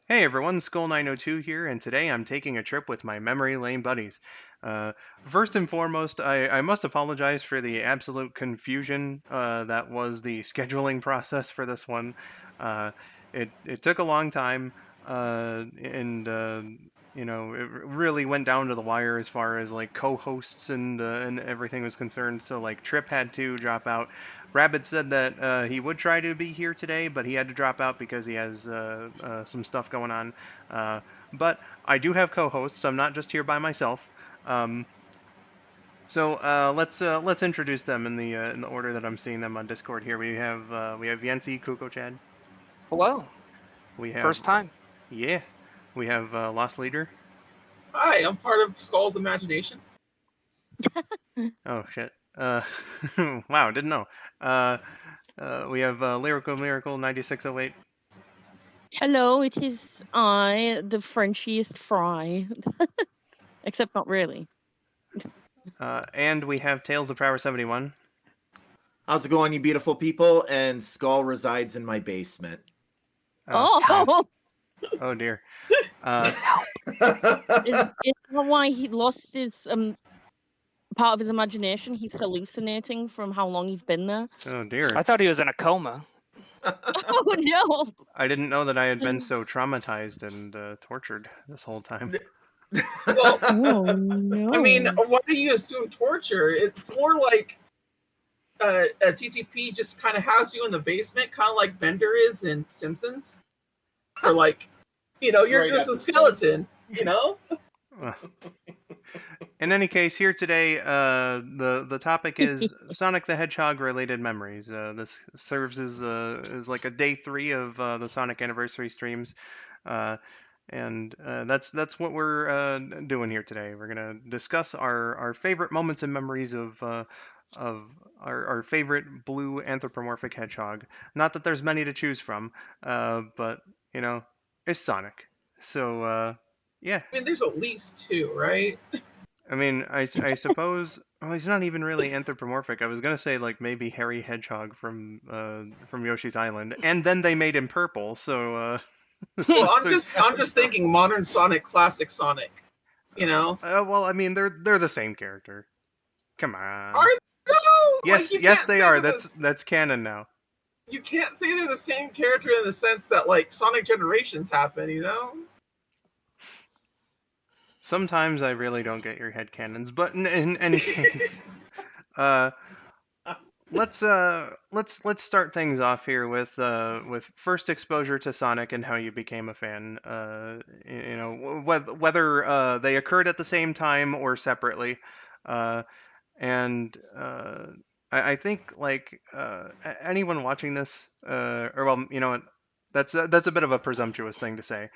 Hey everyone, Skull902 here, and today I'm taking a trip with my memory lane buddies. Uh, First and foremost, I must apologize for the absolute confusion that was the scheduling process for this one. Uh, it took a long time, and it really went down to the wire as far as like co-hosts and everything was concerned. So like Trip had to drop out. Rabbit said that he would try to be here today, but he had to drop out because he has some stuff going on. Uh, but I do have co-hosts. I'm not just here by myself. Um, let's introduce them in the order that I'm seeing them on Discord here. We have Yancy, Kuko, Chad. Hello. We have First time. yeah, we have Lost Leader. Hi, I'm part of Skull's imagination. Oh shit. Wow, didn't know. Uh, we have Lyrical Miracle 9608. Hello, it is I, the Frenchiest fry. Except not really. And we have Tales of Power 71. How's it going, you beautiful people? And Skull resides in my basement. Oh! Oh dear. Is that why he lost his part of his imagination? He's hallucinating from how long he's been there. Oh dear. I thought he was in a coma. Oh no! I didn't know that I had been so traumatized and tortured this whole time. Well, Oh no! I mean, why do you assume torture? It's more like a TTP just kind of has you in the basement, kind of like Bender is in Simpsons. Or like, you're Right just a after skeleton, you know? In any case, here today, the topic is Sonic the Hedgehog related memories. This serves as like a day 3 of the Sonic anniversary streams, and that's what we're doing here today. We're gonna discuss our favorite moments and memories of our favorite blue anthropomorphic hedgehog. Not that there's many to choose from, but you know, it's Sonic. So yeah. I mean, there's at least two, right? I mean, I suppose. Oh, he's not even really anthropomorphic. I was gonna say like maybe hairy hedgehog from Yoshi's Island, and then they made him purple. So Well, I'm just thinking modern Sonic, classic Sonic. You know? well, I mean they're the same character. Come on. Are no? Yes, You yes can't they say are. they're That's canon now. you can't say they're the same character in the sense that like Sonic Generations happen, you know? Sometimes I really don't get your head canons, but in any case, uh, let's start things off here with first exposure to Sonic and how you became a fan. Whether they occurred at the same time or separately, uh, and I think like anyone watching this, or well, you know what. That's a bit of a presumptuous thing to say.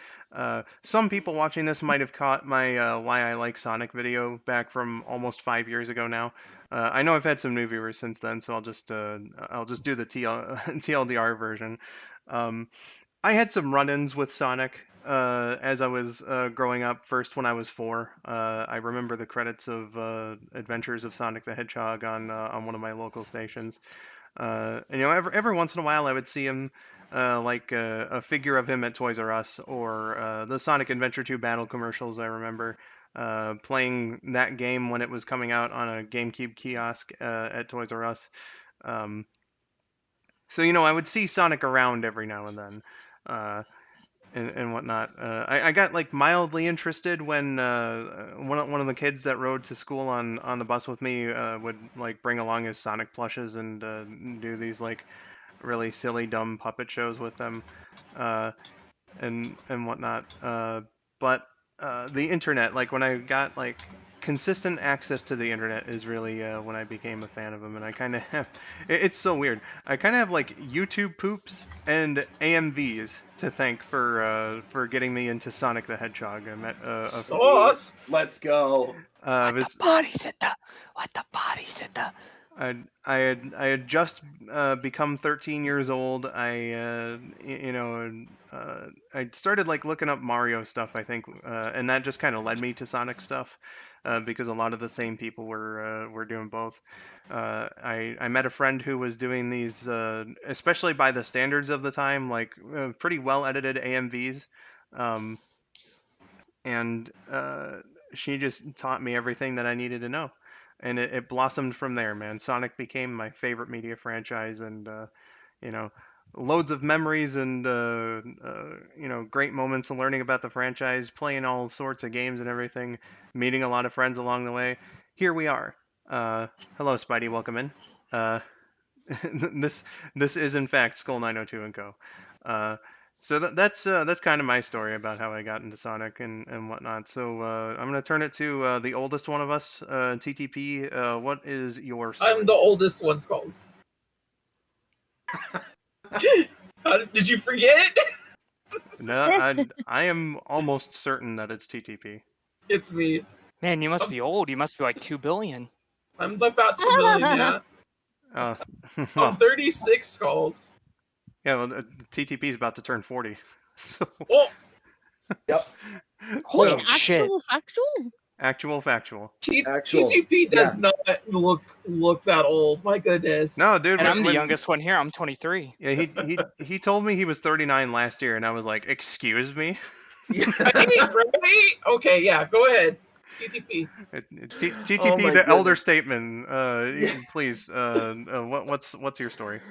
Some people watching this might have caught my "Why I Like Sonic" video back from almost 5 years ago now. I know I've had some new viewers since then, so I'll just do the TLDR version. Um, I had some run-ins with Sonic as I was growing up. First, when I was 4, I remember the credits of Adventures of Sonic the Hedgehog on one of my local stations. And, every once in a while, I would see him, like a figure of him at Toys R Us or the Sonic Adventure 2 battle commercials. I remember playing that game when it was coming out on a GameCube kiosk at Toys R Us. Um, so, I would see Sonic around every now and then. Uh, and whatnot. I got like mildly interested when one of the kids that rode to school on the bus with me would like bring along his Sonic plushes and do these like really silly dumb puppet shows with them, uh, and whatnot. But the internet, like when I got like consistent access to the internet, is really when I became a fan of him, and I kind of have. It's so weird. I kind of have like YouTube poops and AMVs to thank for getting me into Sonic the Hedgehog. I met Sauce. Let's go. uh, What the this body said the. What the body said the. I had just become 13 years old. I started like looking up Mario stuff, I think, and that just kind of led me to Sonic stuff, because a lot of the same people were doing both. I met a friend who was doing these, especially by the standards of the time, like pretty well edited AMVs. Um, and she just taught me everything that I needed to know, and it blossomed from there, man. Sonic became my favorite media franchise, and you know, loads of memories and great moments of learning about the franchise, playing all sorts of games and everything, meeting a lot of friends along the way. Here we are. Hello, Spidey. Welcome in. Uh, this this is in fact Skull 902 and Co. Uh, so that's kind of my story about how I got into Sonic and whatnot. So I'm gonna turn it to the oldest one of us, TTP. What is your I'm story? the oldest one, Skulls. Did you forget? No, I am almost certain that it's TTP. It's me. Man, you must be old. You must be like 2 billion. I'm about 2 million, yeah. Uh, I'm well, 36, Skulls. yeah, well, TTP is about to turn 40. So, Well, Yep. Holy Wait, shit. factual? actual factual. Actual, TTP does yeah. not look that old. My goodness. No, dude, And I'm the when youngest one here. I'm 23. yeah, he told me he was 39 last year, and I was like, excuse me. Right? Okay, yeah, go ahead. TTP. TTP, Oh my the elder goodness. statesman. Please. What's your story?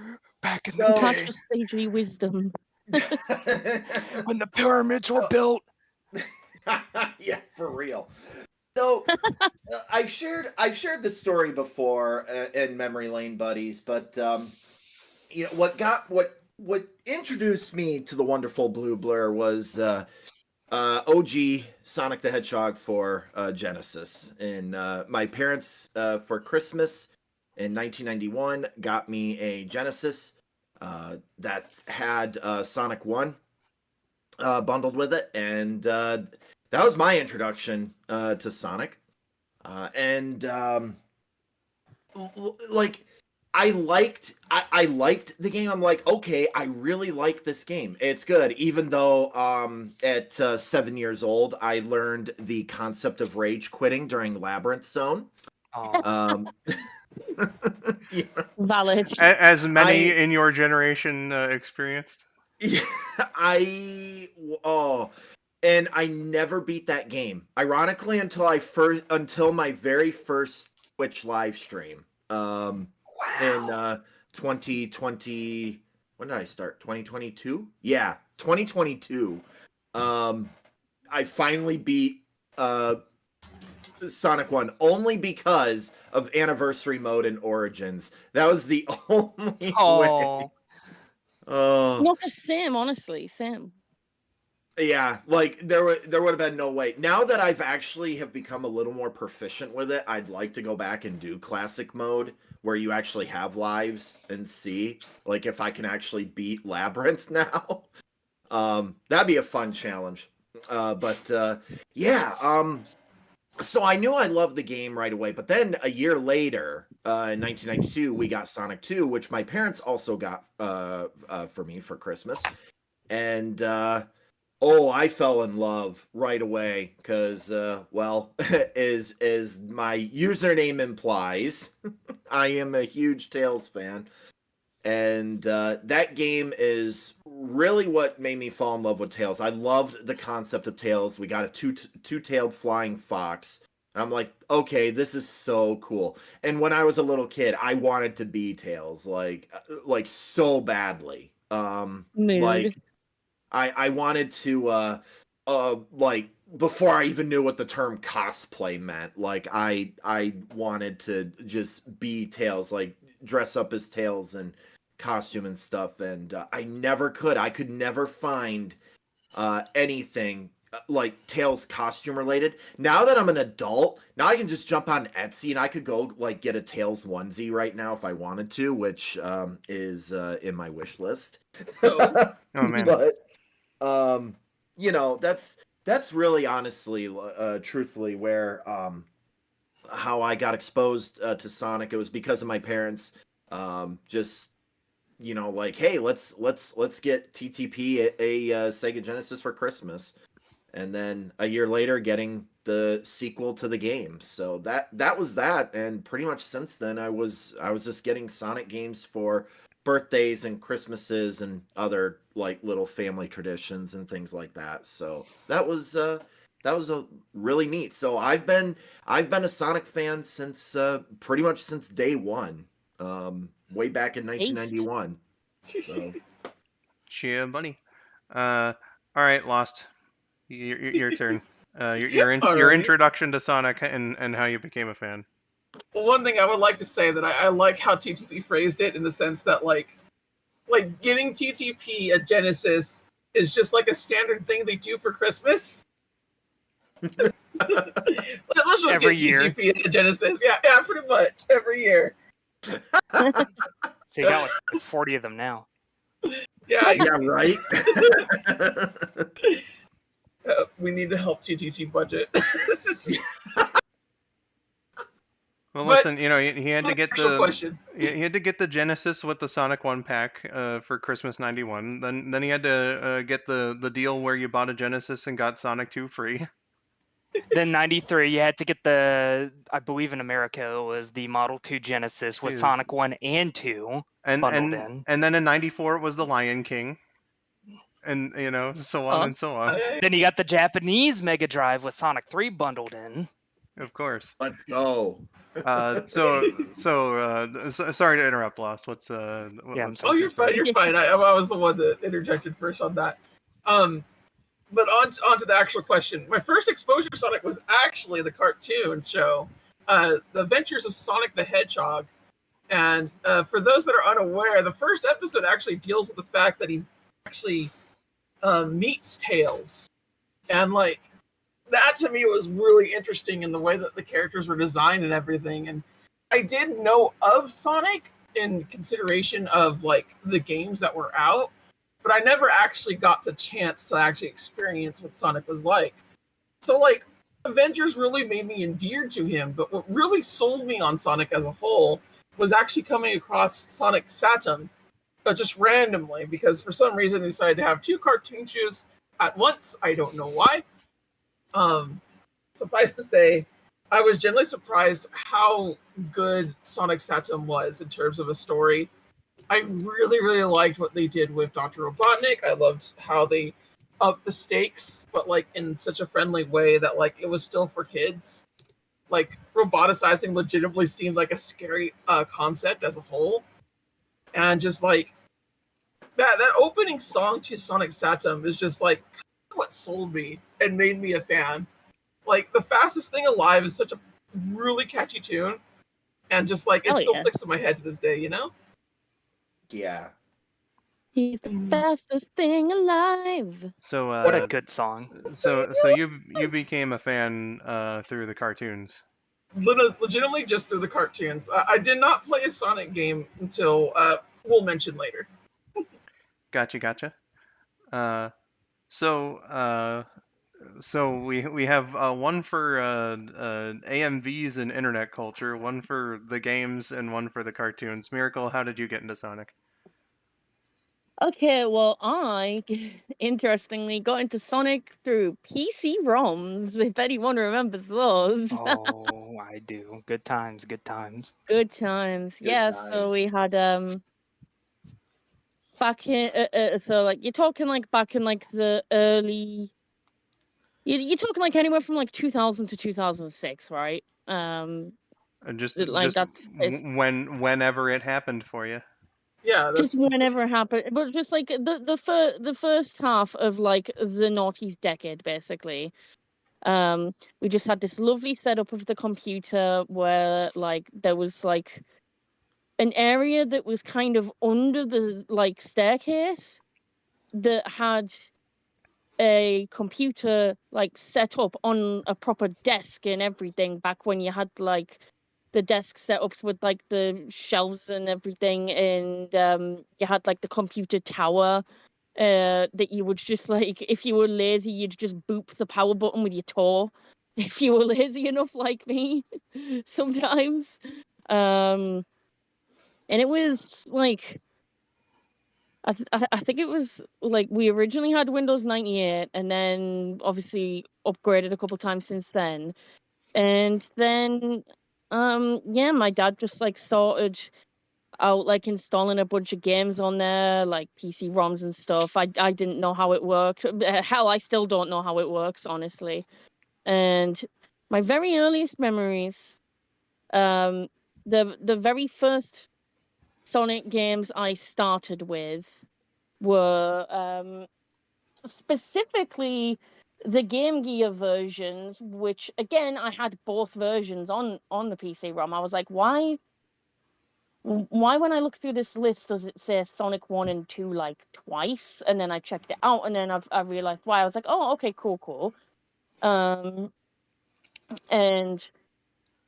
Back in the No. Impart day your sagely wisdom. when the pyramids were So- built. Yeah, for real. So I've shared this story before in Memory Lane Buddies, but what introduced me to the wonderful Blue Blur was OG Sonic the Hedgehog for Genesis, and my parents for Christmas in 1991 got me a Genesis that had Sonic 1 bundled with it, and that was my introduction to Sonic. And like I liked the game. I'm like, okay, I really like this game. It's good, even though at 7 years old I learned the concept of rage quitting during Labyrinth Zone. Oh, Um, yeah, Valid. As many I- in your generation experienced. yeah, oh, and I never beat that game. Ironically, until my very first Twitch live stream. In 2020, when did I start? 2022? Yeah, 2022. I finally beat Sonic 1 only because of anniversary mode and Origins. That was the only way. oh, Oh. Not the same, honestly. Same. Yeah, like there would have been no way. Now that I've actually have become a little more proficient with it, I'd like to go back and do classic mode where you actually have lives and see like if I can actually beat Labyrinth now. That'd be a fun challenge. So I knew I loved the game right away, but then a year later, in 1992, we got Sonic 2, which my parents also got for me for Christmas. And oh, I fell in love right away because, well, as my username implies, I am a huge Tails fan. And that game is really what made me fall in love with Tails. I loved the concept of Tails. We got a two-tailed flying fox. And I'm like, okay, this is so cool. And when I was a little kid, I wanted to be Tails, like so badly. Mood. Like I wanted to like before I even knew what the term cosplay meant, like I wanted to just be Tails, like dress up as Tails and costume and stuff, and I never could. I could never find anything like Tails costume related. Now that I'm an adult, now I can just jump on Etsy and I could go like get a Tails onesie right now if I wanted to, which is in my wish list. So, Oh man. But that's really honestly truthfully where how I got exposed to Sonic. It was because of my parents just like, hey, let's get TTP a Sega Genesis for Christmas, and then a year later getting the sequel to the game. So that was that, and pretty much since then I was just getting Sonic games for birthdays and Christmases and other like little family traditions and things like that. So that was a really neat. So I've been a Sonic fan since pretty much since day one, way back in 1991. So Chia, buddy. All right, Lost. Your turn. Your Alrighty. introduction to Sonic and how you became a fan. Well, one thing I would like to say that I like how TTP phrased it in the sense that like getting TTP at Genesis is just like a standard thing they do for Christmas. Let's just Every get year. TTP at Genesis. Yeah, pretty much every year. So you got like 40 of them now. Yeah, yeah, right. we need to help TTT budget. Well, But- listen, he had to get Actual the question. he had to get the Genesis with the Sonic 1 pack for Christmas '91. Then he had to get the deal where you bought a Genesis and got Sonic 2 free. Then 93, you had to get the, I believe in America, it was the Model 2 Genesis with Dude. Sonic 1 and 2 And bundled in. and then in '94 it was the Lion King. And so on Oh. and so on. Then you got the Japanese Mega Drive with Sonic 3 bundled in. Of course. Let's go. Sorry to interrupt, Lost. What's Yeah, I'm Oh, sorry. you're fine. You're fine. I was the one that interjected first on that. But on to the actual question. My first exposure to Sonic was actually the cartoon show, The Adventures of Sonic the Hedgehog. And for those that are unaware, the first episode actually deals with the fact that he actually meets Tails, and like that to me was really interesting in the way that the characters were designed and everything. And I did know of Sonic in consideration of like the games that were out, but I never actually got the chance to actually experience what Sonic was like. So like Avengers really made me endeared to him, but what really sold me on Sonic as a whole was actually coming across Sonic Saturn, just randomly, because for some reason they decided to have two cartoon shows at once. I don't know why. Suffice to say, I was generally surprised how good Sonic Saturn was in terms of a story. I really, really liked what they did with Dr. Robotnik. I loved how they upped the stakes, but like in such a friendly way that like it was still for kids. Like roboticizing legitimately seemed like a scary concept as a whole, and just like that opening song to Sonic Saturn is just like what sold me and made me a fan. Like The Fastest Thing Alive is such a really catchy tune, and just like it Hell still yeah. sticks to my head to this day, you know? Yeah. He's the fastest thing alive. So What a good song. so you became a fan through the cartoons. Legitimately just through the cartoons. I did not play a Sonic game until we'll mention later. Gotcha. So we have one for AMVs and internet culture, one for the games, and one for the cartoons. Miracle, how did you get into Sonic? Okay, well, I interestingly got into Sonic through PC ROMs, if anyone remembers those. Oh, I do. Good times, good times. Good times. Good Yeah, times. so we had back in so like you're talking like back in like the early you're talking like anywhere from like 2000 to 2006, right? And Like that's it's whenever it happened for you. Yeah, just whenever it happened, but just like the first half of like the noughties decade, basically. We just had this lovely setup of the computer where like there was like an area that was kind of under the like staircase that had a computer like set up on a proper desk and everything, back when you had like the desk setups with like the shelves and everything, and you had like the computer tower that you would just like, if you were lazy, you'd just boop the power button with your toe if you were lazy enough like me sometimes. And it was like I think it was like we originally had Windows 98 and then obviously upgraded a couple times since then. And then yeah, my dad just like sorted, out like installing a bunch of games on there, like PC ROMs and stuff. I didn't know how it worked. Hell, I still don't know how it works, honestly. And my very earliest memories, the very first Sonic games I started with were specifically the Game Gear versions, which again I had both versions on the PC ROM. I was like, why when I look through this list does it say Sonic 1 and 2 like twice? And then I checked it out, and then I realized why. I was like, oh, okay, cool. And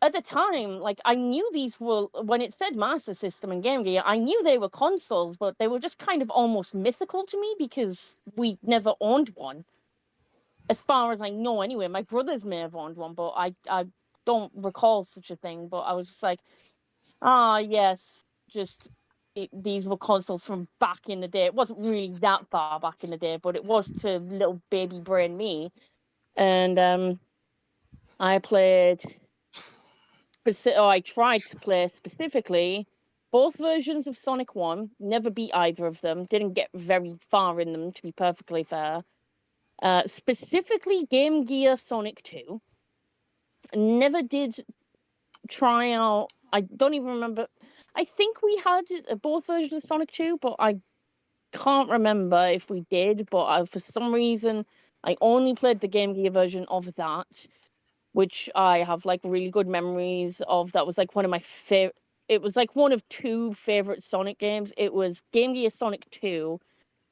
at the time, like, I knew these were, when it said Master System and Game Gear, I knew they were consoles, but they were just kind of almost mythical to me because we never owned one. As far as I know, anyway. My brothers may have owned one, but I don't recall such a thing. But I was just like, yes, just these were consoles from back in the day. It wasn't really that far back in the day, but it was to little baby brain me. And I played, I tried to play specifically both versions of Sonic 1. Never beat either of them. Didn't get very far in them, to be perfectly fair. Specifically Game Gear Sonic 2. Never did try out. I don't even remember. I think we had both versions of Sonic 2, but I can't remember if we did. But for some reason, I only played the Game Gear version of that, which I have like really good memories of. That was like one of my favorite. It was like one of two favorite Sonic games. It was Game Gear Sonic 2,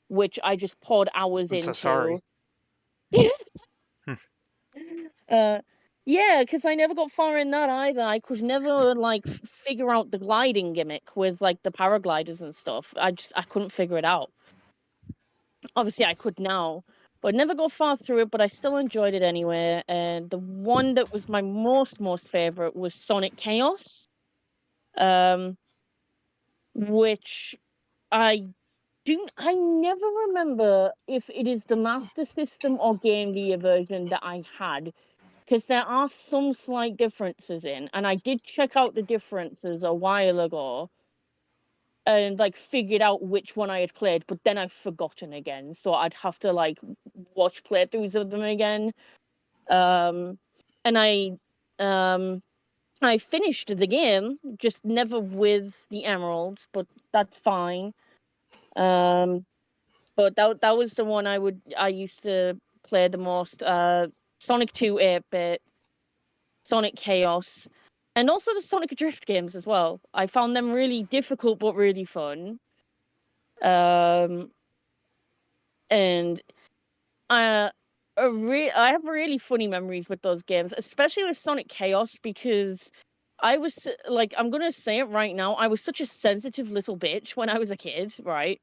which I just poured hours I'm into. so sorry. Yeah, because I never got far in that either. I could never like figure out the gliding gimmick with like the paragliders and stuff. I couldn't figure it out. Obviously, I could now, but never got far through it. But I still enjoyed it anyway. And the one that was my most favorite was Sonic Chaos, which I I never remember if it is the Master System or Game Gear version that I had, because there are some slight differences in, and I did check out the differences a while ago and like figured out which one I had played, but then I've forgotten again, so I'd have to like watch playthroughs of them again. And I finished the game, just never with the emeralds, but that's fine. But that was the one I used to play the most. Sonic 2 8-bit, Sonic Chaos, and also the Sonic Drift games as well. I found them really difficult but really fun. And I have really funny memories with those games, especially with Sonic Chaos, because I was like, I'm gonna say it right now, I was such a sensitive little bitch when I was a kid, right?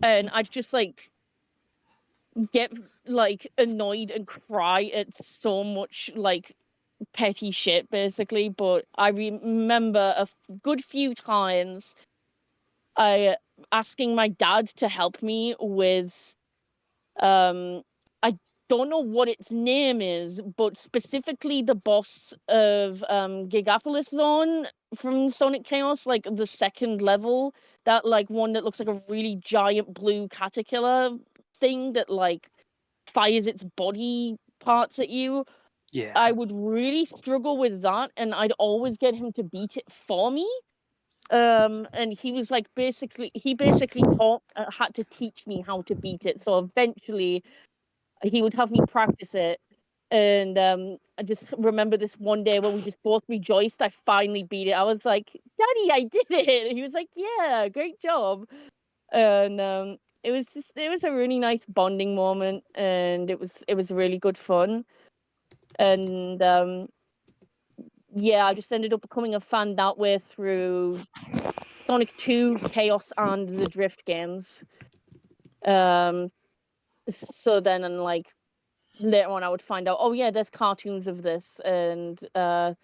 And I'd just like get like annoyed and cry at so much like petty shit basically. But I remember a good few times I asking my dad to help me with I don't know what its name is, but specifically the boss of Gigapolis Zone from Sonic Chaos, like the second level, that like one that looks like a really giant blue caterpillar thing that like fires its body parts at you. Yeah. I would really struggle with that, and I'd always get him to beat it for me. And he was like he basically had to teach me how to beat it. So eventually he would have me practice it. And I just remember this one day when we just both rejoiced I finally beat it. I was like, Daddy, I did it. And he was like, yeah, great job. And it was a really nice bonding moment, and it was really good fun. And yeah, I just ended up becoming a fan that way through Sonic 2, Chaos, and the Drift games. So then, and like later on, I would find out, oh yeah, there's cartoons of this, and the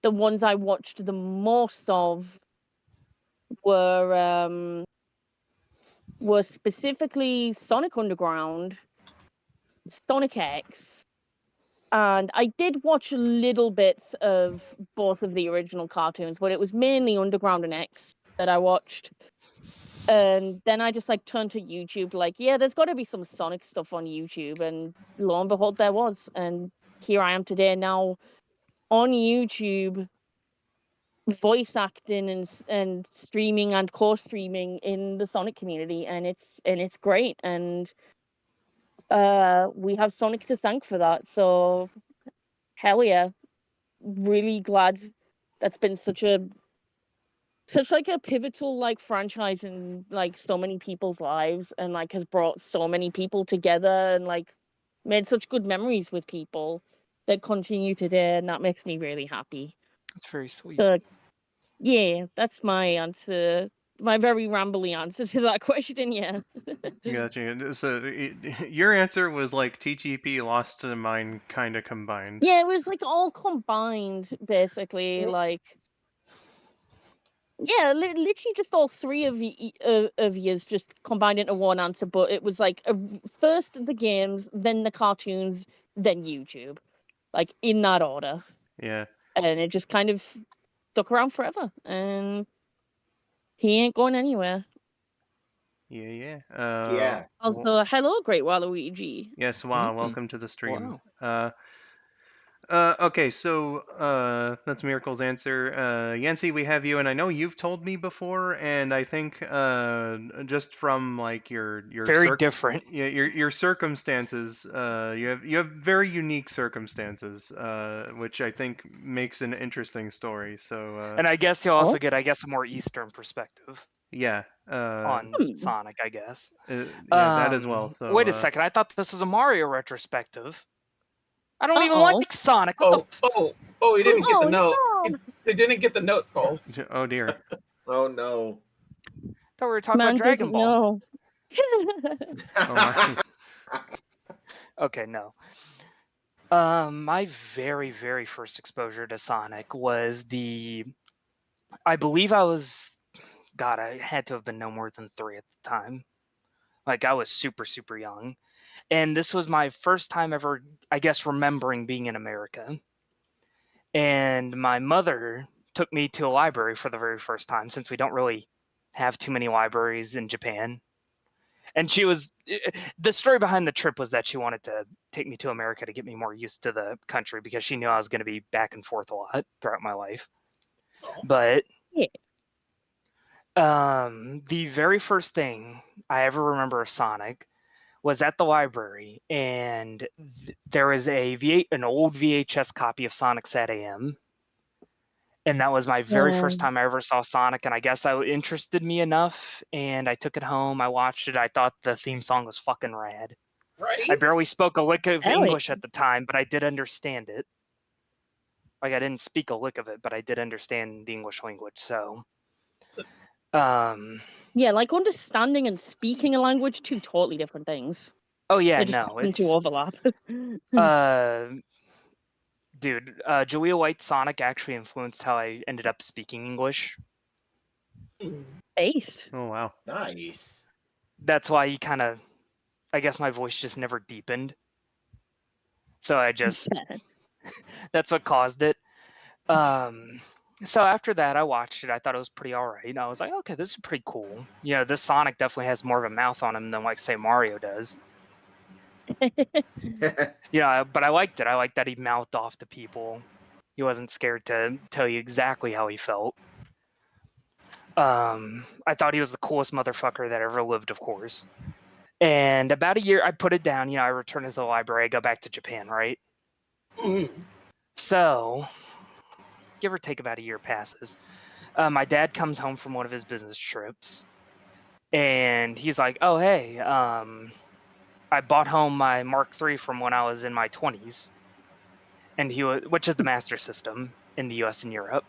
ones I watched the most of were specifically Sonic Underground, Sonic X, and I did watch little bits of both of the original cartoons, but it was mainly Underground and X. that I watched. And then I just like turned to YouTube, like, yeah, there's got to be some Sonic stuff on YouTube. And lo and behold, there was. And here I am today now on YouTube, voice acting and streaming and co-streaming in the Sonic community, and it's great. And we have Sonic to thank for that. So hell yeah, really glad that's been such like a pivotal like franchise in like so many people's lives, and like has brought so many people together and like made such good memories with people that continue today, and that makes me really happy. That's very sweet. So yeah, that's my answer, my very rambly answer to that question. Yeah. Gotcha. So your answer was like TTP Lost to Mine kind of combined. Yeah, it was like all combined basically, like yeah, literally just all three of yous just combined into one answer, but it was like first the games, then the cartoons, then YouTube, like in that order, Yeah. and it just kind of stuck around forever, and he ain't going anywhere. Yeah. Yeah. Also, hello, Great Waluigi. Yes. Wow. Mm. Welcome to the stream. Wow. Okay, so that's Miracle's answer. Yancy, we have you, and I know you've told me before, and I think just from like your Very different. your circumstances, you have very unique circumstances, which I think makes an interesting story. So And I guess you'll also Oh. get, I guess, a more Eastern perspective yeah, on Sonic, I guess. yeah, that as well. So Wait a second, I thought this was a Mario retrospective. I don't even Uh-oh. like Sonic. What He didn't get the note. no. They didn't get the note, Skulls. oh dear. Oh no. thought we were talking Man about Dragon doesn't Ball. know. Oh my. Okay, no. My very, very first exposure to Sonic was I believe I was, God, I had to have been no more than 3 at the time. Like, I was super, super young. And this was my first time ever, I guess, remembering being in America. And my mother took me to a library for the very first time, since we don't really have too many libraries in Japan. And the story behind the trip was that she wanted to take me to America to get me more used to the country, because she knew I was going to be back and forth a lot throughout my life. But Yeah. the very first thing I ever remember of Sonic was at the library, and there was an old VHS copy of Sonic Sat AM. And that was my very first time I ever saw Sonic, and I guess it interested me enough, and I took it home, I watched it, I thought the theme song was fucking rad. Right? I barely spoke a lick of Hell yeah. English at the time, but I did understand it. Like, I didn't speak a lick of it, but I did understand the English language, so... Yeah, like understanding and speaking a language, two totally different things. Oh yeah, They just no, happen to overlap. Dude, Jaleel White Sonic actually influenced how I ended up speaking English. Ace. Oh wow. Nice. That's why he I guess my voice just never deepened. So that's what caused it. So after that, I watched it. I thought it was pretty alright. And I was like, okay, this is pretty cool. You know, this Sonic definitely has more of a mouth on him than, like, say, Mario does. Yeah, but I liked it. I liked that he mouthed off to people. He wasn't scared to tell you exactly how he felt. I thought he was the coolest motherfucker that ever lived, of course. And about a year, I put it down. You know, I returned to the library. I go back to Japan, right? So, give or take about a year passes. My dad comes home from one of his business trips, and he's like, "Oh, hey, I bought home my Mark III from when I was in my 20s, and which is the Master System in the US and Europe."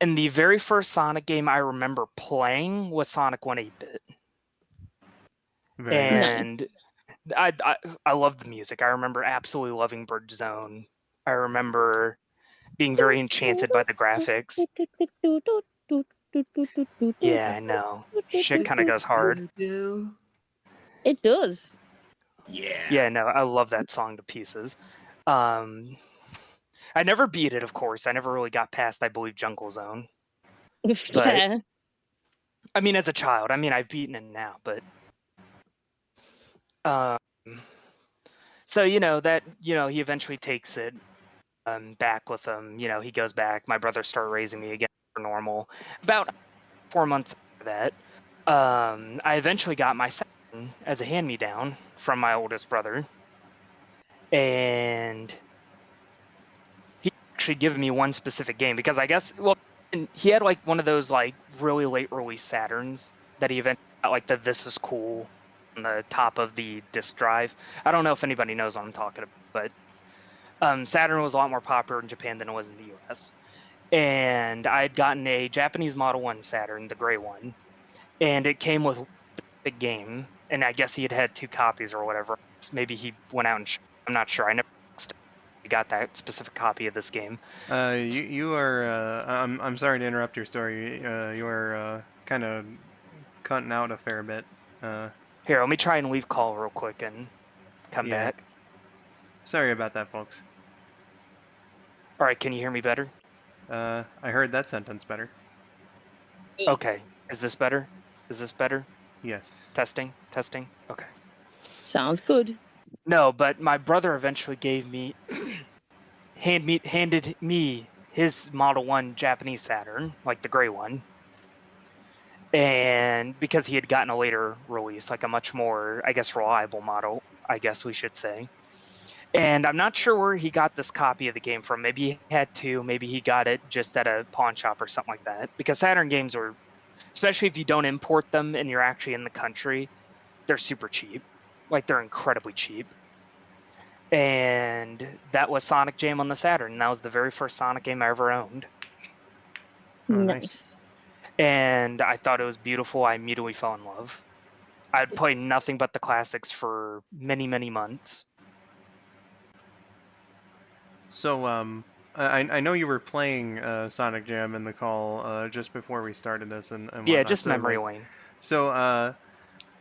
And the very first Sonic game I remember playing was Sonic 1-8-bit. Very nice. And I love the music. I remember absolutely loving Bird Zone. I remember being very enchanted by the graphics. Yeah, I know. Shit kind of goes hard. It does. Yeah. Yeah, no, I love that song to pieces. I never beat it, of course. I never really got past, I believe, Jungle Zone. Fair. I mean, as a child, I mean, I've beaten it now, but um, so that he eventually takes it back with him. He goes back. My brothers start raising me again for normal. About 4 months after that, I eventually got my Saturn as a hand-me-down from my oldest brother, and he actually given me one specific game because I guess he had like one of those like really late release Saturns that he eventually got like the "This is cool" on the top of the disk drive. I don't know if anybody knows what I'm talking about, but Saturn was a lot more popular in Japan than it was in the US. And I had gotten a Japanese Model 1 Saturn, the gray one, and it came with the game. And I guess he had 2 copies or whatever. Maybe he went out and I'm not sure. I never got that specific copy of this game. You are. I'm sorry to interrupt your story. You are kind of cutting out a fair bit. Here, let me try and leave call real quick and come Yeah. back. Sorry about that, folks. All right, can you hear me better? I heard that sentence better. Okay. Is this better? Is this better? Yes. Testing? Okay. Sounds good. No, but my brother eventually gave me handed me his Model 1 Japanese Saturn, like the gray one. And because he had gotten a later release, like a much more, I guess, reliable model, I guess we should say. And I'm not sure where he got this copy of the game from. Maybe he had 2, maybe he got it just at a pawn shop or something like that. Because Saturn games are, especially if you don't import them and you're actually in the country, they're super cheap. Like, they're incredibly cheap. And that was Sonic Jam on the Saturn. And that was the very first Sonic game I ever owned. Oh, Nice. And I thought it was beautiful. I immediately fell in love. I'd played nothing but the classics for many, many months. So, I know you were playing Sonic Jam in the call just before we started this and Yeah, whatnot. just So, memory like, lane. so,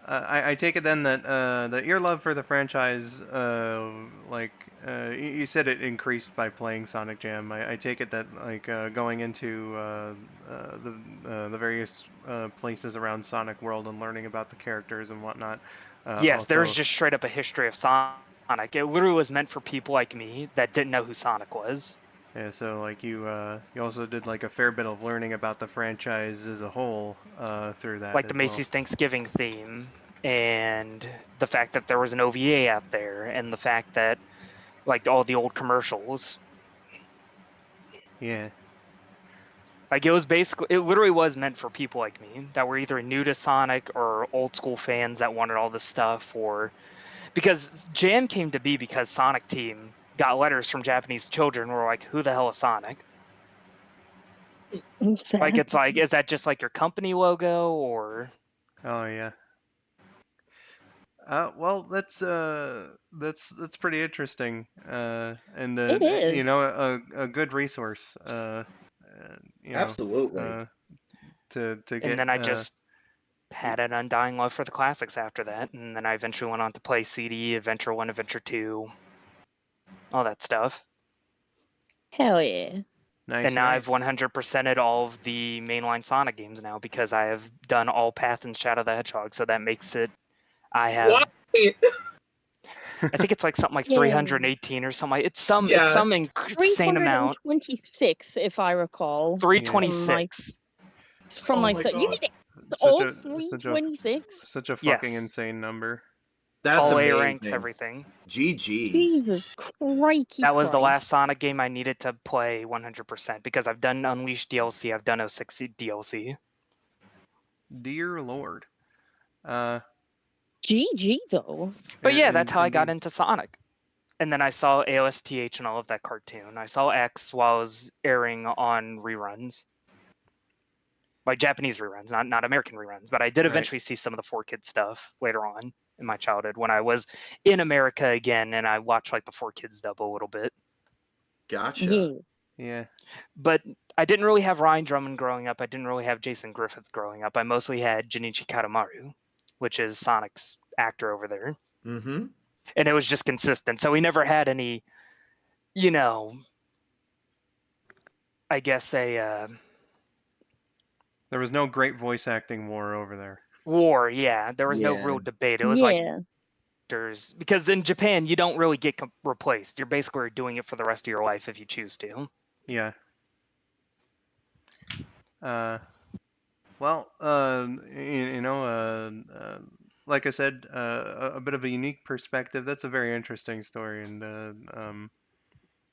I take it then that your love for the franchise, you said it increased by playing Sonic Jam. I take it that like going into the various places around Sonic World and learning about the characters and whatnot. Yes, there's Also, just straight up a history of Sonic. It literally was meant for people like me that didn't know who Sonic was. yeah. So like you also did like a fair bit of learning about the franchise as a whole through that Like the as well. Macy's Thanksgiving theme, and the fact that there was an OVA out there, and the fact that like all the old commercials. Yeah. Like it literally was meant for people like me that were either new to Sonic or old school fans that wanted all this stuff, or because Jam came to be because Sonic Team got letters from Japanese children who were like, "Who the hell is Sonic?" Like it's like, is that just like your company logo or? Oh yeah. Well, that's pretty interesting, and It is. a good resource, Absolutely. to And get. then I just had an undying love for the classics after that, and then I eventually went on to play CD, Adventure 1, Adventure 2, all that stuff. Hell yeah. Nice, And now nice. I've 100%ed all of the mainline Sonic games now because I have done all Path and Shadow the Hedgehog, so that makes it, I have, Why? I think it's like something like Yeah. 318 or something. It's some Yeah. insane amount. 326, if I recall. 326. From Oh my my set. You God. did it Such all a 326? such a fucking Yes. insane number. That's All A amazing. ranks, everything. GG's. Jesus crikey That was the last Christ. Sonic game I needed to play 100% because I've done Unleashed DLC, I've done 06 DLC. Dear Lord. Uh, GG though. But yeah, that's how I got indeed. into Sonic. And then I saw AOSTH and all of that cartoon. I saw X while it was airing on reruns. Like Japanese reruns, not American reruns. But I did Right. eventually see some of the 4Kids stuff later on in my childhood when I was in America again and I watched like the 4Kids dub a little bit. Gotcha. Yeah. Yeah. But I didn't really have Ryan Drummond growing up. I didn't really have Jason Griffith growing up. I mostly had Junichi Katamaru, which is Sonic's actor over there. Mm-hmm. And it was just consistent. So we never had any, I guess There was no great voice acting war over there. War, yeah. There was no Yeah. real debate. It was like Yeah. there's because in Japan you don't really get replaced. You're basically doing it for the rest of your life if you choose to. Yeah. Well, like I said, a bit of a unique perspective. That's a very interesting story, and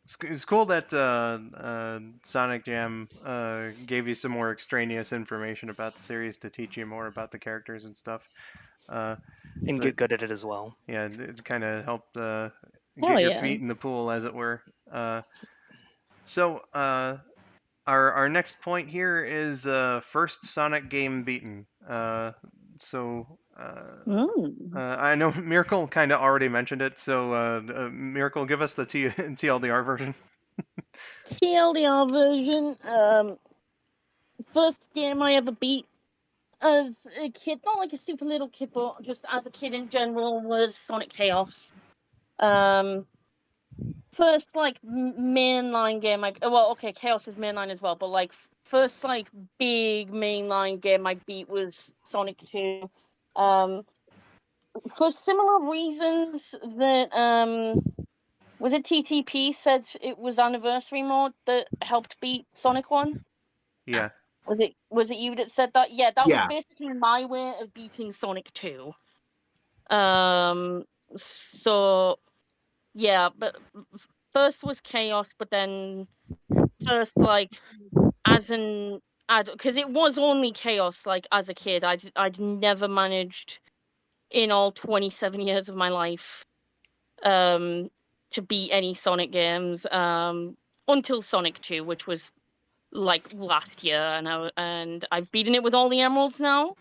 it's cool that Sonic Jam gave you some more extraneous information about the series to teach you more about the characters and stuff. Uh, And so get good at it as well. yeah, it kind of helped Oh get your yeah. feet in the pool, as it were. So our next point here is first Sonic game beaten. So I know Miracle kind of already mentioned it. So Miracle, give us the TLDR version. TLDR version. First game I ever beat as a kid, not like a super little kid, but just as a kid in general, was Sonic Chaos. First like mainline game Chaos is mainline as well, but like first like big mainline game I beat was Sonic 2. For similar reasons that was it TTP said it was anniversary mode that helped beat Sonic 1? Yeah. Was it you that said that? Yeah, that was Yeah. basically my way of beating Sonic 2. So yeah, but first was Chaos, but then first like as an because it was only Chaos like as a kid. I'd never managed in all 27 years of my life to beat any Sonic games until Sonic 2, which was like last year, and I've beaten it with all the emeralds now.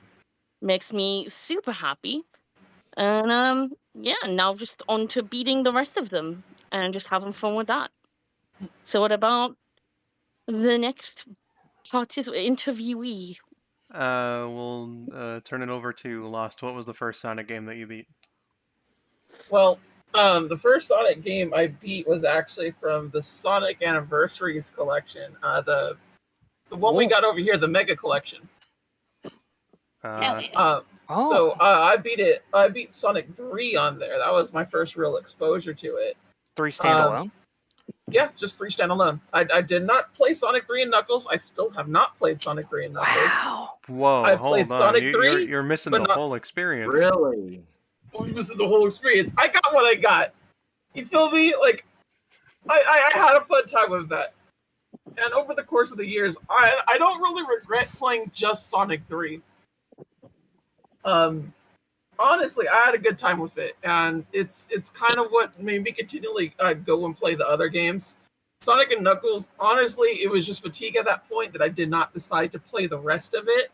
Makes me super happy. And yeah, now just on to beating the rest of them and just having fun with that. So what about the next interviewee? We'll turn it over to Lost. What was the first Sonic game that you beat? Well, the first Sonic game I beat was actually from the Sonic Anniversaries collection. The one we Oh, got over here, the Mega Collection. hell Uh, yeah. Oh, I beat it. I beat Sonic 3 on there. That was my first real exposure to it. 3 Um, standalone. yeah, just 3 standalone. I did not play Sonic 3 and Knuckles. I still have not played Sonic 3 and Knuckles. Wow. whoa, I've played hold on. Sonic You're 3, you're missing but the not. whole experience. Really? This is the whole experience. I got what I got. You feel me? Like I had a fun time with that. And over the course of the years, I don't really regret playing just Sonic 3. Um, Honestly, I had a good time with it, and it's kind of what made me continually go and play the other games. Sonic and Knuckles, honestly, it was just fatigue at that point that I did not decide to play the rest of it,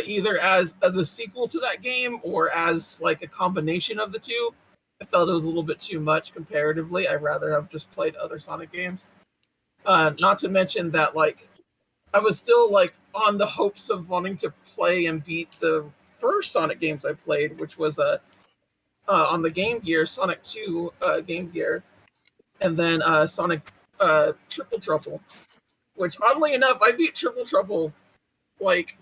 either as the sequel to that game or as like a combination of the two. I felt it was a little bit too much comparatively. I'd rather have just played other Sonic games. Not to mention that like I was still like on the hopes of wanting to play and beat the first Sonic games I played, which was on the Game Gear, Sonic 2 Game Gear, and then Sonic Triple Trouble. Which oddly enough, I beat Triple Trouble like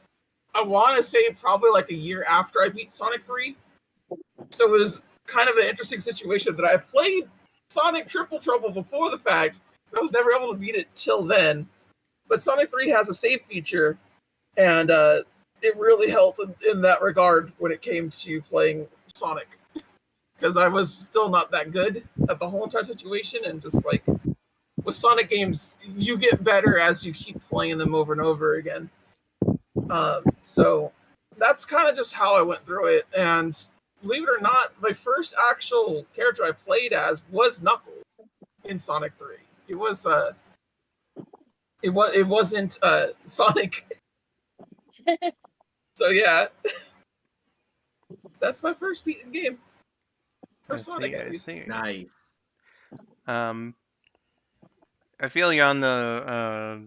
I want to say probably like a year after I beat Sonic 3. So it was kind of an interesting situation that I played Sonic Triple Trouble before the fact, but I was never able to beat it till then. But Sonic 3 has a save feature, and it really helped in that regard when it came to playing Sonic, because I was still not that good at the whole entire situation, and just like with Sonic games, you get better as you keep playing them over and over again. So that's kind of just how I went through it, and believe it or not, my first actual character I played as was Knuckles in Sonic 3. It was it wasn't Sonic. So yeah, that's my first beaten game for I Sonic see. at I least. see. Nice. Um, I feel you on the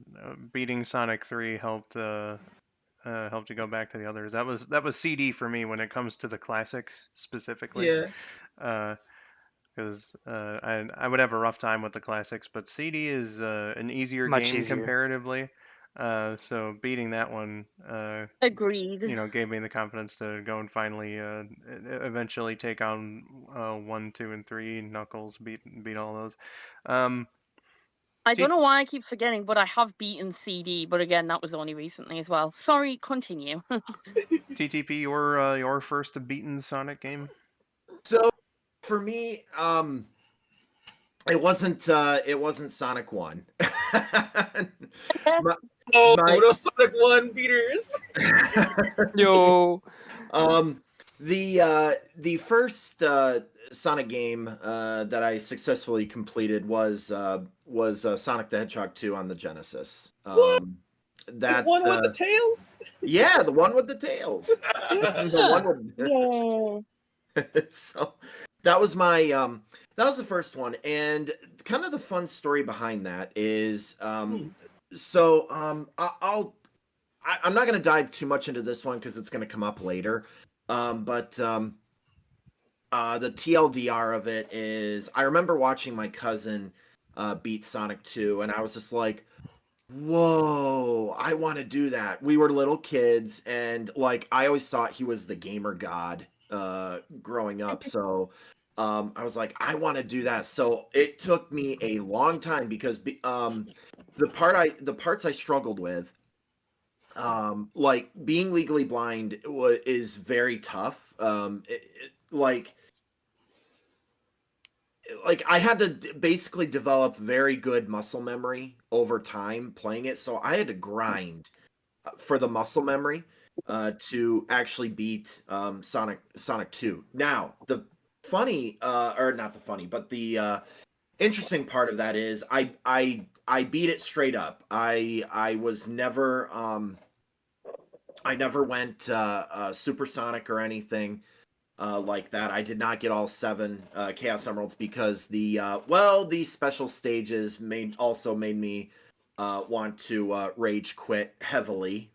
beating Sonic 3 helped you go back to the others. That was CD for me when it comes to the classics specifically. Yeah, Because I would have a rough time with the classics, but CD is an easier Much game easier. comparatively. So beating that one, Agreed. gave me the confidence to go and finally eventually take on 1, 2, and 3. Knuckles, beat all those. I don't know why I keep forgetting, but I have beaten CD, but again, that was only recently as well. Sorry, continue. TTP, your first beaten Sonic game? So for me, it wasn't Sonic 1. My- Oh, my- those Sonic 1 beaters. Yo. The first Sonic game that I successfully completed was Sonic the Hedgehog 2 on the Genesis. What? That The one with the tails? yeah, the one with the tails. The one with Yeah. so that was my that was the first one, and kind of the fun story behind that is I'm not going to dive too much into this one because it's going to come up later. But the TLDR of it is I remember watching my cousin beat Sonic 2, and I was just like, whoa, I want to do that. We were little kids, and like I always thought he was the gamer god growing up. So I was like, I want to do that. So it took me a long time because the parts I struggled with, like being legally blind is very tough. Like I had to basically develop very good muscle memory over time playing it, so I had to grind for the muscle memory to actually beat Sonic 2. Now, the funny or not the funny, but the interesting part of that is I beat it straight up. I was never I never went supersonic or anything like that. I did not get all 7 Chaos Emeralds because these special stages made me want to rage quit heavily.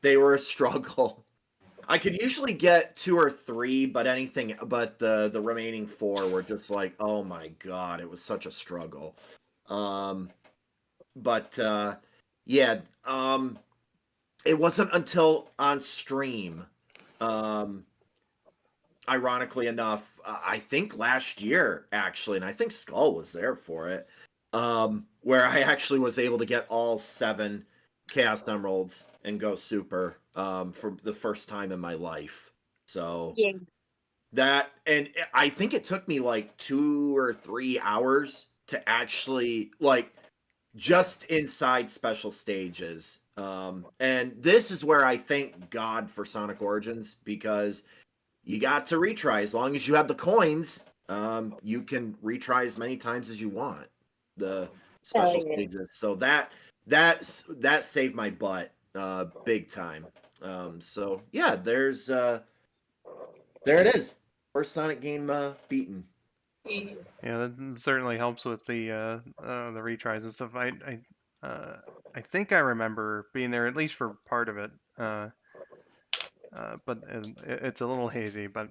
They were a struggle. I could usually get 2 or 3, but the remaining 4 were just like, oh my god, it was such a struggle. Yeah, it wasn't until on stream, ironically enough, I think last year actually, and I think Skull was there for it, where I actually was able to get all 7 Chaos Emeralds and go super for the first time in my life. So Yeah. that, and I think it took me like 2 or 3 hours to actually like just inside special stages. And this is where I thank God for Sonic Origins, because you got to retry. As long as you have the coins, you can retry as many times as you want the special stages. So that saved my butt big time. So yeah, there it is. First Sonic game beaten. Yeah, that certainly helps with the retries and stuff. I think I remember being there at least for part of it, but it's a little hazy. But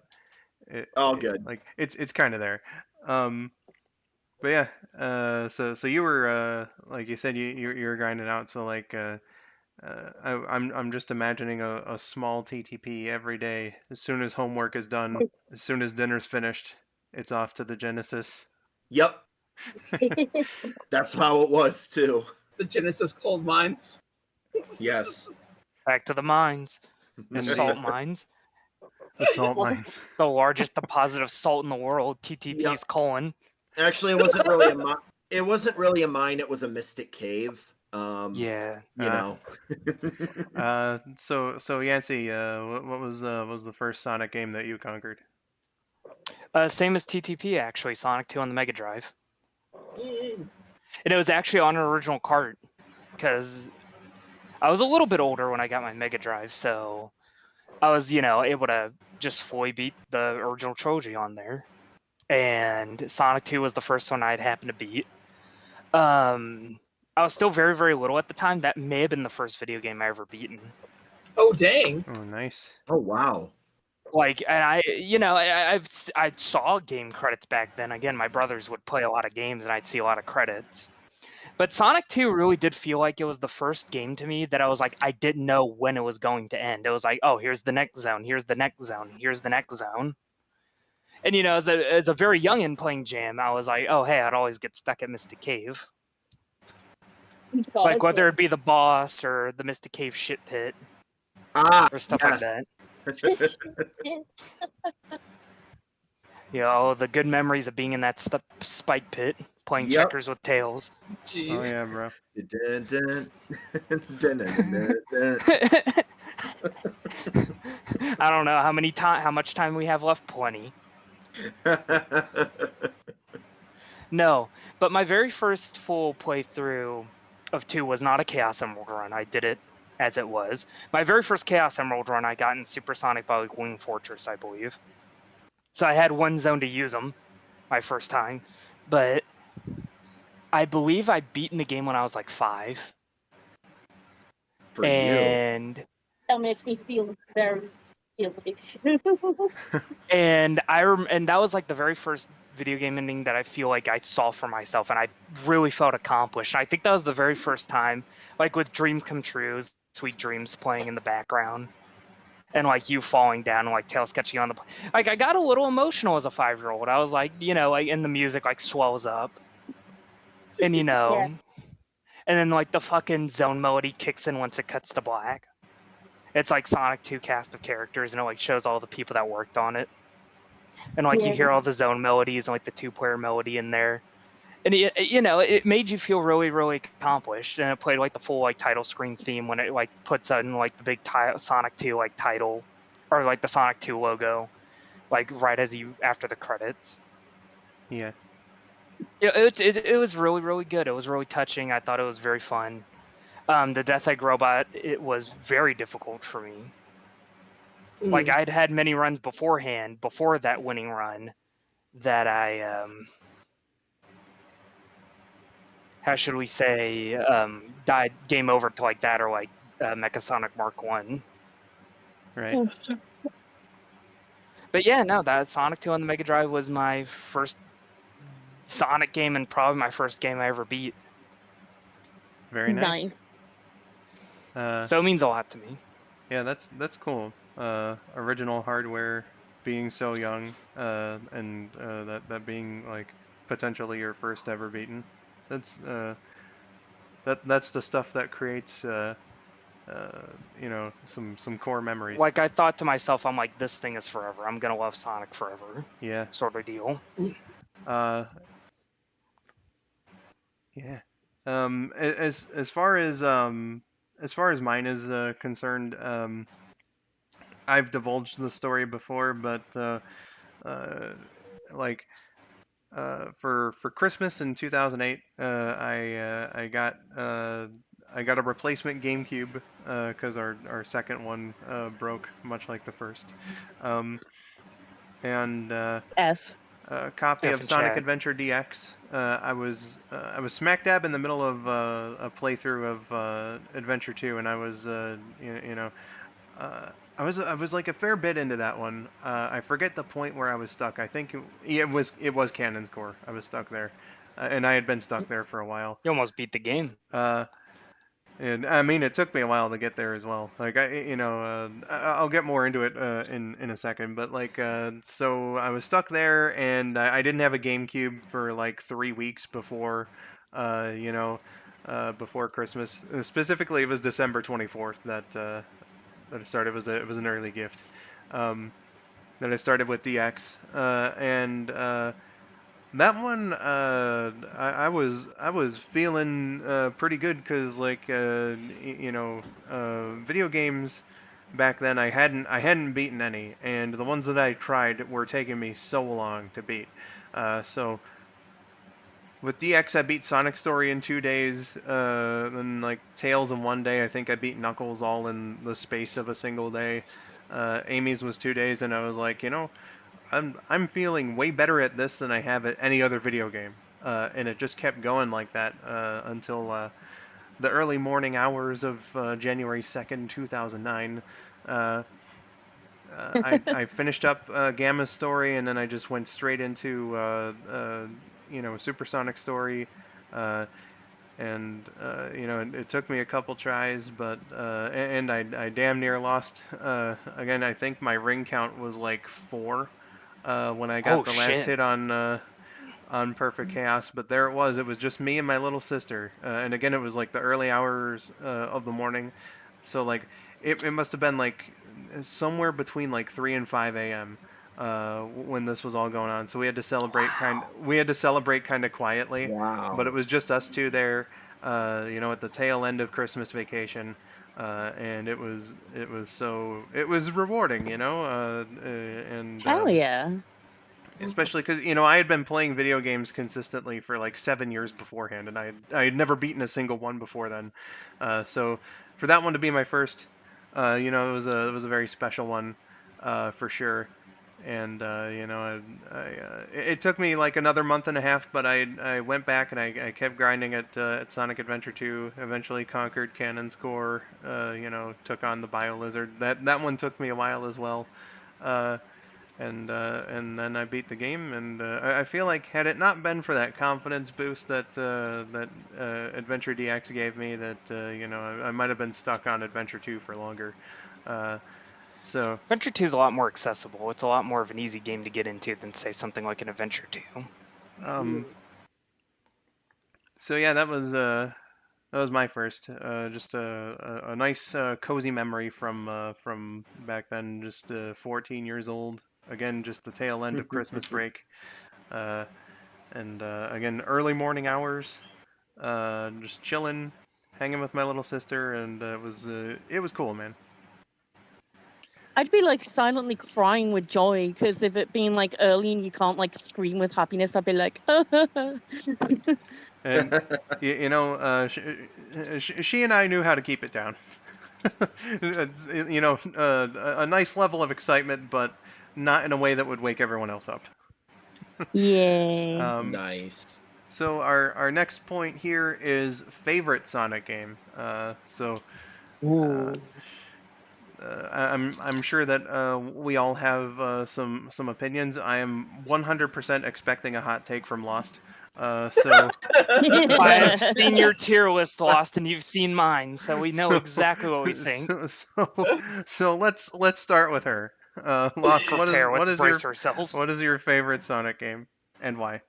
All good. like it's kind of there. But yeah, so you were like you said you were grinding out. So like I'm just imagining a small TTP every day. As soon as homework is done, as soon as dinner's finished, it's off to the Genesis. Yep, that's how it was too. The Genesis Cold Mines. Yes. Back to the mines. The Indeed. salt mines. The salt mines. The largest deposit of salt in the world. TTP's Yep. colon. Actually, it wasn't really a mine. It wasn't really a mine. It was a mystic cave. Yeah. You know. So Yancy, what was the first Sonic game that you conquered? Same as TTP, actually. Sonic 2 on the Mega Drive. Mm. And it was actually on an original cart, because I was a little bit older when I got my Mega Drive, so I was, able to just fully beat the original trilogy on there. And Sonic 2 was the first one I'd happened to beat. I was still very, very little at the time. That may have been the first video game I ever beaten. Oh, dang. Oh, nice. Oh wow. Like, and I saw game credits back then. Again, my brothers would play a lot of games, and I'd see a lot of credits. But Sonic 2 really did feel like it was the first game to me that I was like, I didn't know when it was going to end. It was like, oh, here's the next zone, here's the next zone, here's the next zone. And as a very youngin playing Jam, I was like, oh hey, I'd always get stuck at Mystic Cave. Like whether it be the boss or the Mystic Cave shit pit or stuff like that. The good memories of being in that spike pit, playing Yep. checkers with tails. Jeez. Oh yeah, bro. Dun, dun, dun, dun, dun. I don't know how much time we have left. Plenty. No, but my very first full playthrough of 2 was not a Chaos Emerald run. I did it as it was. My very first Chaos Emerald run I got in Super Sonic by Wing Fortress, I believe. So I had one zone to use them my first time, but I believe I beaten the game when I was like 5. For and That makes me feel very silly. and and that was like the very first video game ending that I feel like I saw for myself, and I really felt accomplished. I think that was the very first time, like with Dreams Come True, Sweet Dreams playing in the background, and like you falling down and like Tails catching you on the like I got a little emotional as a 5-year-old. I was like, like, and the music like swells up, and Yeah. and then like the fucking zone melody kicks in once it cuts to black. It's like Sonic 2 cast of characters, and it like shows all the people that worked on it. And like you hear all the zone melodies and like the 2-player melody in there, and it made you feel really, really accomplished. And it played like the full like title screen theme when it like puts in like the big Sonic 2 like title, or like the Sonic 2 logo, like right as you after the credits. Yeah. It was really, really good. It was really touching. I thought it was very fun. The Death Egg Robot, it was very difficult for me. Like I'd had many runs beforehand, before that winning run, that I how should we say, died game over to like that, or like Mechasonic Mark 1. Right. But yeah, no, that Sonic 2 on the Mega Drive was my first Sonic game, and probably my first game I ever beat. Very nice. So it means a lot to me. Yeah, that's cool. Original hardware being so young, and that being like potentially your first ever beaten. That's that's the stuff that creates some core memories. Like I thought to myself, I'm like, this thing is forever. I'm gonna love Sonic forever. Yeah. Sort of deal. Yeah. As far as mine is concerned, I've divulged the story before, but like for Christmas in 2008, I got a replacement GameCube because our second one broke, much like the first, and F. a copy F of and Sonic Chad. Adventure DX. I was smack dab in the middle of a playthrough of Adventure 2, and I was I was like a fair bit into that one. I forget the point where I was stuck. I think it was Cannon's Core. I was stuck there, and I had been stuck there for a while. You almost beat the game. And I mean, it took me a while to get there as well. Like I'll get more into it in a second. But like, so I was stuck there, and I didn't have a GameCube for like 3 weeks before, before Christmas. Specifically, it was December 24th that it started. It was an early gift. Then I started with DX, and that one, I was feeling pretty good because like video games back then I hadn't beaten any, and the ones that I tried were taking me so long to beat. So with DX I beat Sonic Story in 2 days, then like Tails in 1 day. I think I beat Knuckles all in the space of a single day. Amy's was 2 days, and I was like, I'm feeling way better at this than I have at any other video game, and it just kept going like that until the early morning hours of January 2nd, 2009. I finished up Gamma's story, and then I just went straight into Supersonic story. and it took me a couple tries, but and I damn near lost. Again, I think my ring count was like 4 when I got Oh the last shit. hit on Perfect Chaos, but there it was. It was just me and my little sister, and again, it was like the early hours of the morning, so like it must have been like somewhere between like 3 and 5 a.m. When this was all going on. So Wow. we had to celebrate kind of quietly, but it Wow. was just us two there, at the tail end of Christmas vacation. And it was rewarding, and Hell yeah. especially because I had been playing video games consistently for like 7 years beforehand, and I had never beaten a single one before then. So for that one to be my first, it was a very special one, for sure. And it took me like another month and a half, but I went back and I kept grinding at Sonic Adventure 2. Eventually conquered Cannon Score. Took on the Bio Lizard. That one took me a while as well. Uh, and then I beat the game, and I feel like had it not been for that confidence boost that Adventure DX gave me, that I might have been stuck on Adventure 2 for longer. Uh, so Adventure 2 is a lot more accessible. It's a lot more of an easy game to get into than, say, something like an Adventure 2. um, so yeah, that was my first. Just a nice cozy memory from back then. Just 14 years old. Again, just the tail end of Christmas break. Uh, and again, early morning hours. Just chilling, hanging with my little sister, and it was cool, man. I'd be like silently crying with joy because if it being like early and you can't like scream with happiness, I'd be like, And she and I knew how to keep it down. It's, a nice level of excitement, but not in a way that would wake everyone else up. yeah. Nice. So our next point here is favorite Sonic game. Uh, Ooh. I'm sure that we all have some opinions. I am 100% expecting a hot take from Lost. So I've seen your tier list, Lost, and you've seen mine, so we know so exactly what we think. so let's start with her. Let's Lost. prepare. Let's brace ourselves. What is your favorite Sonic game and why?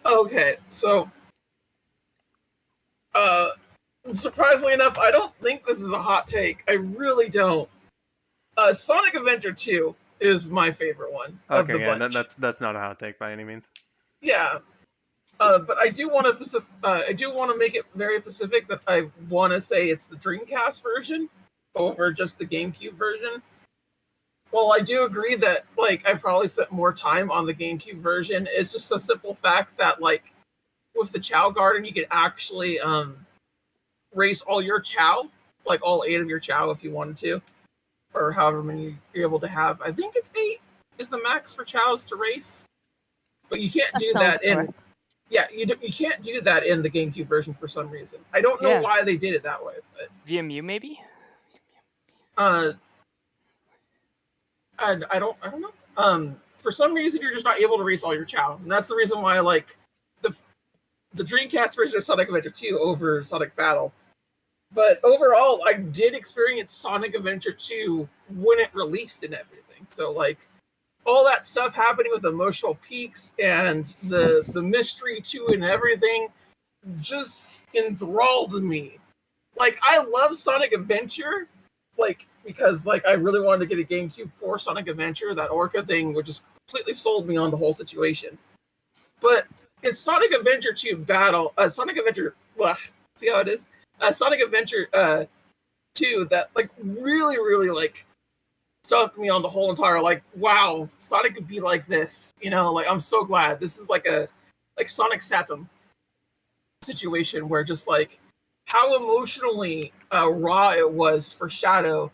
Okay, so surprisingly enough, I don't think this is a hot take. I really don't. Sonic Adventure 2 is my favorite one of the Okay, yeah, bunch. that's not a hot take by any means. Yeah, but I do want to make it very specific that I want to say it's the Dreamcast version over just the GameCube version. Well, I do agree that like I probably spent more time on the GameCube version. It's just a simple fact that like with the Chow Garden, you could actually race all your Chow, like all 8 of your Chow if you wanted to, or however many you're able to have. I think it's 8 is the max for Chows to race, but you can't That do sounds that in correct. yeah you can't do that in the GameCube version for some reason. I don't know Yeah. why they did it that way, but VMU, maybe? uh, I don't know. For some reason you're just not able to race all your Chow, and that's the reason why I like the the Dreamcast version of Sonic Adventure 2 over Sonic Battle. But overall, I did experience Sonic Adventure 2 when it released and everything. So like all that stuff happening with emotional peaks and the mystery to it and everything just enthralled me. Like I love Sonic Adventure, like because like I really wanted to get a GameCube for Sonic Adventure. That Orca thing, which just completely sold me on the whole situation. But it's Sonic Adventure 2 Battle, Sonic Adventure. Ugh, see how it is? Sonic Adventure 2 that like really like stumped me on the whole entire like wow Sonic could be like this, like I'm so glad this is like a like Sonic Saturn situation where just like how emotionally raw it was for Shadow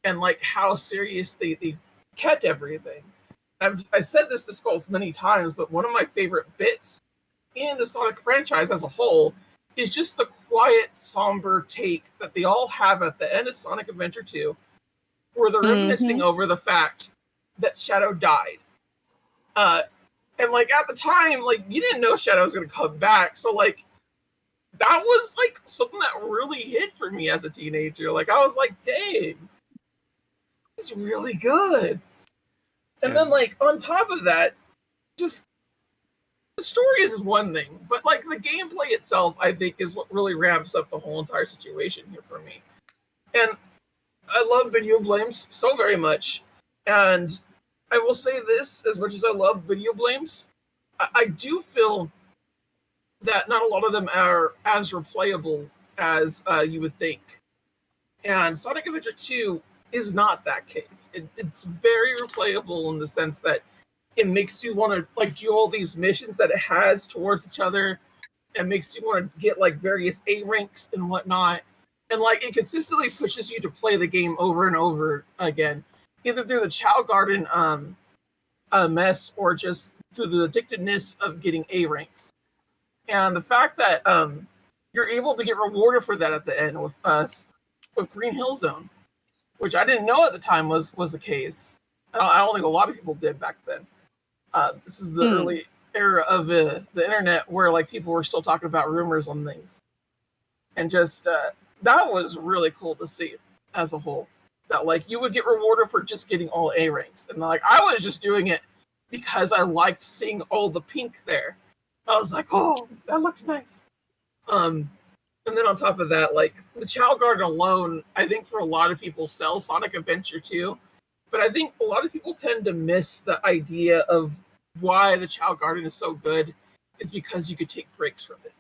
and like how serious they kept everything. I said this to Skulls many times, but one of my favorite bits in the Sonic franchise as a whole is just the quiet, somber take that they all have at the end of Sonic Adventure 2, where they're reminiscing over the fact that Shadow died. And like at the time, like you didn't know Shadow was gonna come back, so like that was like something that really hit for me as a teenager. Like I was like, dang, this is really good. And then like on top of that, just the story is one thing, but like the gameplay itself, I think, is what really ramps up the whole entire situation here for me. And I love video blames so very much. And I will say this, as much as I love video blames, I do feel that not a lot of them are as replayable as you would think. And Sonic Adventure 2 is not that case. It's very replayable in the sense that it makes you want to like do all these missions that it has towards each other, and makes you want to get like various A ranks and whatnot. And like it consistently pushes you to play the game over and over again, either through the Chow Garden mess or just through the addictiveness of getting A ranks. And the fact that you're able to get rewarded for that at the end with Green Hill Zone, which I didn't know at the time was the case. I don't think a lot of people did back then. This is the early era of the internet where like people were still talking about rumors on things, and just that was really cool to see as a whole. That like you would get rewarded for just getting all A ranks, and like I was just doing it because I liked seeing all the pink there. I was like, oh, that looks nice. And then on top of that, like the Chow Garden alone, I think for a lot of people sells Sonic Adventure 2. But I think a lot of people tend to miss the idea of why the Chow Garden is so good is because you could take breaks from it.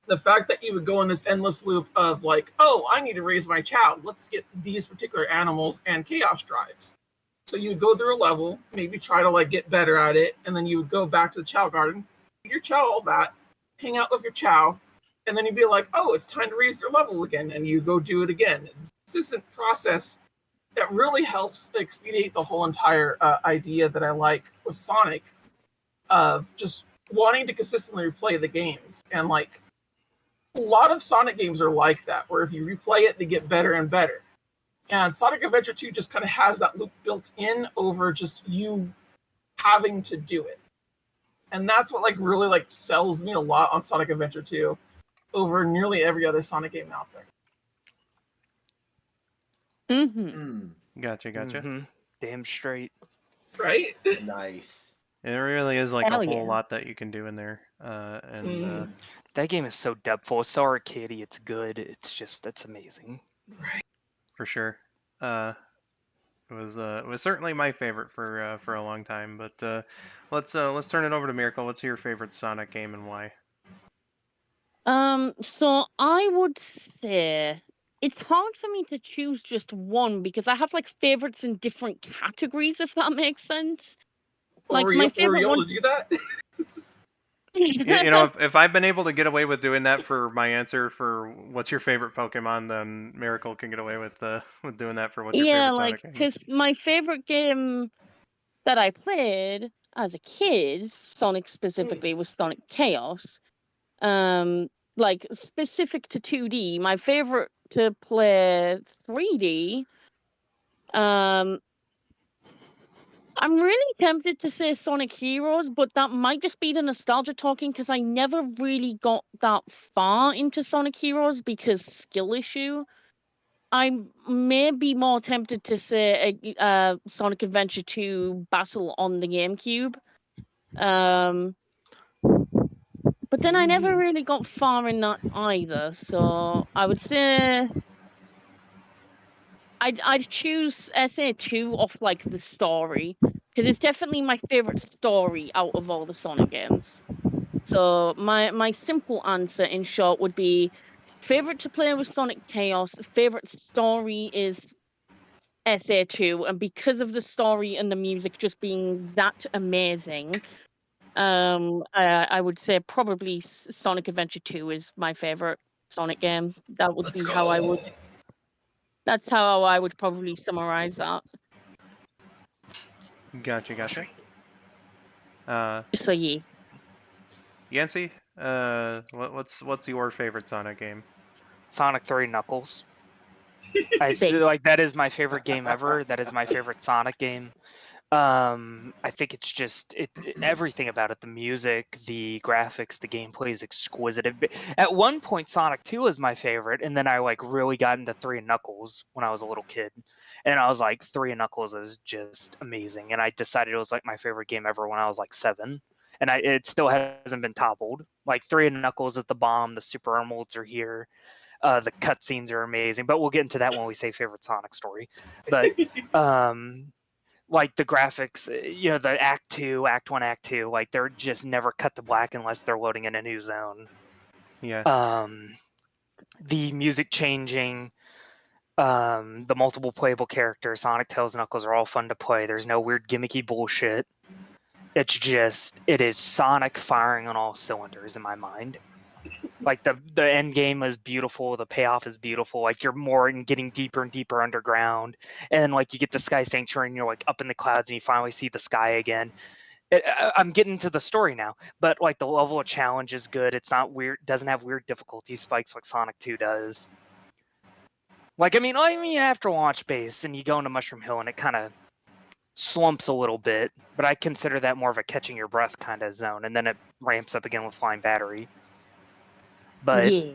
The fact that you would go in this endless loop of like, oh, I need to raise my Chow. Let's get these particular animals and chaos drives. So you would go through a level, maybe try to like get better at it, and then you would go back to the Chow Garden, feed your Chow all that, hang out with your Chow, and then you'd be like, oh, it's time to raise their level again, and you go do it again. It's a consistent process that really helps expedite the whole entire idea that I like with Sonic of just wanting to consistently replay the games. And like a lot of Sonic games are like that, where if you replay it, they get better and better. And Sonic Adventure 2 just kind of has that loop built in over just you having to do it. And that's what like really like sells me a lot on Sonic Adventure 2 over nearly every other Sonic game out there. Gotcha. Mm-hmm. Damn straight. Right? Nice. It really is like Hell a whole yeah. lot that you can do in there. That game is so depthful. It's so arcadey. It's good. It's amazing. Right. For sure. It was certainly my favorite for a long time. But let's turn it over to Miracle. What's your favorite Sonic game and why? So I would say it's hard for me to choose just one because I have like favorites in different categories, if that makes sense. Like were my you favorite able one. to do that? You know, if I've been able to get away with doing that for my answer for what's your favorite Pokemon, then Miracle can get away with doing that for what's your Yeah, favorite like Sonic game. because my favorite game that I played as a kid, Sonic specifically, was Sonic Chaos. Like specific to 2D, my favorite to play 3D. I'm really tempted to say Sonic Heroes, but that might just be the nostalgia talking because I never really got that far into Sonic Heroes because skill issue. I may be more tempted to say Sonic Adventure 2 Battle on the GameCube. But then I never really got far in that either, so I would say I'd choose SA2 off like the story because it's definitely my favorite story out of all the Sonic games. So my simple answer in short would be favorite to play with Sonic Chaos, favorite story is SA2, and because of the story and the music just being that amazing, I would say probably Sonic Adventure 2 is my favorite Sonic game. That would be how I would. That's how I would probably summarize that. Gotcha. So yeah. Yancy, what's your favorite Sonic game? Sonic 3 Knuckles. Big. Like that is my favorite game ever. That is my favorite Sonic game. I think it's just everything about it, the music, the graphics, the gameplay is exquisite. At one point, Sonic 2 was my favorite, and then I like really got into 3 and Knuckles when I was a little kid, and I was like, 3 and Knuckles is just amazing, and I decided it was like my favorite game ever when I was like 7, and it still hasn't been toppled. Like 3 and Knuckles is the bomb. The Super Emeralds are here. The cutscenes are amazing, but we'll get into that when we say favorite Sonic story. But like the graphics, the Act 2, Act 1, Act 2, like they're just never cut to black unless they're loading in a new zone. Yeah. The music changing, the multiple playable characters, Sonic, Tails, Knuckles are all fun to play. There's no weird gimmicky bullshit. It is Sonic firing on all cylinders in my mind. Like the end game is beautiful, the payoff is beautiful. Like you're more in getting deeper and deeper underground, and like you get to Sky Sanctuary and you're like up in the clouds and you finally see the sky again. I'm getting to the story now, but like the level of challenge is good. It's not weird, doesn't have weird difficulty spikes like Sonic 2 does. Like I mean you have to launch base and you go into Mushroom Hill and it kind of slumps a little bit, but I consider that more of a catching your breath kind of zone, and then it ramps up again with Flying Battery. But Yeah.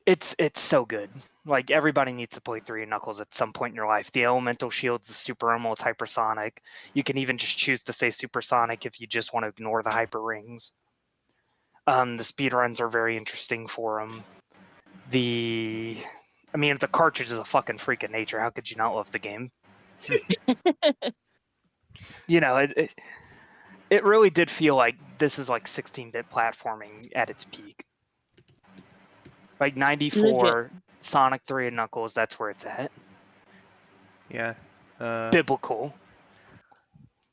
it's so good. Like everybody needs to play 3 Knuckles at some point in your life. The elemental shields, the super emeralds, hypersonic. You can even just choose to say supersonic if you just want to ignore the hyper rings. The speed runs are very interesting for them. The cartridge is a fucking freak of nature. How could you not love the game? It really did feel like this is like 16-bit platforming at its peak. Like 94, Sonic 3 and Knuckles, that's where it's at. Yeah. Biblical.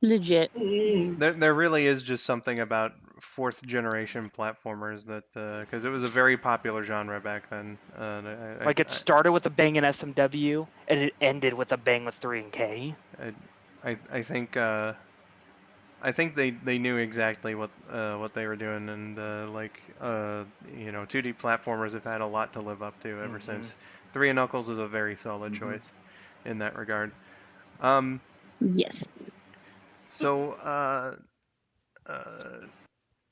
Legit. There really is just something about fourth generation platformers that because it was a very popular genre back then. It started with a bang in SMW and it ended with a bang with 3 and K. I think they knew exactly what they were doing, and 2D platformers have had a lot to live up to ever since. 3 and Knuckles is a very solid choice in that regard. Yes. So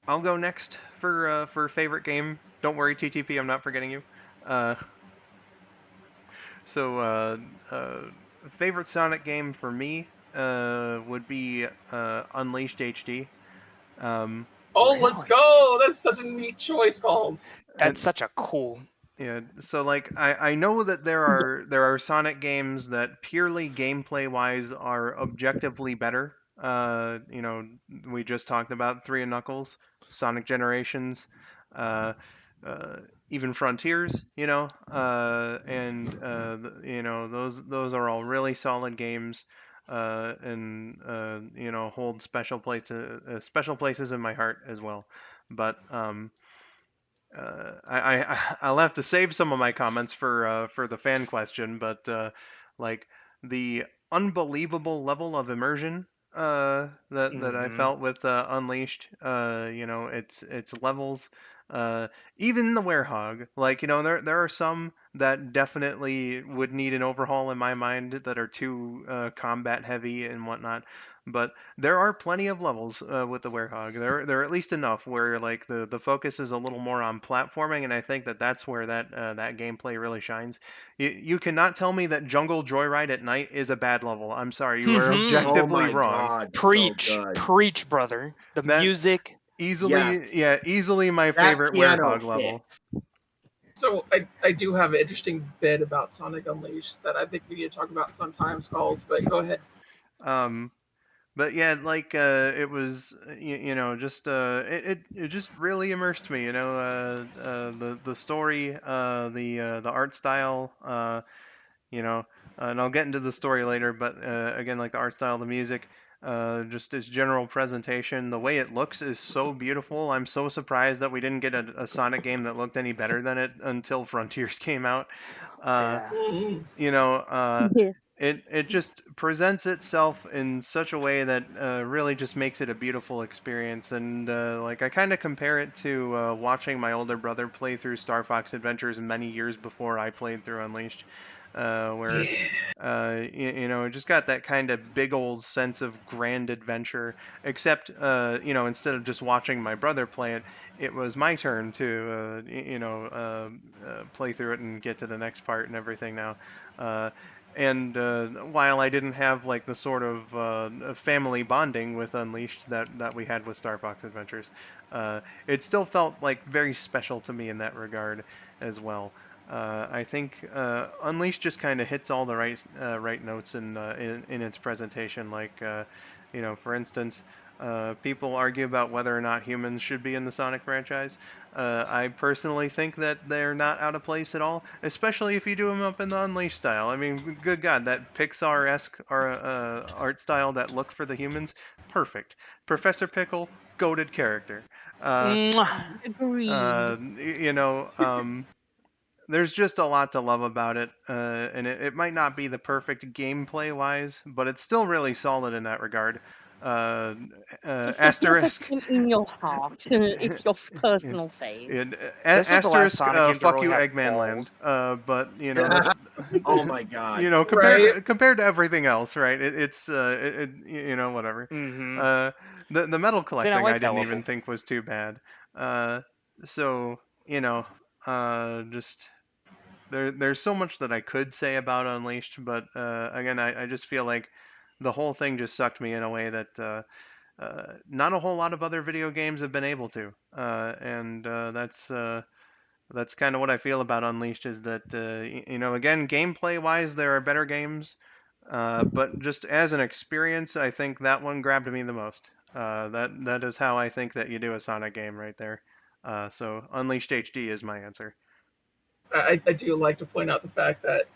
I'll go next for favorite game. Don't worry, TTP, I'm not forgetting you. Favorite Sonic game for me would be Unleashed HD. Really? Let's go! That's such a neat choice, Calls. That's such a cool. Yeah, so like I know that there are Sonic games that purely gameplay wise are objectively better. We just talked about 3 and Knuckles, Sonic Generations, even Frontiers, those are all really solid games, and hold special places in my heart as well. But I'll have to save some of my comments for the fan question, but like the unbelievable level of immersion that I felt with Unleashed, its levels, even the Werehog, there are some that definitely would need an overhaul in my mind that are too combat heavy and whatnot. But there are plenty of levels with the Werehog. There are at least enough where like the focus is a little more on platforming, and I think that's where that gameplay really shines. You cannot tell me that Jungle Joyride at night is a bad level. I'm sorry, you are objectively wrong. God, Preach, brother. The music easily my favorite Werehog level. So I do have an interesting bit about Sonic Unleashed that I think we need to talk about sometimes, Calls. But go ahead. But yeah, it was, it just really immersed me. The story, the art style, and I'll get into the story later. But again, like the art style, the music, just its general presentation, the way it looks is so beautiful. I'm so surprised that we didn't get a Sonic game that looked any better than it until Frontiers came out. It just presents itself in such a way that really just makes it a beautiful experience. And I kind of compare it to watching my older brother play through Star Fox Adventures many years before I played through Unleashed. where it just got that kind of big old sense of grand adventure. Except, instead of just watching my brother play it, it was my turn to, play through it and get to the next part and everything now. Uh, and while I didn't have like the sort of family bonding with Unleashed that we had with Star Fox Adventures, it still felt like very special to me in that regard as well. I think Unleashed just kind of hits all the right notes in its presentation. Like, for instance, people argue about whether or not humans should be in the Sonic franchise. I personally think that they're not out of place at all, especially if you do them up in the Unleashed style. I mean, good God, that Pixar-esque art style, that look for the humans, perfect. Professor Pickle, goated character. Mwah. Agreed. You know, there's just a lot to love about it, and it might not be the perfect gameplay wise, but it's still really solid in that regard. Uh, It's the perfect asterisk, game in your heart. It's your personal fave. This was the last asterisk, Sonic game to fuck really you, have Eggman Land. balls. But that's Oh my god. Right. compared to everything else, right? It's whatever. Mm-hmm. The metal See, I collecting I like that didn't even level. think was too bad. So just there's so much that I could say about Unleashed, but again, I just feel like the whole thing just sucked me in a way that not a whole lot of other video games have been able to, and that's kind of what I feel about Unleashed. Is that again, gameplay wise, there are better games, but just as an experience, I think that one grabbed me the most. That is how I think that you do a Sonic game right there. So Unleashed HD is my answer. I do like to point out the fact that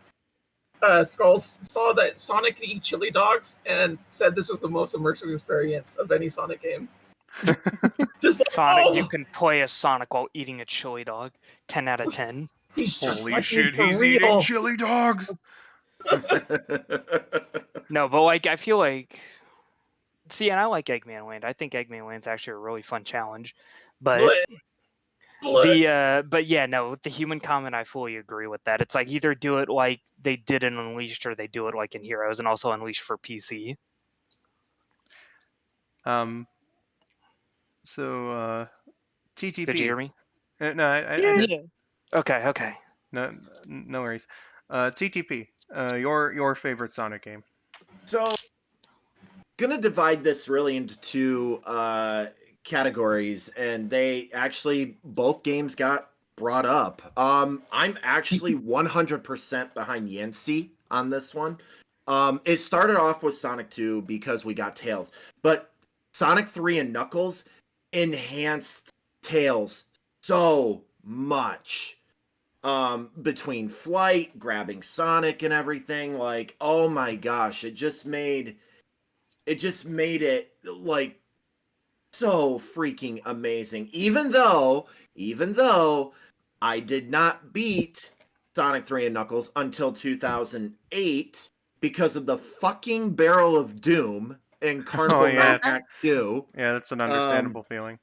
Skulls saw that Sonic could eat chili dogs and said this was the most immersive experience of any Sonic game. Just like, Sonic, you oh, can play as Sonic while eating a chili dog. 10 out of 10. he's just Holy like me shit, for he's eating real. chili dogs! No, but like I feel like, see, and I like Eggman Land. I think Eggman Land's actually a really fun challenge, but but yeah, no, with the human comment, I fully agree with that. It's like either do it like they did in Unleashed, or they do it like in Heroes, and also Unleashed for PC. Um, so Did you TTP. hear me? No, I did. Yeah. Okay. No worries. TTP. Your favorite Sonic game. So, gonna divide this really into two categories, and they actually both games got brought up. I'm actually 100% behind Yancy on this one. It started off with Sonic 2 because we got Tails, but Sonic 3 and Knuckles enhanced Tails so much. Between flight, grabbing Sonic and everything, like, oh my gosh, it just made it like so freaking amazing. Even though I did not beat Sonic 3 and Knuckles until 2008 because of the fucking Barrel of Doom in Carnival yeah. Night Act 2. Yeah, that's an understandable feeling.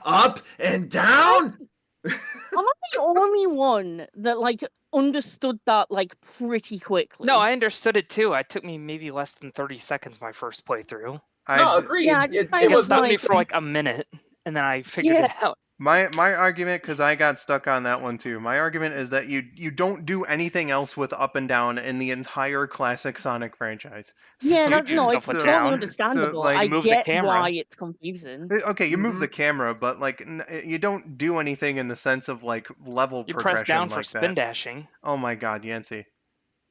Up and down. Am I the only one that like understood that like pretty quickly? No, I understood it too. It took me maybe less than 30 seconds my first playthrough. No, agreed. Yeah, I just It, find it It was stopped me like for like a minute, and then I figured Yeah. it out. My argument, because I got stuck on that one too. My argument is that you don't do anything else with up and down in the entire classic Sonic franchise. Yeah, You do no, stuff it's with totally down. understandable. like, I You move the get camera. why it's confusing. Okay, you move Mhm. the camera, but like you don't do anything in the sense of like level You press progression down for like spin that. dashing. Oh my God, Yancy.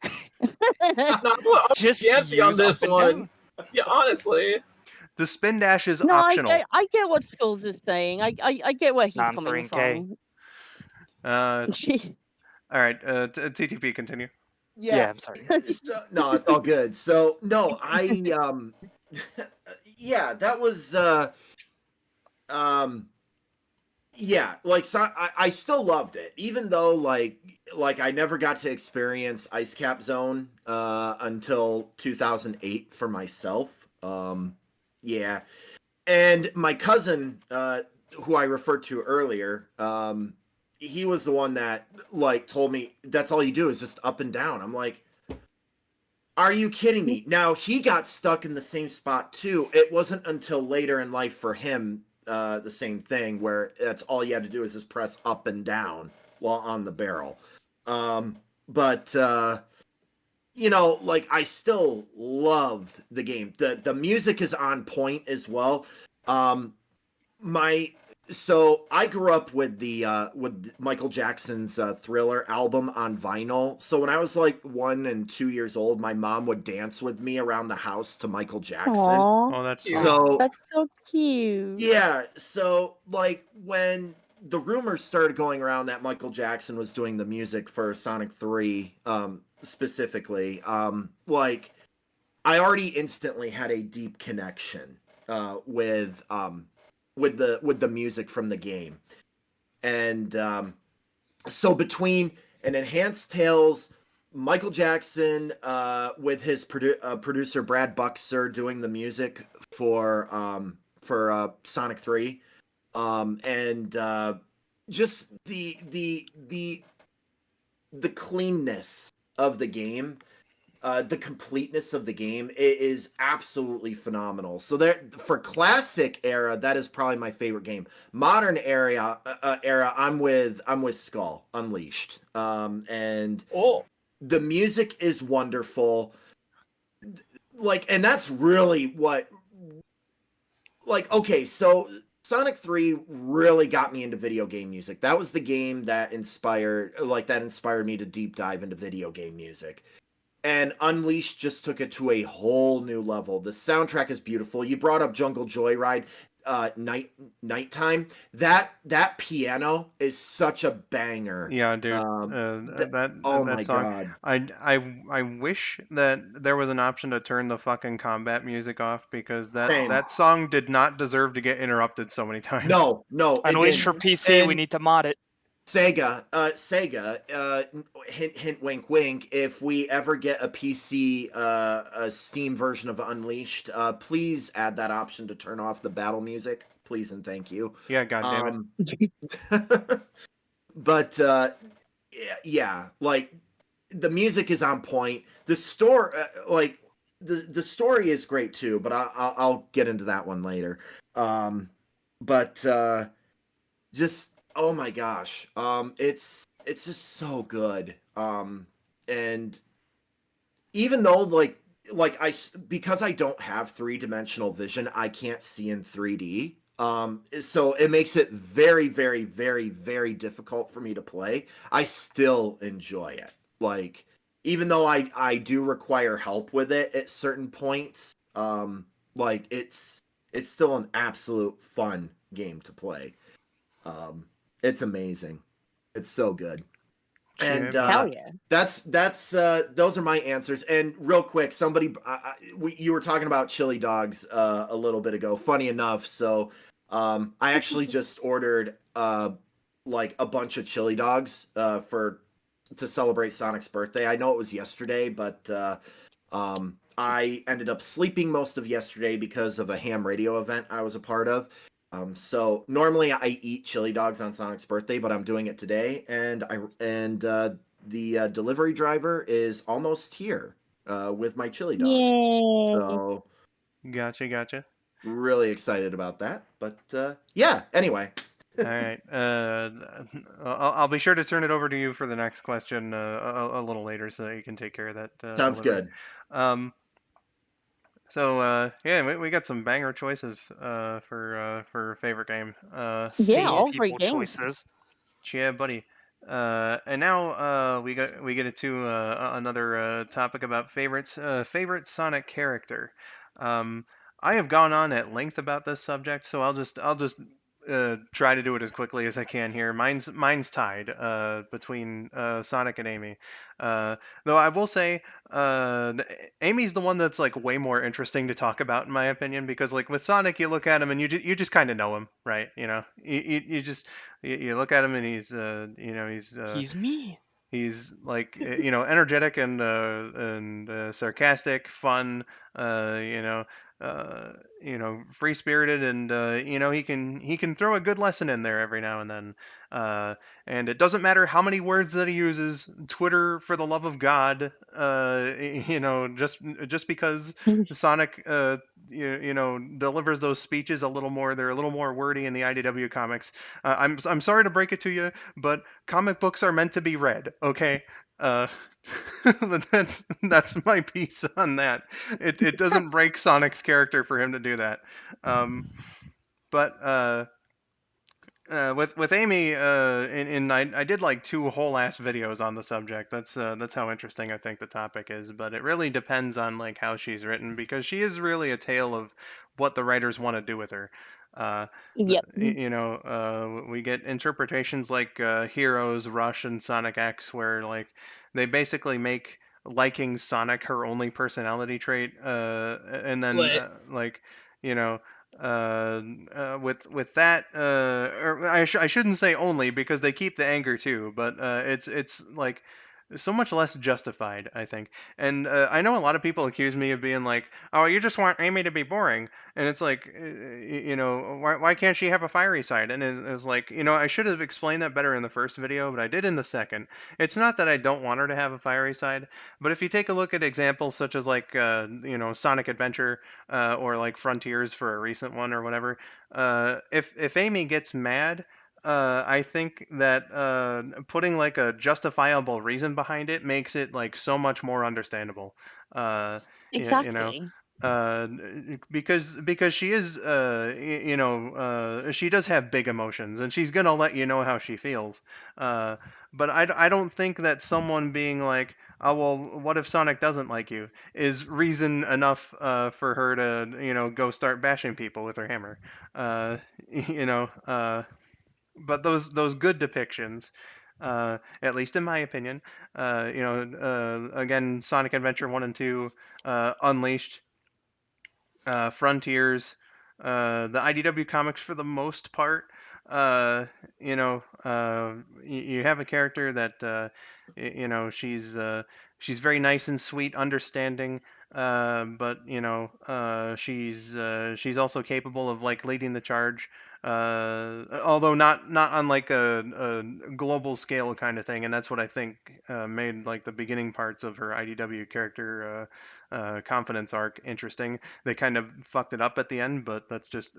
no, I'm Just Yancy on use up this and one. down. Yeah, honestly. The spin dash is No, optional. I get what Skulls is saying. I get where he's Non coming 3K. from. All right, TTP, continue. Yeah, I'm sorry. So, no, it's all good. So no, I yeah, that was yeah, like I still loved it, even though like I never got to experience Ice Cap Zone until 2008 for myself. Yeah, and my cousin, who I referred to earlier, he was the one that like told me that's all you do is just up and down. I'm like, are you kidding me? Now he got stuck in the same spot too. It wasn't until later in life for him the same thing where that's all you had to do is just press up and down while on the barrel. But you know, like I still loved the game. The music is on point as well. My so I grew up with Michael Jackson's Thriller album on vinyl. So when I was like 1 and 2 years old, my mom would dance with me around the house to Michael Jackson. Aww, Oh, that's Cute. sweet. So that's so cute. yeah, so like when the rumors started going around that Michael Jackson was doing the music for Sonic 3, specifically, like I already instantly had a deep connection with the music from the game. And so between an Enhanced Tales, Michael Jackson with his producer Brad Buxer doing the music for Sonic 3, and just the cleanness of the game, the completeness of the game, it is absolutely phenomenal. So there, for classic era, that is probably my favorite game. Modern era, I'm with Skull Unleashed, and Oh, the music is wonderful. Like, and that's really what, like, okay, so Sonic 3 really got me into video game music. That was the game that inspired me to deep dive into video game music. And Unleashed just took it to a whole new level. The soundtrack is beautiful. You brought up Jungle Joyride, Nighttime. That piano is such a banger. Yeah, dude. Oh That my song. god. I wish that there was an option to turn the fucking combat music off because Same. that song did not deserve to get interrupted so many times. No, it Unleashed for didn't. PC, we And need to mod it. Sega, hint, hint, wink, wink. If we ever get a PC, a Steam version of Unleashed, please add that option to turn off the battle music, please and thank you. Yeah, god damn it. But yeah, like the music is on point. The story, like the story is great too. But I'll get into that one later. But just oh my gosh, it's just so good. And even though like because I don't have 3-dimensional vision, I can't see in 3D. So it makes it very, very, very, very difficult for me to play. I still enjoy it. Like, even though I do require help with it at certain points, like it's still an absolute fun game to play. It's amazing. It's so good. And Hell yeah. that's those are my answers. And real quick, somebody you were talking about chili dogs a little bit ago. Funny enough, so I actually just ordered like a bunch of chili dogs to celebrate Sonic's birthday. I know it was yesterday, but I ended up sleeping most of yesterday because of a ham radio event I was a part of. So normally I eat chili dogs on Sonic's birthday, but I'm doing it today, and the delivery driver is almost here with my chili dogs. Yay. So Gotcha. really excited about that. But yeah, anyway. All right. I'll be sure to turn it over to you for the next question a little later so that you can take care of that. Sounds delivery. good. So yeah, we got some banger choices for favorite game. Yeah, Theme all great people games. choices. Yeah, buddy. And now we get into another topic about favorites. Favorite Sonic character. Um, I have gone on at length about this subject, so I'll just try to do it as quickly as I can here. Mine's tied between Sonic and Amy. Though I will say Amy's the one that's like way more interesting to talk about in my opinion because like with Sonic you look at him and you just kind of know him, right? You know, you just you look at him and he's He's me. He's like energetic and sarcastic, fun, uh, you know, uh, free spirited, and he can throw a good lesson in there every now and then. Uh, and it doesn't matter how many words that he uses. Twitter, for the love of God, just because Sonic, delivers those speeches a little more. They're a little more wordy in the IDW comics. I'm sorry to break it to you, but comic books are meant to be read, okay? Uh, but that's my piece on that. It doesn't break Sonic's character for him to do that. But with Amy, I did like 2 whole ass videos on the subject. That's how interesting I think the topic is. But it really depends on like how she's written, because she is really a tale of what the writers want to do with her. Uh, Yep. we get interpretations like Heroes, Rush, and Sonic X, where like they basically make liking Sonic her only personality trait, and then Lit. you know with that, or I shouldn't say only, because they keep the anger too, but it's like so much less justified, I think. And I know a lot of people accuse me of being like, oh, you just want Amy to be boring, and it's like, why can't she have a fiery side? And it's like, I should have explained that better in the first video, but I did in the second. It's not that I don't want her to have a fiery side, but if you take a look at examples such as like Sonic Adventure, or like Frontiers for a recent one or whatever. If Amy gets mad, I think that putting like a justifiable reason behind it makes it like so much more understandable. Uh, you know, Exactly. uh, because she is, she does have big emotions, and she's gonna let you know how she feels. Uh, but I don't think that someone being like, oh well, what if Sonic doesn't like you, is reason enough for her to go start bashing people with her hammer. Uh, you know, but those good depictions, at least in my opinion, again, Sonic Adventure 1 and 2, Unleashed, Frontiers, the IDW comics for the most part. Uh, you have a character that she's very nice and sweet, understanding, but she's also capable of like leading the charge. Although not on like a global scale kind of thing, and that's what I think made like the beginning parts of her IDW character confidence arc interesting. They kind of fucked it up at the end, but that's just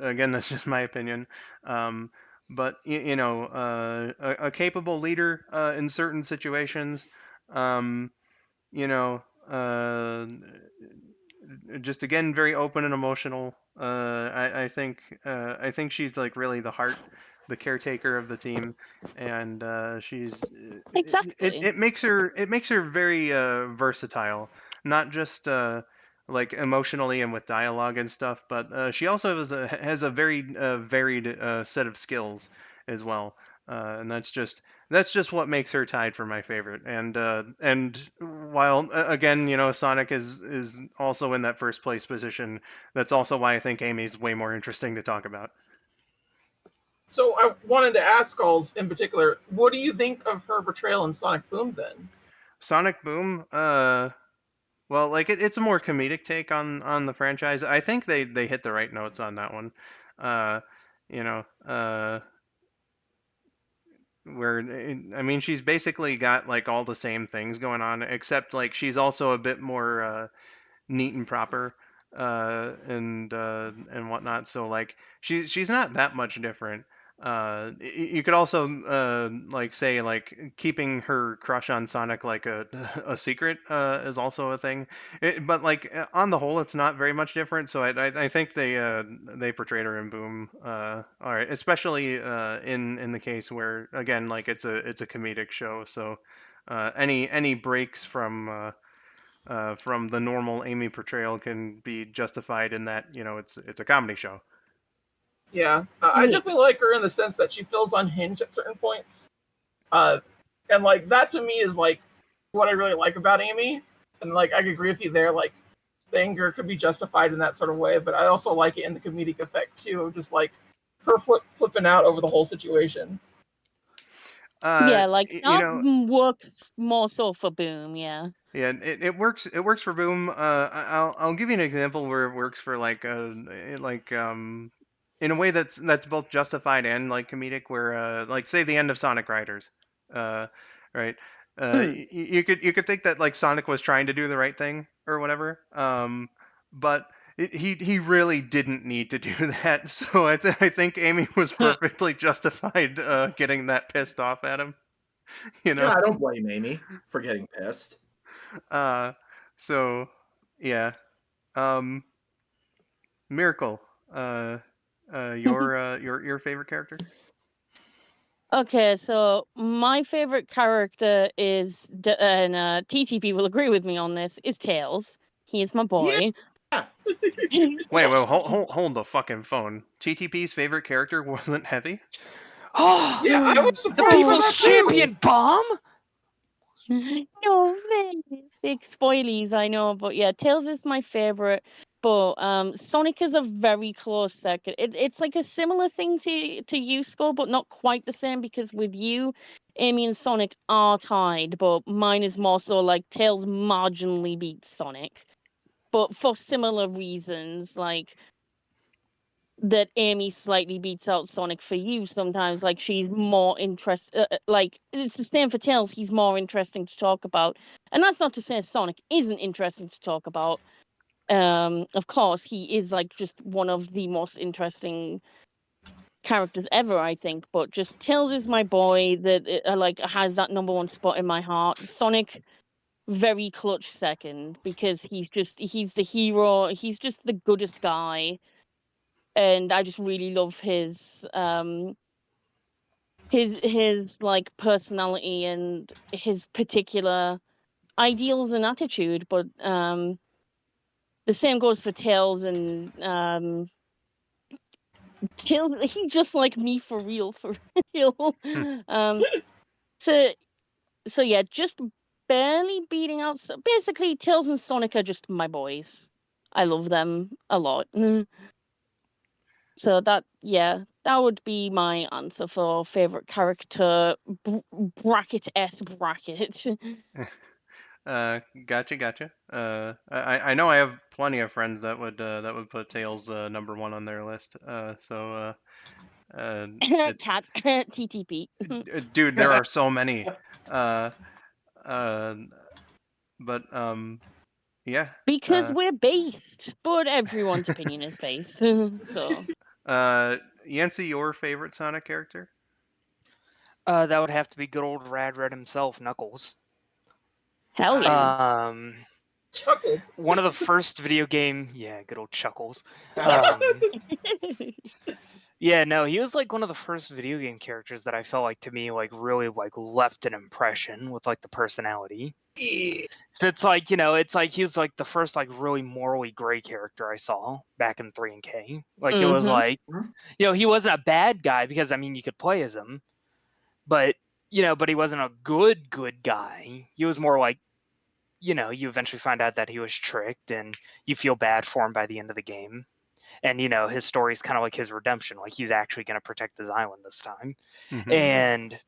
my opinion. Um, but a capable leader in certain situations. Um, you know, just again very open and emotional. I think she's like really the heart, the caretaker of the team, and Exactly. it makes her very versatile, not just like emotionally and with dialogue and stuff, but she also has a very varied set of skills as well, and that's just what makes her tied for my favorite. And while again, Sonic is also in that first place position, that's also why I think Amy's way more interesting to talk about. So I wanted to ask Alls in particular, what do you think of her portrayal in Sonic Boom then? Sonic Boom, well, like it's a more comedic take on the franchise. I think they hit the right notes on that one. Uh, you know, where I mean, she's basically got like all the same things going on, except like she's also a bit more neat and proper, and whatnot. So like she's not that much different. You could also like say like keeping her crush on Sonic like a secret is also a thing. But like on the whole, it's not very much different. So I think they portrayed her in Boom all right, especially in the case where again like it's a comedic show. So any breaks from the normal Amy portrayal can be justified in that it's a comedy show. Yeah, I Yeah. definitely like her in the sense that she feels unhinged at certain points. Uh, and like that to me is like what I really like about Amy. And like I could agree with you there. Like the anger could be justified in that sort of way, but I also like it in the comedic effect too, of just like her flipping out over the whole situation. Yeah, like you that know, works more so for Boom. Yeah. yeah, it works. It works for Boom. I'll give you an example where it works for in a way that's both justified and like comedic. Where like say the end of Sonic Riders, uh, right? Mm. You could think that like Sonic was trying to do the right thing or whatever. But he really didn't need to do that. So I think Amy was perfectly justified getting that pissed off at him. You know. Yeah, I don't blame Amy for getting pissed. Uh, so yeah. Um, Miracle. Uh, your favorite character? Okay, so my favorite character is, and TTP will agree with me on this, is Tails. He is my Yeah. boy. Wait, hold the fucking phone. TTP's favorite character wasn't Heavy. Oh, Yeah, I was the surprised by People's that too. Champion Bomb. No, big spoilies, I know, but yeah, Tails is my favorite. But Sonic is a very close second. It's like a similar thing to you, Skull, but not quite the same because with you, Amy and Sonic are tied, but mine is more so like Tails marginally beats Sonic, but for similar reasons, like that Amy slightly beats out Sonic for you sometimes. Like she's more interested. Like it's the same for Tails. He's more interesting to talk about, and that's not to say Sonic isn't interesting to talk about. Of course, he is like just one of the most interesting characters ever, I think. But just Tails is my boy that like has that #1 spot in my heart. Sonic, very clutch second because he's the hero. He's just the goodest guy, and I just really love his like personality and his particular ideals and attitude. But the same goes for Tails, and Tails, he just like me for real, for real. Hmm. um so so yeah, just barely beating out, so basically Tails and Sonic are just my boys. I love them a lot. So that, yeah, that would be my answer for favorite character, bracket S bracket. Gotcha. I know I have plenty of friends that would put Tails #1 on their list. It's Cat TTP. dude, there are so many. Uh, uh, but yeah. Because Uh, we're based, but everyone's opinion is based. So Yancy, your favorite Sonic character? That would have to be good old Rad Red himself, Knuckles. hell yeah. Chuckled. One of the first video game, yeah, good old Chuckles. Yeah, no, he was like one of the first video game characters that I felt like to me like really like left an impression with like the personality. Yeah. So it's like, it's like he was like the first like really morally gray character I saw back in 3 and K. Like it was Mhm. like, he wasn't a bad guy because I mean you could play as him, but but he wasn't a good guy. He was more like, you eventually find out that he was tricked and you feel bad for him by the end of the game. And his story is kind of like his redemption, like he's actually going to protect his island this time. Mhm. And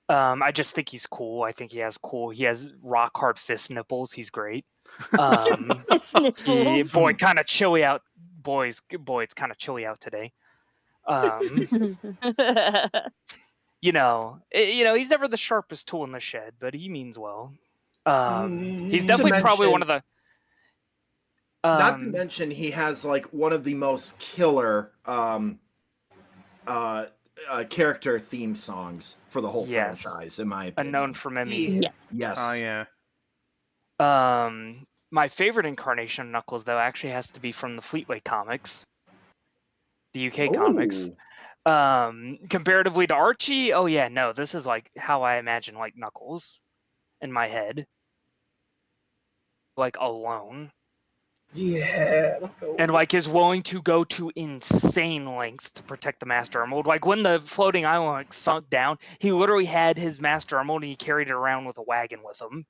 I just think he's cool. I think he has rock hard fist nipples. He's great. Boy, kind of chilly out. Boy, it's kind of chilly out today. He's never the sharpest tool in the shed, but he means well. He's definitely probably one of the. Not to mention, he has like one of the most killer character theme songs for the whole franchise, in my opinion. Unknown from Emmy. Yeah. Yes. Oh yeah. My favorite incarnation of Knuckles, though, actually has to be from the Fleetway comics, the UK comics. Comparatively to Archie, oh yeah, no, this is like how I imagine like Knuckles in my head, like alone. Yeah, let's go. And like is willing to go to insane lengths to protect the Master Emerald. Like when the floating island like sunk down, he literally had his Master Emerald and he carried it around with a wagon with him.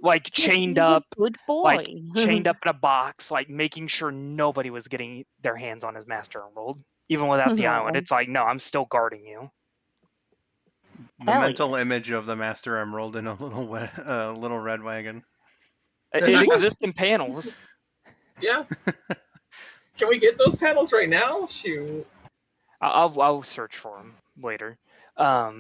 Like chained up, good boy. like chained up in a box, like making sure nobody was getting their hands on his Master Emerald. Even without the island, Oh, it's like, no, I'm still guarding you. The Hell mental yeah. image of the Master Emerald in a little red wagon. It exists in panels. Yeah. Can we get those panels right now? Shoot. I'll search for them later. But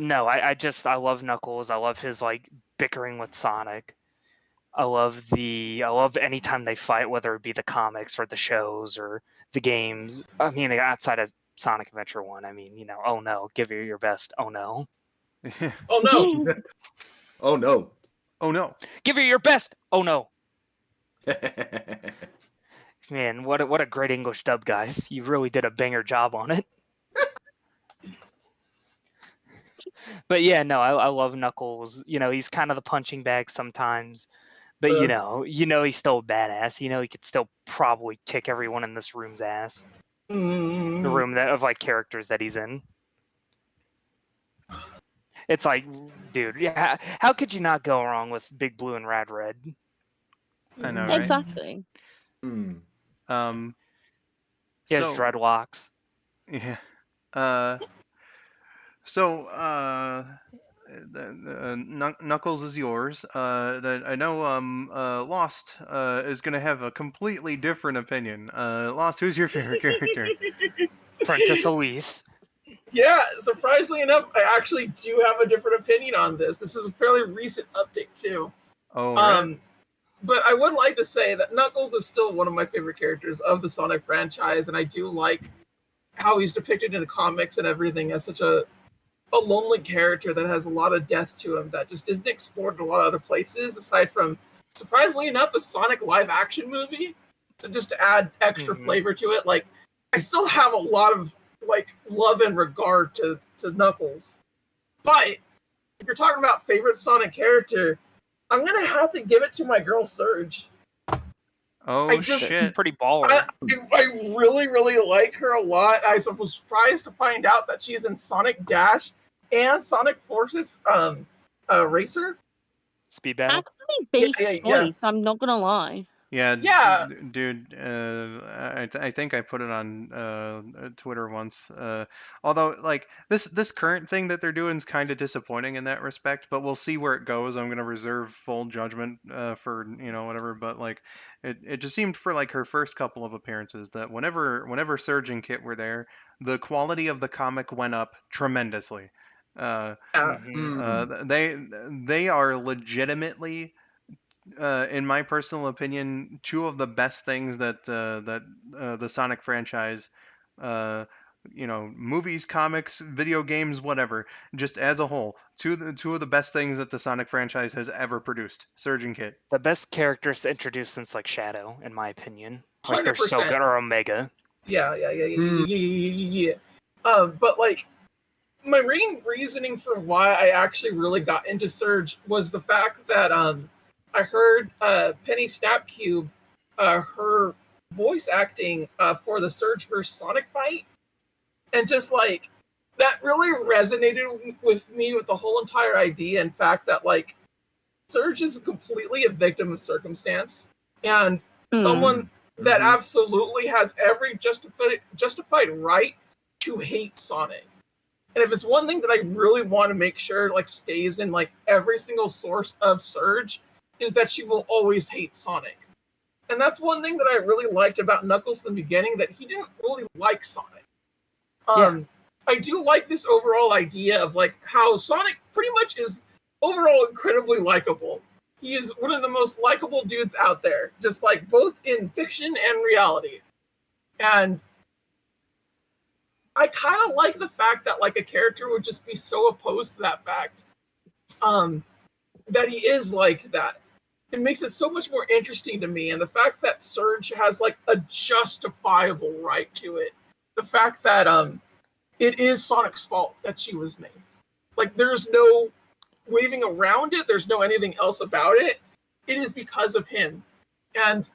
no, I love Knuckles. I love his like bickering with Sonic. I love any time they fight, whether it be the comics or the shows or the games. I mean, outside of Sonic Adventure 1, I mean, you know, oh no, give it your best. Oh no. Oh no. Oh no. Oh no. Give it your best. Oh no. Man, what a great English dub, guys. You really did a banger job on it. But yeah, no, I love Knuckles. You know, he's kind of the punching bag sometimes. But you know he's still a badass. You know, he could still probably kick everyone in this room's ass. The room of like characters that he's in. It's like, dude, yeah, how could you not go wrong with Big Blue and Rad Red? I know, right? Exactly. He He has dreadlocks. Yeah. Knuckles is yours. I know Lost is gonna have a completely different opinion. Lost, who's your favorite character? Princess Elise. Yeah, surprisingly enough, I actually do have a different opinion on this. This is a fairly recent update too. Oh, right. But I would like to say that Knuckles is still one of my favorite characters of the Sonic franchise, and I do like how he's depicted in the comics and everything as such a lonely character that has a lot of depth to him that just isn't explored in a lot of other places, aside from, surprisingly enough, a Sonic live action movie. So just to add extra flavor to it, like I still have a lot of like love and regard to Knuckles. But if you're talking about favorite Sonic character, I'm gonna have to give it to my girl Surge. Oh, shit. Pretty baller. I really, really like her a lot. I was surprised to find out that she's in Sonic Dash and Sonic Forces Racer. Speed battle. Actually, based choice. I'm not gonna lie. Yeah, dude. I think I put it on Twitter once. Although, like this current thing that they're doing is kind of disappointing in that respect. But we'll see where it goes. I'm gonna reserve full judgment for whatever. But like, it just seemed for like her first couple of appearances that whenever Surge and Kit were there, the quality of the comic went up tremendously. They are legitimately, in my personal opinion, two of the best things that the Sonic franchise, movies, comics, video games, whatever, just as a whole, two of the best things that the Sonic franchise has ever produced. Surge and Kit. The best characters to introduce since like Shadow, in my opinion. Like 100%. they're so good, or Omega. Yeah. But like, my main reasoning for why I actually really got into Surge was the fact that I heard Penny Snapcube, her voice acting for the Surge vs. Sonic fight, and just like that really resonated with me with the whole entire idea and fact that like Surge is completely a victim of circumstance and someone that absolutely has every justified right to hate Sonic. And if it's one thing that I really want to make sure like stays in like every single source of Surge, is that she will always hate Sonic. And that's one thing that I really liked about Knuckles in the beginning, that he didn't really like Sonic. I do like this overall idea of like how Sonic pretty much is overall incredibly likable. He is one of the most likable dudes out there, just like both in fiction and reality. And I kind of like the fact that like a character would just be so opposed to that fact, that he is like that. It makes it so much more interesting to me, and the fact that Surge has like a justifiable right to it. The fact that it is Sonic's fault that she was made. Like there's no waving around it. There's no anything else about it. It is because of him. And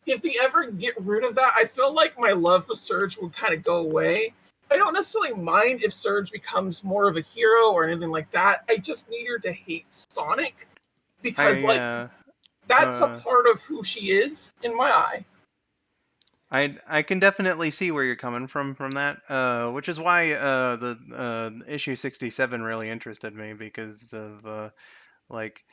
if they ever get rid of that, I feel like my love for Surge would kind of go away. I don't necessarily mind if Surge becomes more of a hero or anything like that. I just need her to hate Sonic because that's a part of who she is in my eye. I can definitely see where you're coming from that, which is why the issue 67 really interested me because of like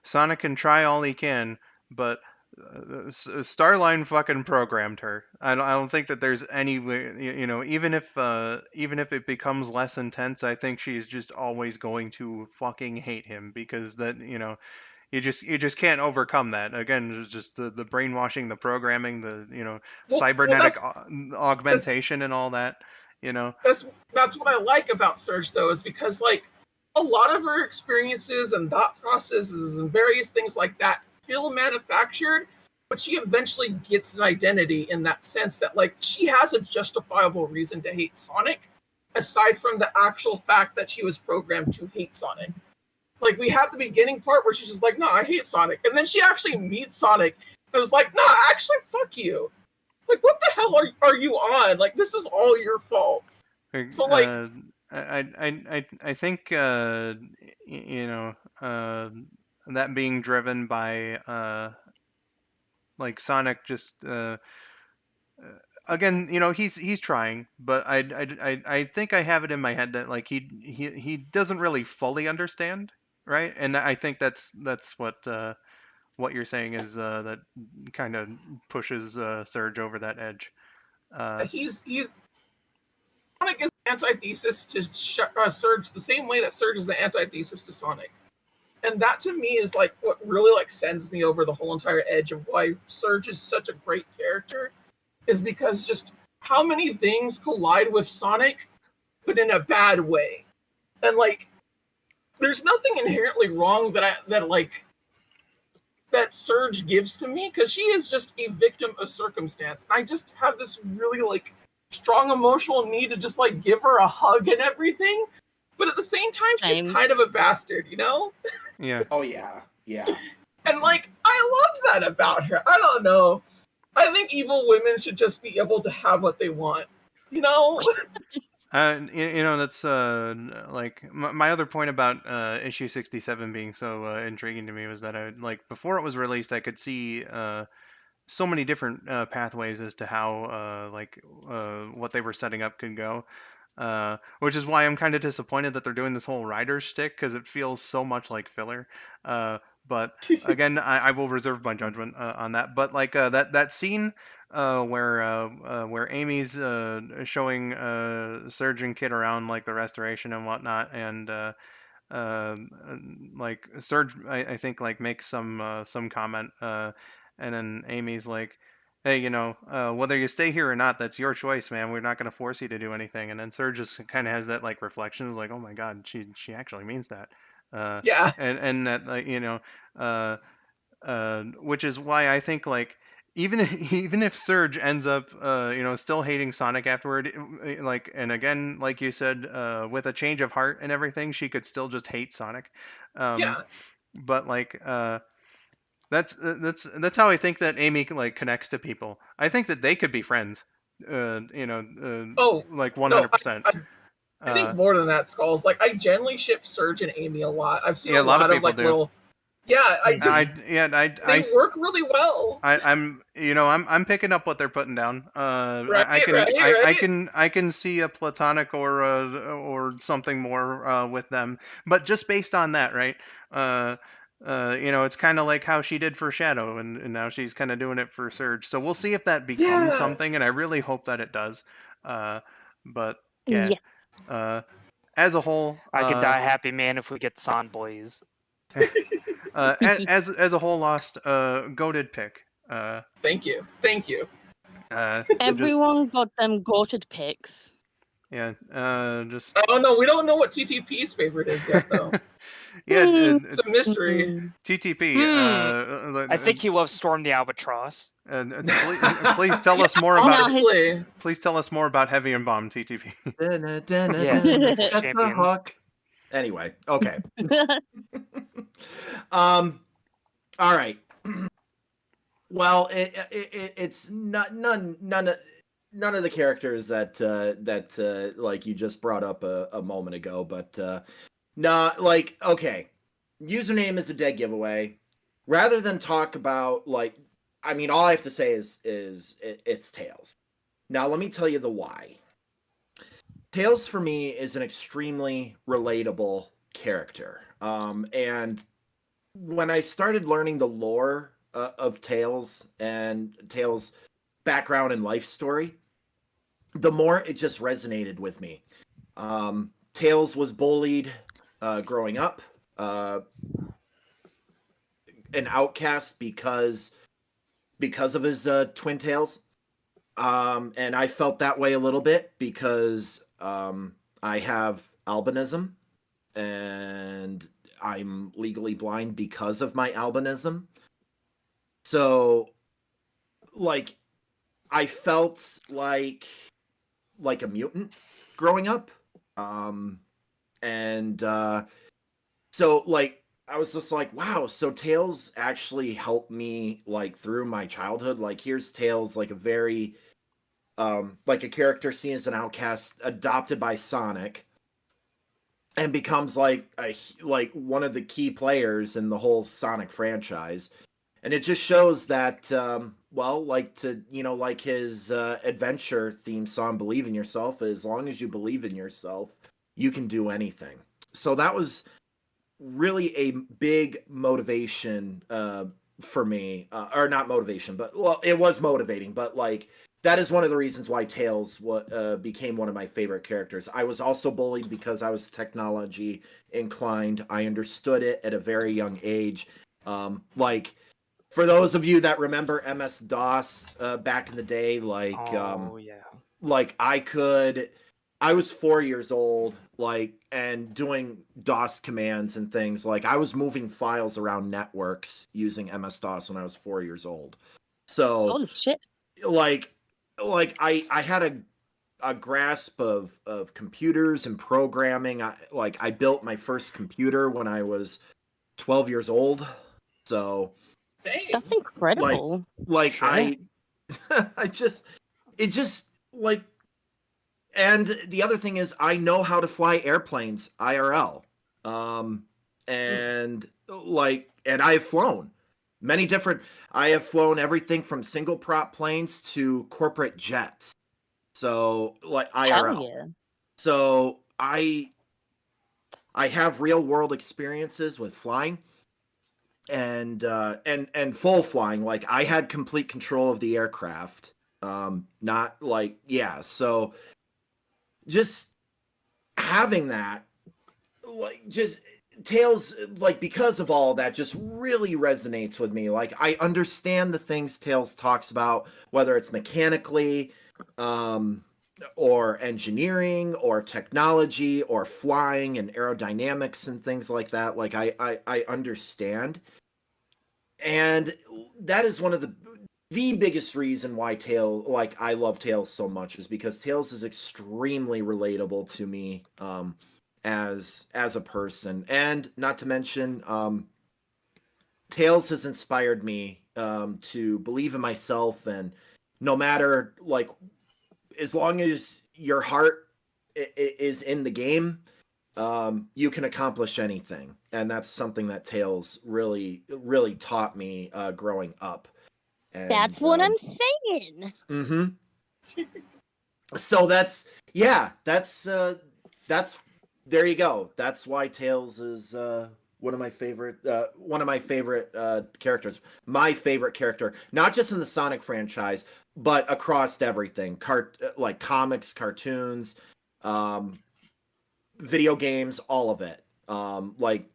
Sonic can try all he can, but Starline fucking programmed her. I don't think that there's any way, even if it becomes less intense, I think she's just always going to fucking hate him because that you just can't overcome that. Again, it's just the brainwashing, the programming, the Well, cybernetic that's augmentation and all that. You know, that's that's what I like about Surge though, is because like a lot of her experiences and thought processes and various things like that feel manufactured, but she eventually gets an identity in that sense that like she has a justifiable reason to hate Sonic, aside from the actual fact that she was programmed to hate Sonic. Like we have the beginning part where she's just like, no, I hate Sonic. And then she actually meets Sonic and was like, no, actually fuck you. Like what the hell are you on? Like this is all your fault. So like uh, I think uh, that being driven by like Sonic just again, he's trying, but I think I have it in my head that like he doesn't really fully understand, right? And I think that's what you're saying is that kind of pushes Surge over that edge. Uh, he's Sonic is an antithesis to Surge the same way that Surge is an antithesis to Sonic. And that to me is like what really like sends me over the whole entire edge of why Surge is such a great character, is because just how many things collide with Sonic, but in a bad way. And like, there's nothing inherently wrong that Surge gives to me because she is just a victim of circumstance. I just have this really like strong emotional need to just like give her a hug and everything. But at the same time, she's Same. kind of a bastard, you know? yeah. Oh yeah, yeah. And like, I love that about her. I don't know. I think evil women should just be able to have what they want. You know? That's like my other point about issue 67 being so intriguing to me was that I like before it was released, I could see so many different pathways as to how what they were setting up could go. Which is why I'm kind of disappointed that they're doing this whole rider shtick because it feels so much like filler. But again, I will reserve my judgment on that. But like that scene where Amy's showing Surge and Kid around like the restoration and whatnot, and like Serge, I think like makes some comment, and then Amy's like, "Hey, whether you stay here or not, that's your choice, man. We're not gonna force you to do anything." And then Serge just kind of has that like reflection, is like, "Oh my God, she actually means that," uh, Yeah. and that like which is why I think like even if Surge ends up still hating Sonic afterward, like and again like you said with a change of heart and everything, she could still just hate Sonic. Um, Yeah. but like that's how I think that Amy like connects to people. I think that they could be friends. Oh, Like no, 100%. I think Uh, more than that, Skulls. Like, I generally ship Surge and Amy a lot. I've seen yeah, a a lot of lot of, people like, do. little. Yeah, I just. Same. They work really well. I'm picking up what they're putting down. Right, right. I can see a platonic or something more with them, but just based on that, right? Uh, it's kind of like how she did for Shadow, and now she's kind of doing it for Surge. So we'll see if that becomes Yeah. something, and I really hope that it does. Uh, but yeah, Yes. uh, as a whole, I could die happy, man, if we get Son Boys. as a whole, Lost goated pick. Thank you. Thank you. Just Everyone got them goated picks. yeah, just Oh, no, we don't know what TTP's favorite is yet, though. yeah, It's a mystery. TTP. Hmm. I think he loves Storm the Albatross. Please tell Yeah, us more about No, his honestly. please tell us more about Heavy and Bomb TTP. Yeah, his At the champions. hook. Anyway, okay. All right. Well, it's not none of the characters that like you just brought up a moment ago, but not like okay. Username is a dead giveaway. Rather than talk about like I mean, all I have to say is it's Tails. Now, let me tell you the why. Tails for me is an extremely relatable character. And when I started learning the lore of Tails and Tails' background and life story, the more it just resonated with me. Tails was bullied growing up, an outcast because of his twin tails. And I felt that way a little bit because I have albinism and I'm legally blind because of my albinism. So, like, I felt like a mutant growing up. And so, like, I was just like, wow, so Tails actually helped me, like, through my childhood. Like, here's Tails, like, a very, like, a character seen as an outcast, adopted by Sonic, and becomes, like, one of the key players in the whole Sonic franchise. And it just shows that, well, like, to, you know, like his adventure theme song, Believe in Yourself, as long as you believe in yourself, you can do anything. So that was really a big motivation for me, or not motivation, but, well, it was motivating, but, like, that is one of the reasons why Tails became one of my favorite characters. I was also bullied because I was technology inclined. I understood it at a very young age. Like, for those of you that remember MS-DOS back in the day, like, yeah. like I was 4 years old, like, and doing DOS commands and things. Like, I was moving files around networks using MS-DOS when I was 4 years old. So, Holy shit. like I had a grasp of computers and programming. I built my first computer when I was 12 years old. So, Dang. That's incredible. like Shit. I just, it just, like, and the other thing is I know how to fly airplanes IRL. And like, and I've flown many different, I have flown everything from single prop planes to corporate jets. So, like, IRL. Hell yeah. So I have real world experiences with flying and full flying. Like, I had complete control of the aircraft. Not like, yeah. So just having that, like, just Tails, like, because of all that, just really resonates with me. Like, I understand the things Tails talks about, whether it's mechanically, or engineering or technology or flying and aerodynamics and things like that. Like, I understand. And that is one of the biggest reason why I love Tails so much, is because Tails is extremely relatable to me, as a person. And not to mention, Tails has inspired me to believe in myself, and no matter, like, as long as your heart is in the game, you can accomplish anything. And that's something that Tails really, really taught me growing up. And, That's what I'm saying. Mm-hmm. So that's there you go. That's why Tails is one of my favorite characters. My favorite character, not just in the Sonic franchise, but across everything. Like comics, cartoons, video games, all of it. Like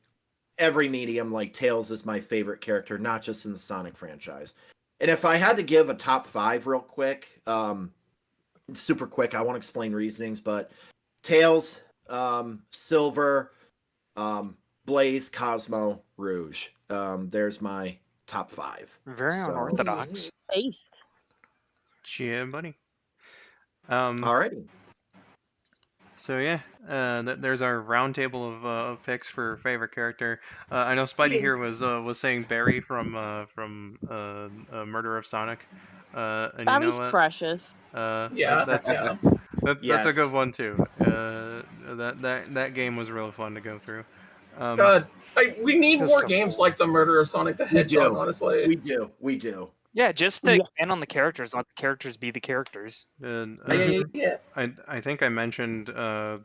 every medium, like Tails is my favorite character, not just in the Sonic franchise. And if I had to give a top 5 real quick, super quick, I won't explain reasonings, but Tails, Silver, Blaze, Cosmo, Rouge. There's my top 5. Very unorthodox. Face. Yeah, buddy. Alrighty. So yeah, there's our roundtable of picks for favorite character. I know Spidey here was saying Barry from Murder of Sonic. And you Barry's know what? precious. Yeah, That's yeah. that's a good Yes. one too. That game was really fun to go through. God, we need That's more so games cool. like the Murder of Sonic the We Hedgehog, do. honestly. We do. Yeah, just to Yeah. expand on the characters, let the characters be the characters. And Yeah. I think I mentioned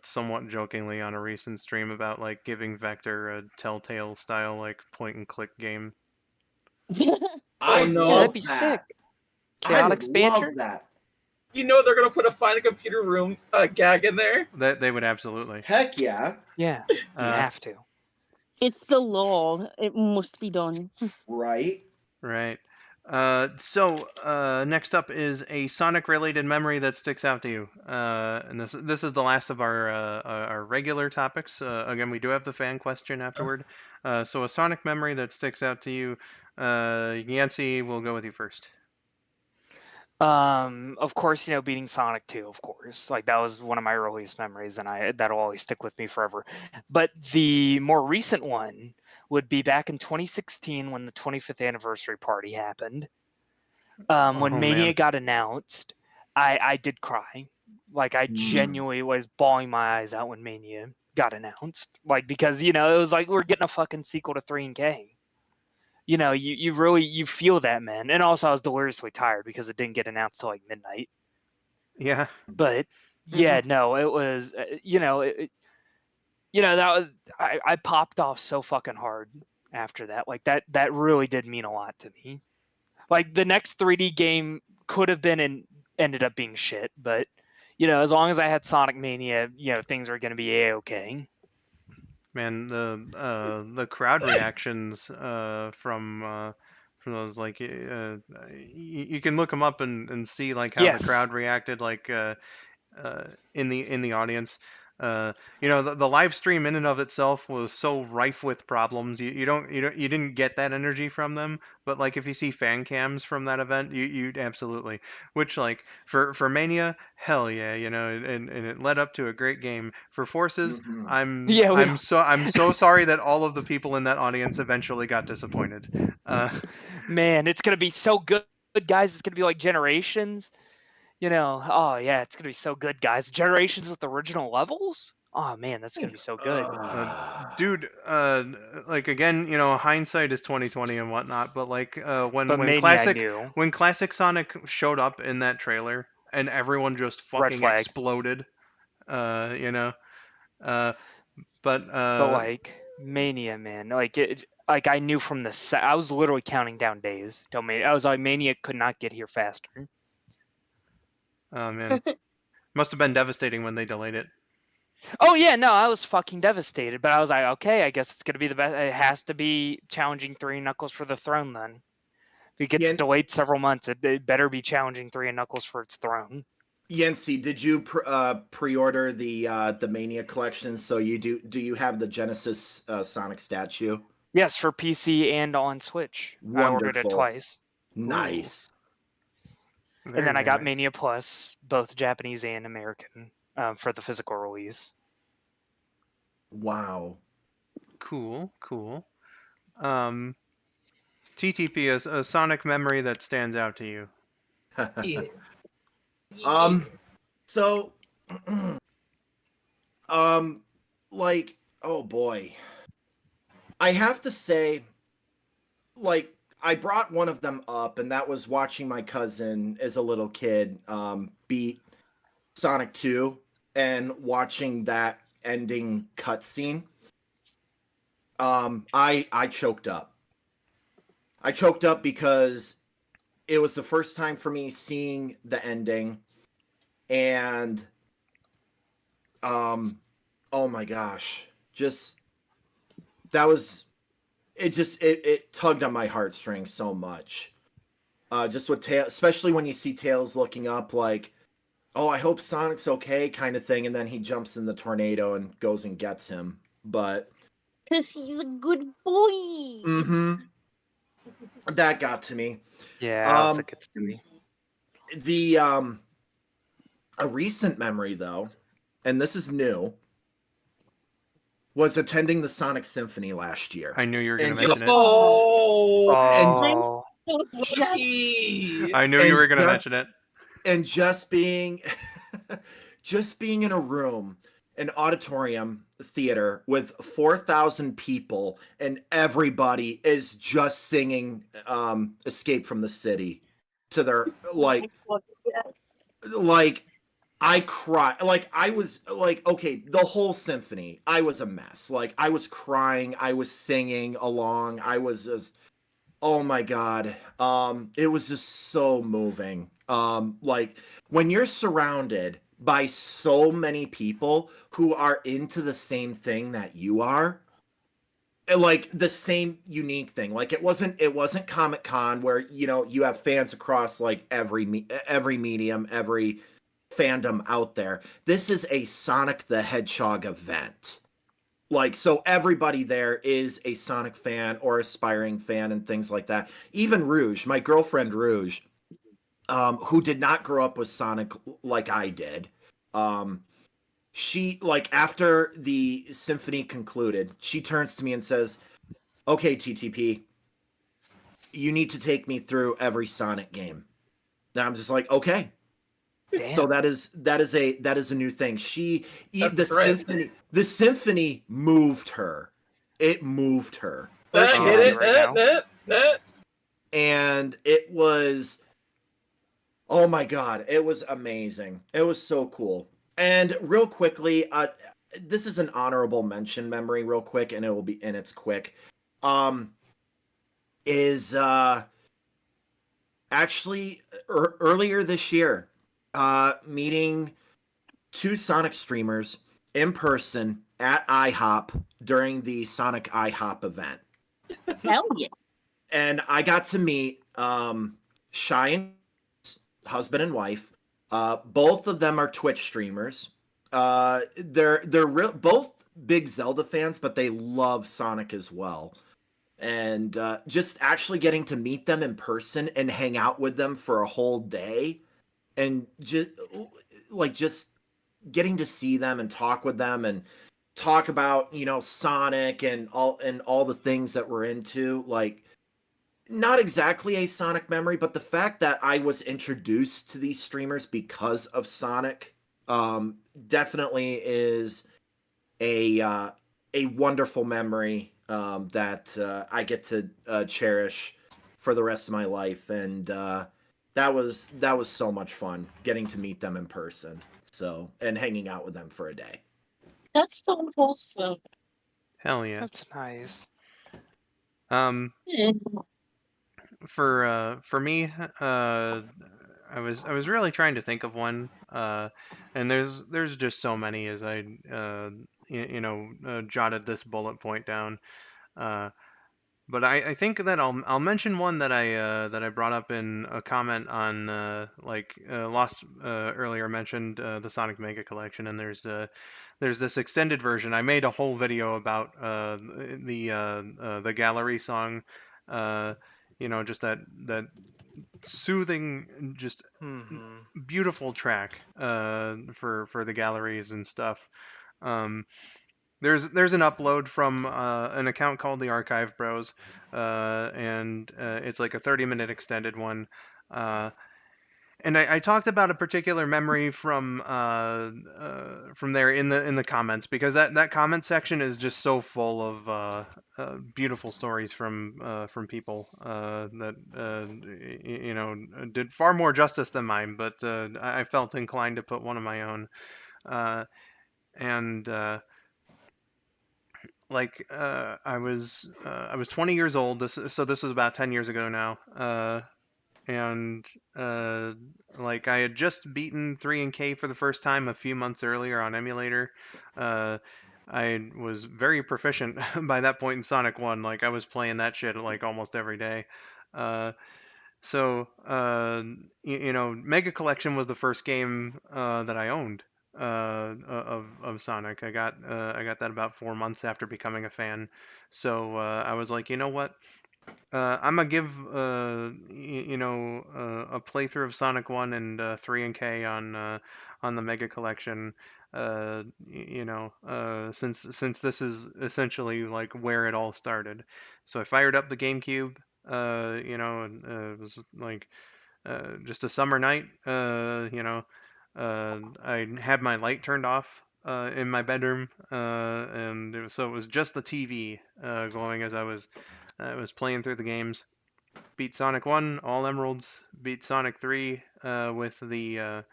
somewhat jokingly on a recent stream about like giving Vector a Telltale style like point and click game. I Oh Yeah, no. that'd love be that. sick. I Chaotic would love Expansion? that. You know they're gonna put a find a computer room gag in there. That they would absolutely. Heck yeah. Yeah, you Uh, have to. It's the law. It must be done. Right. right. So next up is a Sonic related memory that sticks out to you. And this is the last of our regular topics. Again, we do have the fan question afterward. So a Sonic memory that sticks out to you. Yancy, we'll go with you first. Of course, beating Sonic 2, of course. Like that was one of my earliest memories, and that'll always stick with me forever. But the more recent one would be back in 2016 when the 25th anniversary party happened. When Oh Mania man. got announced, I did cry. Like I genuinely was bawling my eyes out when Mania got announced. Like because it was like we're getting a fucking sequel to 3 and K. You really feel that, man. And also I was deliriously tired because it didn't get announced till like midnight. Yeah. But yeah, no, it was that was I popped off so fucking hard after that. Like that really did mean a lot to me. Like the next 3D game could have been and ended up being shit, but as long as I had Sonic Mania, things were going to be a-okay. Man, the crowd reactions from those like you can look them up and see like how the Yes. crowd reacted like in the audience. The live stream in and of itself was so rife with problems. You didn't get that energy from them. But like if you see fan cams from that event, you'd absolutely. Which like for Mania, hell yeah, and it led up to a great game. For Forces, Mhm. Yeah, I'm so sorry that all of the people in that audience eventually got disappointed. man, it's going to be so good, guys. It's going to be like Generations. Oh yeah, it's gonna be so good, guys. Generations with original levels. Oh man, that's gonna be so good. Dude, like again, hindsight is 2020 and whatnot, but like But when Mania, I knew. classic Sonic showed up in that trailer and everyone just Red fucking flag. exploded, uh, you know, uh, but But like Mania, man, like I knew from I was literally counting down days till Mania. I was like, Mania could not get here faster. oh man, must have been devastating when they delayed it. Oh yeah, no, I was fucking devastated. But I was like, okay, I guess it's gonna be the best. It has to be challenging 3 Knuckles for the throne then. If it gets delayed several months, it better be challenging 3 Knuckles for its throne. Yancy, did you pre-order the Mania collection? So do you have the Genesis Sonic statue? Yes, for PC and on Switch. I ordered it Wonderful. twice. Nice. Very, And then I very got nice. Mania Plus, both Japanese and American, for the physical release. Wow. Cool. TTP is a Sonic memory that stands out to you. Yeah. So like, oh boy. I have to say, like, I brought one of them up, and that was watching my cousin as a little kid beat Sonic 2 and watching that ending cutscene. I choked up. I choked up because it was the first time for me seeing the ending, and oh my gosh, just that was it tugged on my heartstrings so much. Just with Tails, especially when you see Tails looking up like, oh, I hope Sonic's okay, kind of thing, and then he jumps in the tornado and goes and gets him. But Because he's a good boy. that got to me. Yeah, also gets to me. The a recent memory though, and this is new, was attending the Sonic Symphony last year. I knew you were going to And mention it. Oh, Oh, Lucky. I knew you were going to mention it. And just being in a room an auditorium theater with 4,000 people, and everybody is just singing Escape from the City to their Oh my God, yes. like I cried. Like I was like, okay, the whole symphony. I was a mess. Like I was crying, I was singing along. I was just, oh my God. It was just so moving. Like when you're surrounded by so many people who are into the same thing that you are, like the same unique thing. Like it wasn't Comic Con where you have fans across like every medium, every fandom out there. This is a Sonic the Hedgehog event. Like, so everybody there is a Sonic fan or aspiring fan and things like that. Even Rouge, my girlfriend Rouge, who did not grow up with Sonic like I did. She, like, after the symphony concluded, she turns to me and says, "Okay, TTP, you need to take me through every Sonic game." And I'm just like, "Okay." So Damn. that is a new thing. That's The a threat. symphony moved her. It moved her. Where's she Get at Um, it? right now? and it was, oh my God, it was amazing. It was so cool. And real quickly, this is an honorable mention memory, real quick, and it's quick. Um, is actually earlier this year, meeting two Sonic streamers in person at IHOP during the Sonic IHOP event. Hell yeah. And I got to meet Shy and husband and wife. Both of them are Twitch streamers. They're both big Zelda fans, but they love Sonic as well. And just actually getting to meet them in person and hang out with them for a whole day, and just getting to see them and talk with them and talk about Sonic and all the things that we're into, like, not exactly a Sonic memory, but the fact that I was introduced to these streamers because of Sonic, definitely is a wonderful memory, that I get to cherish for the rest of my life. And that was so much fun getting to meet them in person. So, and hanging out with them for a day. That's so wholesome. Hell yeah. That's nice. Um, Yeah. for me, I was really trying to think of one, and there's just so many as I jotted this bullet point down. Uh, but I think that I'll mention one that I brought up in a comment on, Lost earlier mentioned the Sonic Mega Collection, and there's this extended version. I made a whole video about the gallery song, uh, just that soothing, just Mm-hmm. beautiful track for the galleries and stuff. Um, there's an upload from an account called the Archive Bros, and it's like a 30-minute extended one. And I talked about a particular memory from there in the comments, because that comment section is just so full of beautiful stories from people that did far more justice than mine. But I felt inclined to put one of my own. Uh, and I was 20 years old. This was about 10 years ago now. And like I had just beaten 3 and K for the first time a few months earlier on emulator. Uh, I was very proficient by that point in Sonic 1. Like I was playing that shit like almost every day. Uh, Mega Collection was the first game that I owned of Sonic. I got that about 4 months after becoming a fan. So I was like, you know what? I'm gonna give a playthrough of Sonic 1 and 3 and K on the Mega Collection. Since this is essentially like where it all started. So I fired up the GameCube. And it was like just a summer night. I had my light turned off in my bedroom, and so it was just the TV going as I was playing through the games. Beat Sonic 1, all emeralds. Beat Sonic 3 uh, with the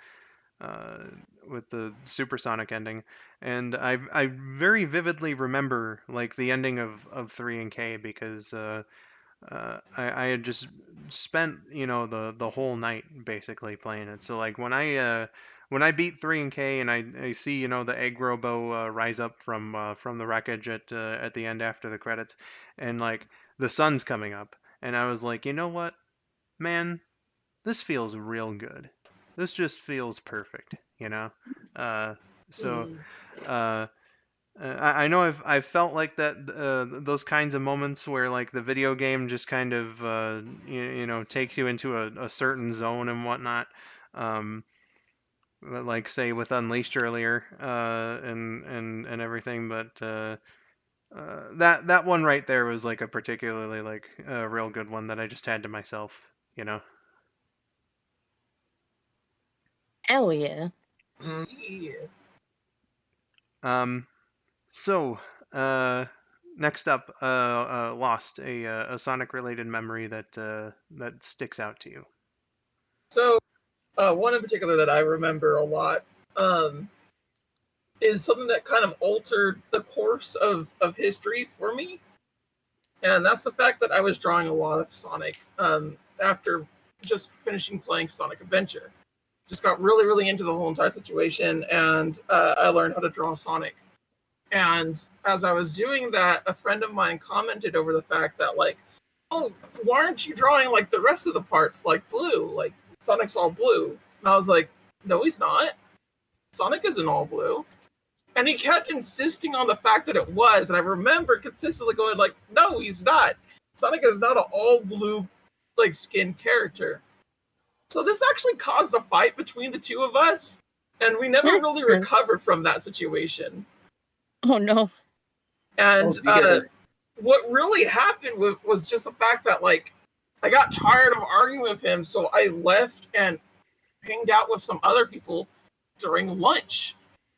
supersonic ending, and I very vividly remember like the ending of 3 and K because I had just spent the whole night basically playing it. So like when I beat 3 and K and I see the egg robo rise up from the wreckage at the end after the credits, and like the sun's coming up, and I was like, you know what, man, this feels real good. This just feels perfect, you know. Uh, so Mm. uh, I know I've felt like that those kinds of moments where like the video game just kind of takes you into a certain zone and whatnot. Um, like say with Unleashed earlier and everything, but that one right there was like a particularly like a real good one that I just had to myself, you know. Hell yeah. Yeah. Um, So, next up, Lost, a Sonic-related memory that sticks out to you. So, one in particular that I remember a lot um, is something that kind of altered the course of history for me. And that's the fact that I was drawing a lot of Sonic after just finishing playing Sonic Adventure. Just got really, really into the whole entire situation, and I learned how to draw Sonic. And as I was doing that, a friend of mine commented over the fact that, like, oh, why aren't you drawing like the rest of the parts like blue? Like Sonic's all blue. And I was like, no, he's not. Sonic isn't all blue. And he kept insisting on the fact that it was. And I remember consistently going like, no, he's not. Sonic is not an all blue like skin character. So this actually caused a fight between the two of us. And we never really recovered from that situation. Oh no. And Oh, dear. what really happened was just the fact that like I got tired of arguing with him, so I left and hanged out with some other people during lunch.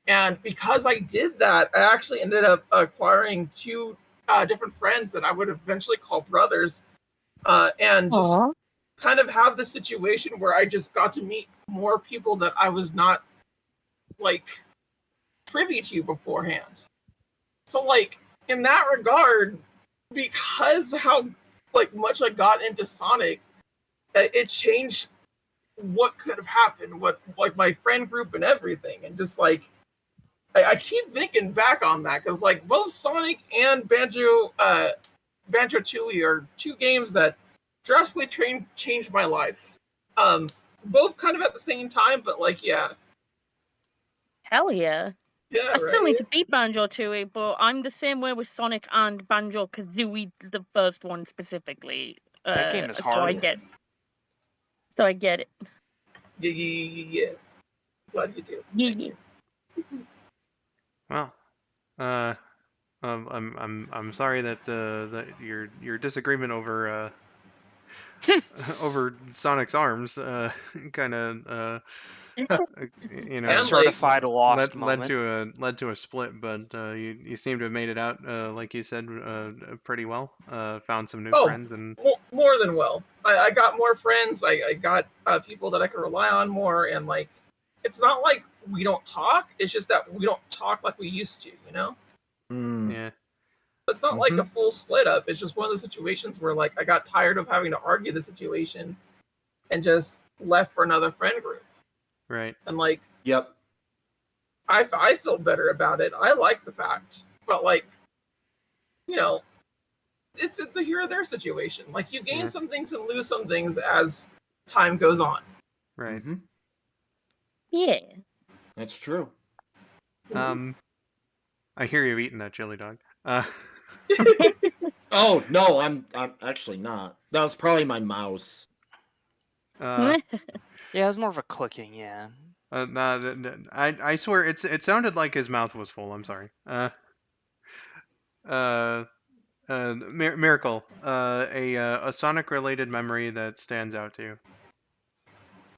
And because I did that, I actually ended up acquiring two different friends that I would eventually call brothers, and just Aw. kind of have the situation where I just got to meet more people that I was not like privy to beforehand. So like in that regard, because how like much I got into Sonic, it changed what could have happened, what like my friend group and everything, and just like I keep thinking back on that because like both Sonic and Banjo Tooie are two games that drastically changed my life. Both kind of at the same time, but like Hell yeah. yeah, I still right. need to beat Banjo Tooie, but I'm the same way with Sonic and Banjo Kazooie, the first one specifically. That game is So hard. I get it. Yeah. Glad you do. Yeah, Thank yeah. you. Well, uh, I'm sorry that that your disagreement over over Sonic's arms kind of you A know And legs. certified lost led moment. to a split, but you seem to have made it out like you said pretty well. Found some new Oh, friends and more than well. I got more friends. I got people that I could rely on more, and like, it's not like we don't talk. It's just that we don't talk like we used to. You know, Mm. yeah. it's not like a Mhm. full split up. It's just one of the situations where like I got tired of having to argue the situation, and just left for another friend group. Right. And like, Yep. I feel better about it. I like the fact, but like, you know, it's a here or there situation. Like you gain Yeah. some things and lose some things as time goes on. Right. Mhm. Yeah. That's true. Um, I hear you eating that chili dog. Oh no, I'm actually not. That was probably my mouse. uh, Yeah, it was more of a clicking, yeah. nah, I swear it sounded like his mouth was full. I'm sorry. Uh, Miracle. A Sonic related memory that stands out to you.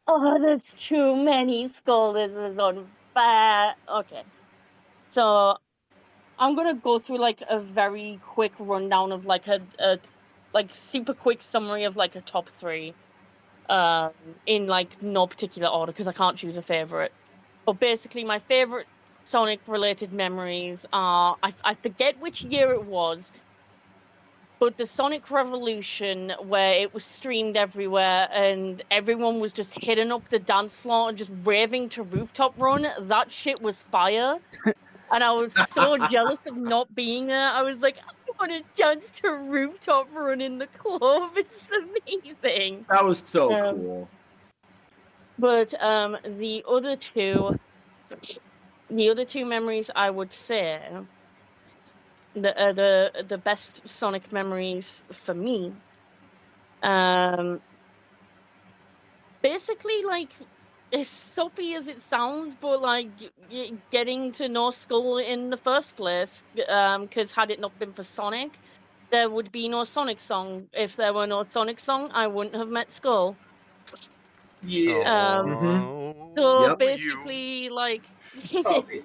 Oh, there's too many scolders on fire. Okay. So I'm gonna go through like a very quick rundown of like a like super quick summary of like a top 3, in like no particular order because I can't choose a favorite. But basically, my favorite Sonic related memories are I forget which year it was, but the Sonic Revolution where it was streamed everywhere and everyone was just hitting up the dance floor and just raving to Rooftop Run. That shit was fire. And I was so jealous of not being there. I was like, I want to dance to Rooftop Run in the club. It's amazing. That was so Um, cool. but the other two memories I would say the best Sonic memories for me. Basically, like, as soppy as it sounds, but like getting to know Skull in the first place. Because had it not been for Sonic, there would be no Sonic song. If there were no Sonic song, I wouldn't have met Skull. Yeah. So Yep. basically, like, Salty.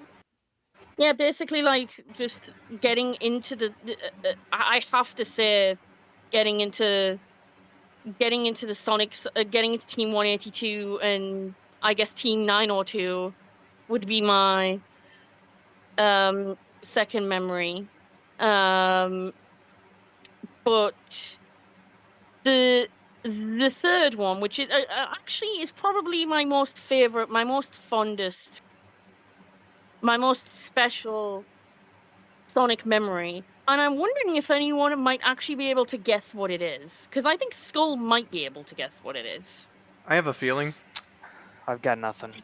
yeah, basically, like, just getting into I have to say, getting into getting into the Sonics, getting into Team 182, and I guess Team 902 would be my second memory. Um, but the third one, which is actually is probably my most favorite, my most fondest, my most special Sonic memory. And I'm wondering if anyone might actually be able to guess what it is, because I think Skull might be able to guess what it is. I have a feeling. I've got nothing.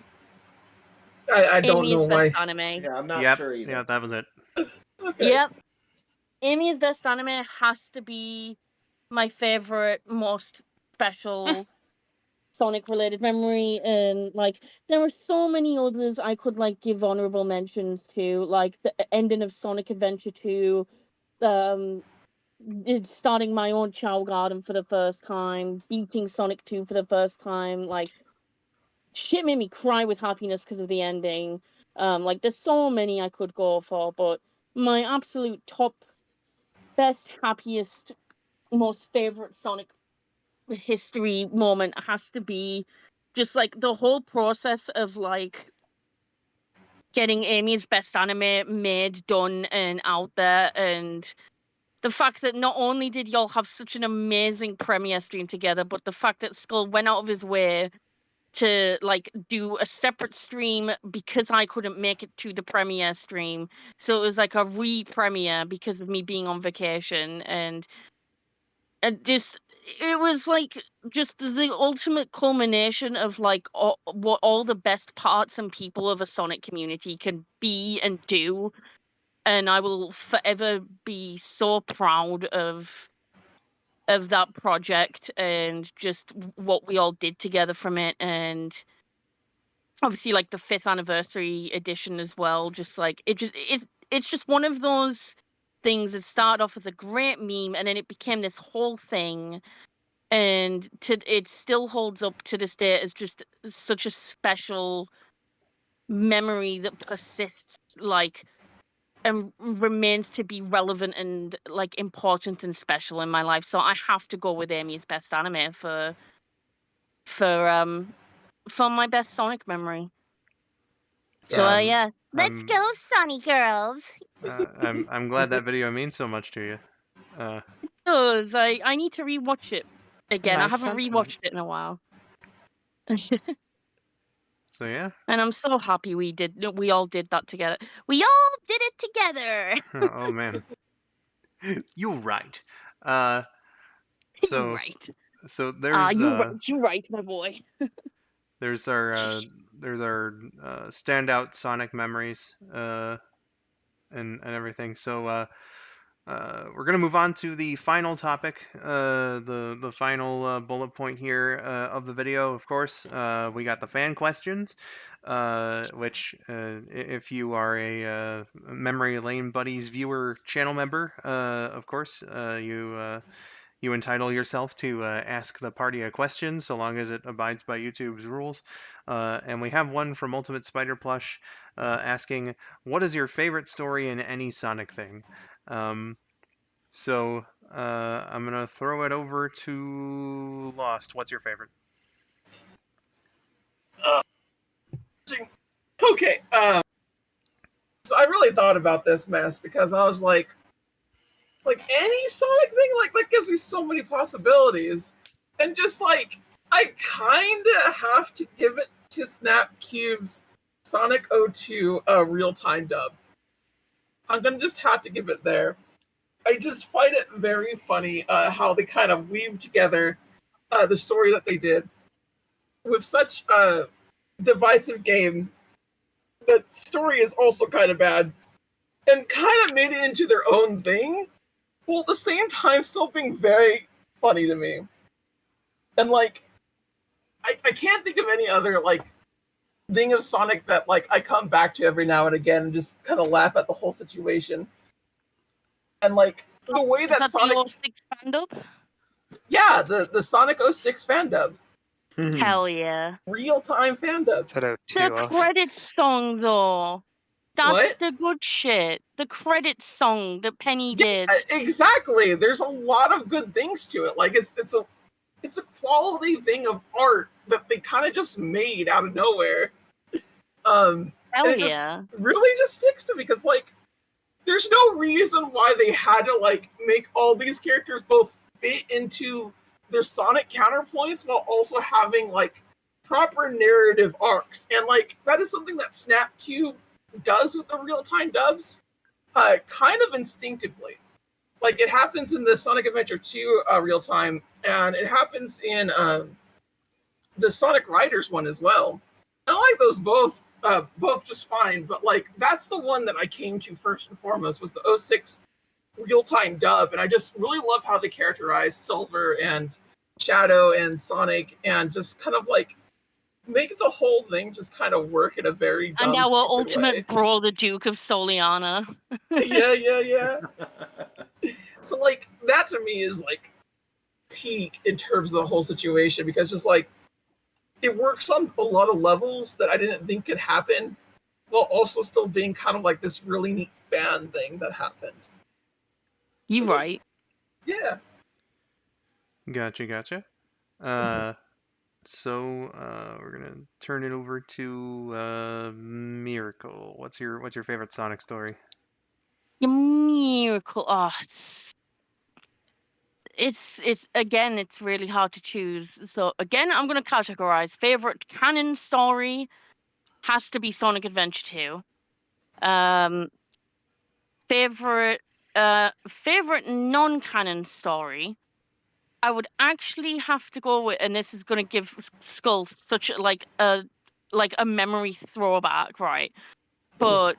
I don't know Amy's best why. anime. Yeah, I'm not Yep. sure either. Yeah, that was it. Okay. Yep. Amy's best anime has to be my favorite, most special Sonic related memory. And like, there are so many others I could like give honorable mentions to, like the ending of Sonic Adventure 2, starting my own Chow Garden for the first time, beating Sonic 2 for the first time. Like, shit made me cry with happiness because of the ending. Like, there's so many I could go for, but my absolute top, best, happiest, most favorite Sonic history moment has to be just like the whole process of like getting Amy's best anime made, done, and out there. And the fact that not only did y'all have such an amazing premiere stream together, but the fact that Skull went out of his way to like do a separate stream because I couldn't make it to the premiere stream. So it was like a re-premiere because of me being on vacation. And just it was like just the ultimate culmination of like what all the best parts and people of a Sonic community can be and do. And I will forever be so proud of that project and just what we all did together from it. And obviously like the 5th anniversary edition as well, just like it's just one of those things that started off as a great meme and then it became this whole thing. And it still holds up to this day as just such a special memory that persists, like, and remains to be relevant and like important and special in my life. So I have to go with Amy's best anime for my best Sonic memory. So yeah, let's I'm go, Sunny girls. I'm glad that video means so much to you. Does I need to rewatch it again. I Nice haven't sentiment. rewatched it in a while. So yeah. And I'm so happy we all did that together. We all did it together. Oh man. You're right. Uh, You're so right. so there's You're right, my boy. there's our standout Sonic memories and everything. So we're gonna move on to the final topic, the final bullet point here of the video. Of course, we got the fan questions, which if you are a Memory Lane Buddies viewer channel member, of course, you entitle yourself to ask the party a question, so long as it abides by YouTube's rules. And we have one from Ultimate Spider Plush asking, "What is your favorite story in any Sonic thing?" So I'm gonna throw it over to Lost. What's your favorite? Okay, so I really thought about this mess because I was like any Sonic thing, like that gives me so many possibilities, and just like I kind of have to give it to Snap Cube's Sonic 02 real time dub. I'm gonna just have to give it there. I just find it very funny how they kind of weave together the story that they did with such a divisive game. The story is also kind of bad and kind of made it into their own thing, while at the same time still being very funny to me. And like, I can't think of any other like thing of Sonic that like I come back to every now and again and just kind of laugh at the whole situation. And like the way Is that that Sonic, the 06 fan dub? yeah, the Sonic 06 fan dub, Hell yeah. real time fan dub. Said The 02 of. credits song though. That's What? the good shit. The credits song that Penny Yeah, did. exactly. There's a lot of good things to it. Like it's a quality thing of art that they kind of just made out of nowhere. And Hell it just yeah. really just sticks to me because like there's no reason why they had to like make all these characters both fit into their Sonic counterpoints while also having like proper narrative arcs. And like that is something that Snap Cube does with the real-time dubs, kind of instinctively. Like it happens in the Sonic Adventure 2 real time, and it happens in the Sonic Riders one as well. I like those both just fine, but like that's the one that I came to first and foremost was the 06 real time dub, and I just really love how they characterize Silver and Shadow and Sonic, and just kind of like make the whole thing just kind of work in a very And dumb, our stupid ultimate way. brawl, the Duke of Soliana. Yeah. So like that to me is like peak in terms of the whole situation because just like it works on a lot of levels that I didn't think could happen, while also still being kind of like this really neat fan thing that happened. You So, right. yeah. Gotcha. So we're gonna turn it over to Miracle. What's your favorite Sonic story? The miracle. Oh, it's again, it's really hard to choose. So again, I'm gonna categorize. Favorite canon story has to be Sonic Adventure 2. Um, favorite favorite non-canon story, I would actually have to go with, and this is gonna give Skull such like a memory throwback, right? But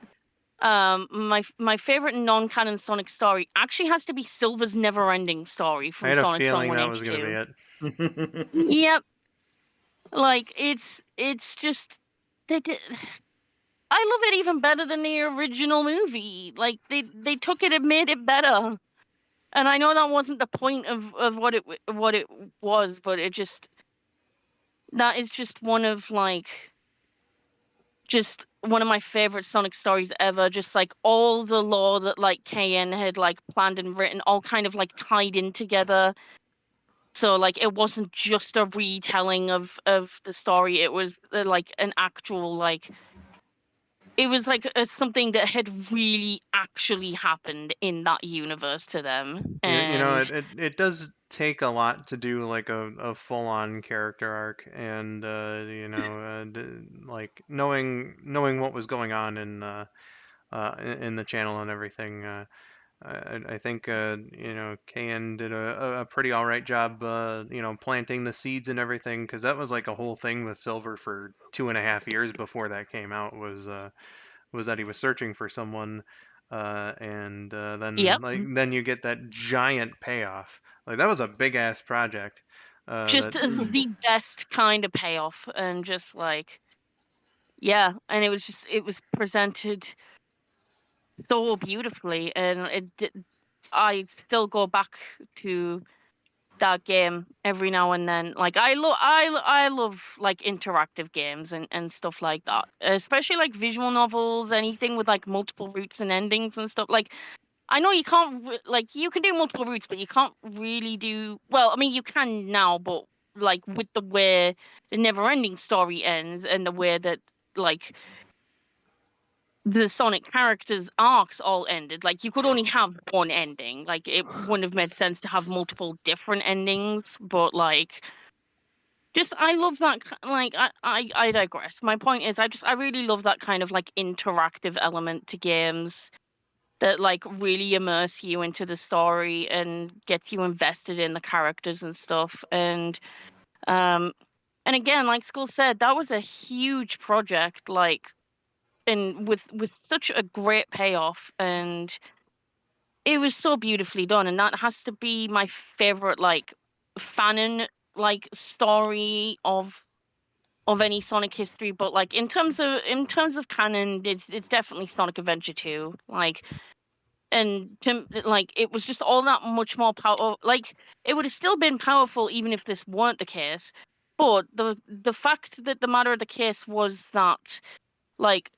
my favorite non-canon Sonic story actually has to be Silver's never-ending story I from had a Sonic Song feeling that was gonna be 182. it. Yep, like it's just they did. I love it even better than the original movie. Like they took it and made it better. And I know that wasn't the point of what it was, but it just that is just one of like just one of my favorite Sonic stories ever. Just like all the lore that like KN had like planned and written, all kind of like tied in together. So like it wasn't just a retelling of the story. It was like an actual like it was like something that had really actually happened in that universe to them. You know, And it does take a lot to do like a full-on character arc, and like knowing what was going on in the channel and everything. I think KN did a pretty all right job, planting the seeds and everything, because that was like a whole thing with Silver for 2.5 years before that came out, was that he was searching for someone, and then yep, then you get that giant payoff. Like that was a big ass project. just That the best kind of payoff, and just like yeah, and it was presented so beautifully, and I still go back to that game every now and then. Like I love like interactive games and stuff like that. Especially like visual novels, anything with like multiple routes and endings and stuff. Like I know you can't like you can do multiple routes, but you can't really do well. I mean, you can now, but like with the way the never-ending story ends and the way that like the Sonic characters' arcs all ended. Like you could only have one ending. Like it wouldn't have made sense to have multiple different endings. But like, just I love that. Like I digress. My point is, I really love that kind of like interactive element to games that like really immerse you into the story and gets you invested in the characters and stuff. Um and again, like Skull said, that was a huge project. Like and with such a great payoff, and it was so beautifully done, and that has to be my favorite like fanon like story of any Sonic history. But like in terms of canon, it's definitely Sonic Adventure 2. Like and to like it was just all that much more powerful. Like it would have still been powerful even if this weren't the case. But the fact that the matter of the case was that like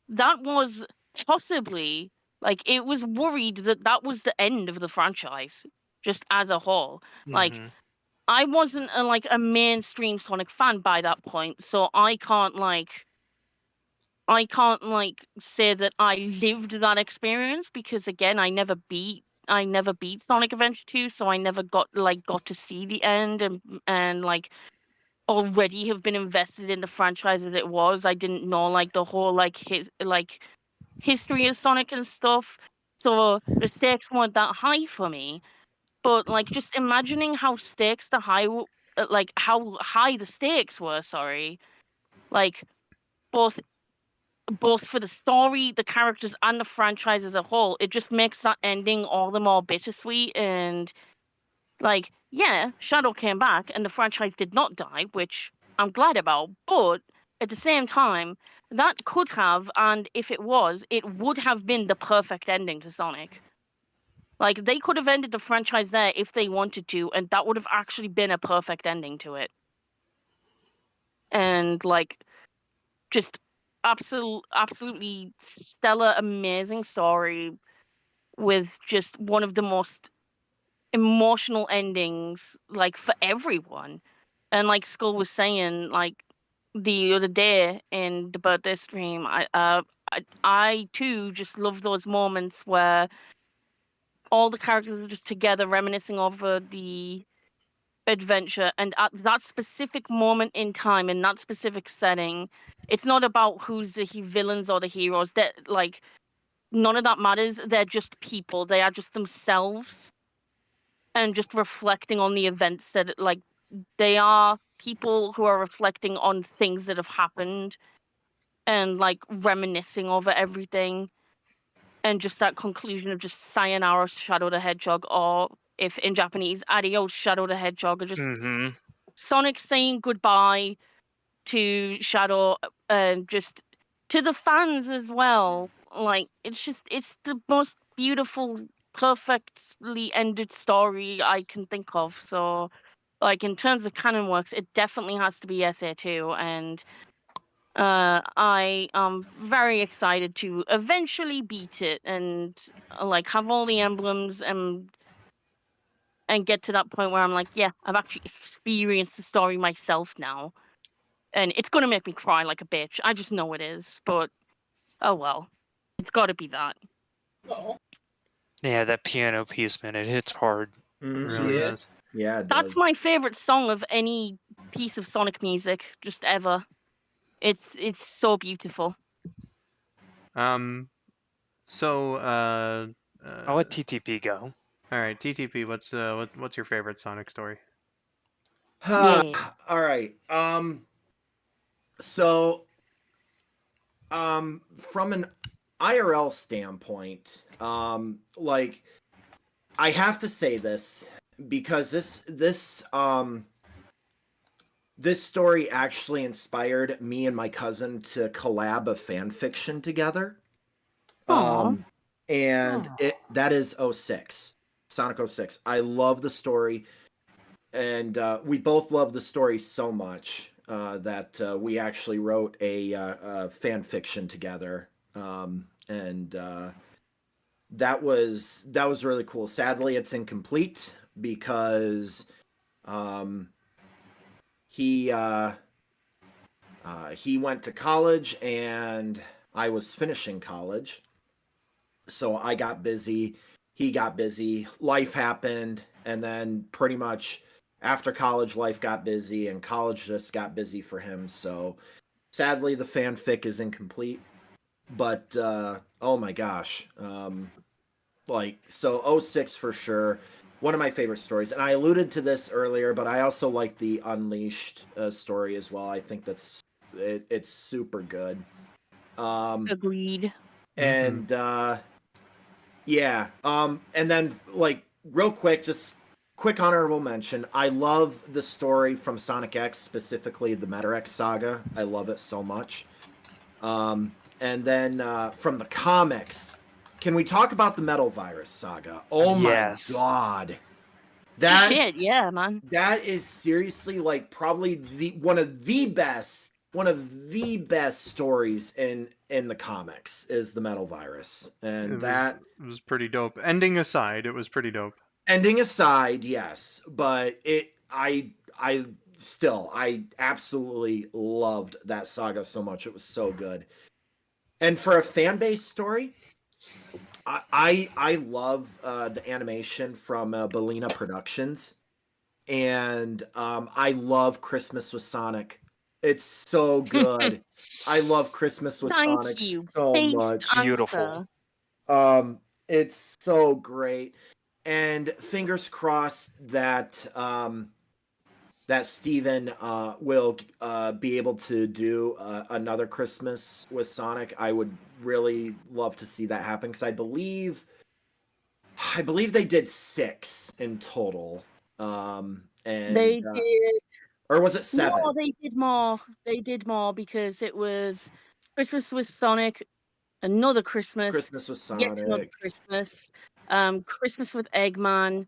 that was possibly like it was worried that that was the end of the franchise just as a whole. Like Mm-hmm. I wasn't like a mainstream Sonic fan by that point, so I can't say that I lived that experience because again I never beat Sonic Adventure 2, so I never got to see the end and like already have been invested in the franchise as it was. I didn't know like the whole like history of Sonic and stuff. So the stakes weren't that high for me. But like just imagining how like how high the stakes were, sorry. Like both both for the story, the characters and the franchise as a whole, it just makes that ending all the more bittersweet. And like, yeah, Shadow came back and the franchise did not die, which I'm glad about. But at the same time, that could have, and if it was, it would have been the perfect ending to Sonic. Like, they could have ended the franchise there if they wanted to, and that would have actually been a perfect ending to it. And, like, just absolutely stellar, amazing story with just one of the most emotional endings, like, for everyone. And like Skull was saying, like the other day in the birthday stream, I too just love those moments where all the characters are just together reminiscing over the adventure, and at that specific moment in time in that specific setting, it's not about who's the villains or the heroes. That like none of that matters. They're just people. They are just themselves, and just reflecting on the events that like they are people who are reflecting on things that have happened and like reminiscing over everything, and just that conclusion of just sayonara Shadow the Hedgehog, or if in Japanese adios Shadow the Hedgehog, or just Mm-hmm. Sonic saying goodbye to Shadow, and just to the fans as well. Like it's the most beautiful, perfectly ended story I can think of. So like in terms of canon works, it definitely has to be SA2, and I am very excited to eventually beat it and like have all the emblems and get to that point where I'm like, yeah, I've actually experienced the story myself now, and it's gonna make me cry like a bitch. I just know it is, but oh well, it's got to be that. Oh, Yeah, that piano piece, man, it hits hard. It Mhm. really yeah. does. Yeah, it That's does. my favorite song of any piece of Sonic music just ever. It's so beautiful. Um. So. I'll let TTP go. All right, TTP. What's your favorite Sonic story? Yeah. All right. So from an IRL standpoint, like I have to say this because this story actually inspired me and my cousin to collab a fan fiction together. Aw. And that is '06, Sonic '06. I love the story. we both love the story so much that we actually wrote a fan fiction together, and that was really cool. Sadly, it's incomplete because he went to college and I was finishing college, so I got busy. He got busy. Life happened, and then pretty much after college, life got busy, and college just got busy for him. So sadly, the fanfic is incomplete. But oh my gosh, like so 06 for sure. One of my favorite stories, and I alluded to this earlier, but I also like the Unleashed story as well. I think it's super good. Agreed. And yeah, and then like real quick, just quick honorable mention. I love the story from Sonic X, specifically the Meta X saga. I love it so much. And then from the comics, can we talk about the Metal Virus saga? Oh Yes. my god. Shit, yeah, man. That is seriously like probably one of the best stories in the comics is the Metal Virus. And it was pretty dope. Ending aside, it was pretty dope. Ending aside, yes, but I absolutely loved that saga so much. It was so good. And for a fan base story, I love the animation from Bellina Productions, and I love Christmas with Sonic. It's so good. I love Christmas with Thank Sonic you. so Based much. Beautiful. answer. It's so great, and fingers crossed that that Steven will be able to do another Christmas with Sonic. I would really love to see that happen because I believe they did 6 in total. And They did. or was it 7? No, they did more. They did more because it was Christmas with Sonic, another Christmas, Christmas with yet another Sonic. Christmas, Christmas with Eggman,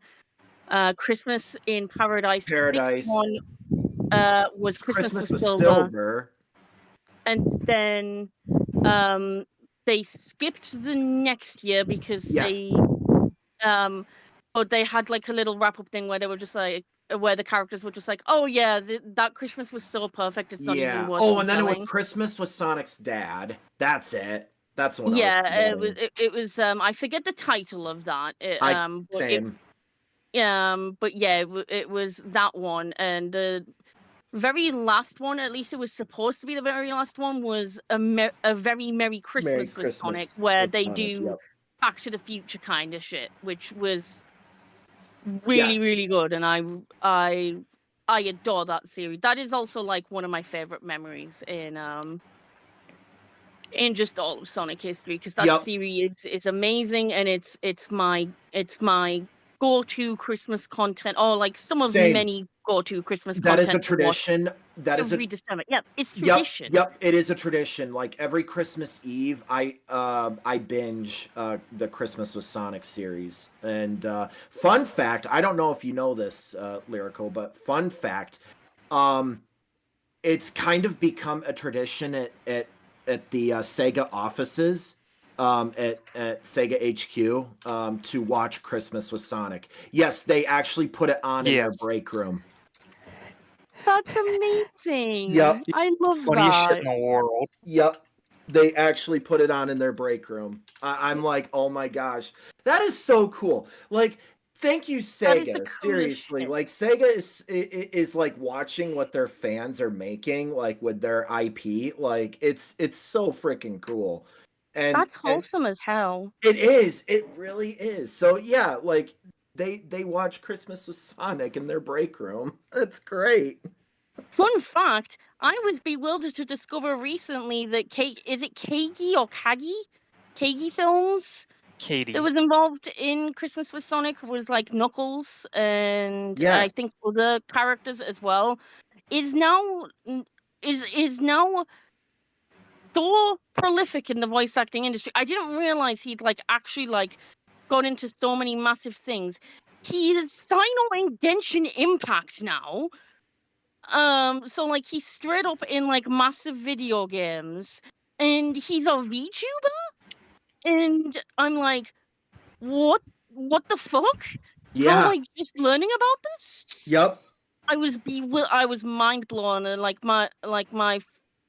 Christmas in Paradise. The Paradise. sixth one was Christmas with Silver. Silver. And then they skipped the next year because Yes. but they had like a little wrap up thing where they were just like, where the characters were just like, oh yeah, that Christmas was so perfect, it's not even worth Oh, and then it telling. was Christmas with Sonic's dad. That's it. That's the one. Yeah, it was I forget the title of that. Same. But yeah, it was that one, and the very last one, at least it was supposed to be the very last one, was a very Merry Christmas with Sonic, where they do Back to the Future kind of shit, which was really good, and I adore that series. That is also like one of my favorite memories in just all of Sonic history, because that series is amazing, and it's my go-to Christmas content, or like some of many go-to Christmas content. That is a tradition. That is every December. Yeah, it's tradition. Yep, it is a tradition. Like every Christmas Eve, I binge the Christmas with Sonic series. And fun fact, I don't know if you know this, Lyrical, but fun fact, it's kind of become a tradition at the Sega offices. At Sega HQ to watch Christmas with Sonic. Yes, they actually put it on in their break room. That's amazing. Yep. I love Funniest that. shit in the world. Yep. They actually put it on in their break room. I'm like, oh my gosh. That is so cool. Like, thank you, Sega. Seriously. Like, Sega is like watching what their fans are making, like with their IP. Like, it's so freaking cool. And that's wholesome as hell. It is. It really is. So yeah, like they watch Christmas with Sonic in their break room. That's great. Fun fact, I was bewildered to discover recently that is it Kagi or Kagi? Kagi Films? Katie. That was involved in Christmas with Sonic was like Knuckles and I think other characters as well. Is now so prolific in the voice acting industry. I didn't realize he'd like actually like gone into so many massive things. he's Sino in Genshin Impact now. So like he's straight up in like massive video games, and he's a VTuber, and I'm like, what the fuck? How am Yeah. I just learning about this? Yep. I was mind blown, and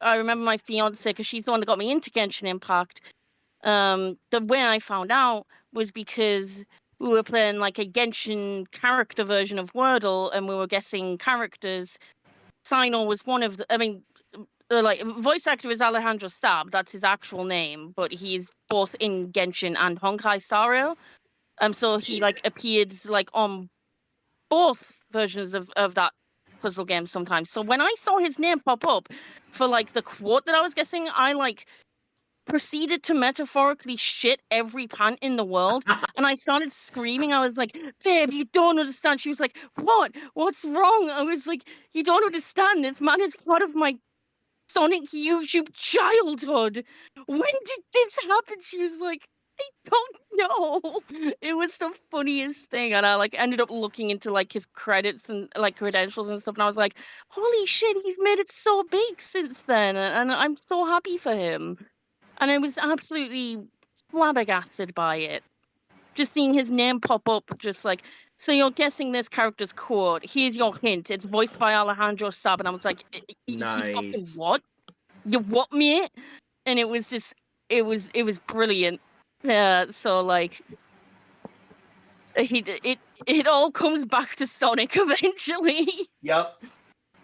I remember my fiance, because she's the one that got me into Genshin Impact. The way I found out was because we were playing like a Genshin character version of Wordle, and we were guessing characters. Sino was one of the. I mean, like voice actor is Alejandro Sab. That's his actual name, but he's both in Genshin and Honkai Star Rail. So he like appeared like on both versions of that puzzle game sometimes. So when I saw his name pop up for like the quote that I was guessing, I like proceeded to metaphorically shit every pant in the world, and I started screaming. I was like, babe, you don't understand. She was like, what's wrong? I was like, you don't understand, this man is part of my Sonic YouTube childhood. When did this happen? She was like, I don't know. It was the funniest thing, and I like ended up looking into like his credits and like credentials and stuff, and I was like, holy shit, he's made it so big since then, and I'm so happy for him. And I was absolutely flabbergasted by it. Just seeing his name pop up, just like, so you're guessing this character's quote. Here's your hint. It's voiced by Alejandro Sab, and I was like, he fucking Nice. what? You what, mate? And it was just, it was brilliant. So like, it all comes back to Sonic eventually. Yep.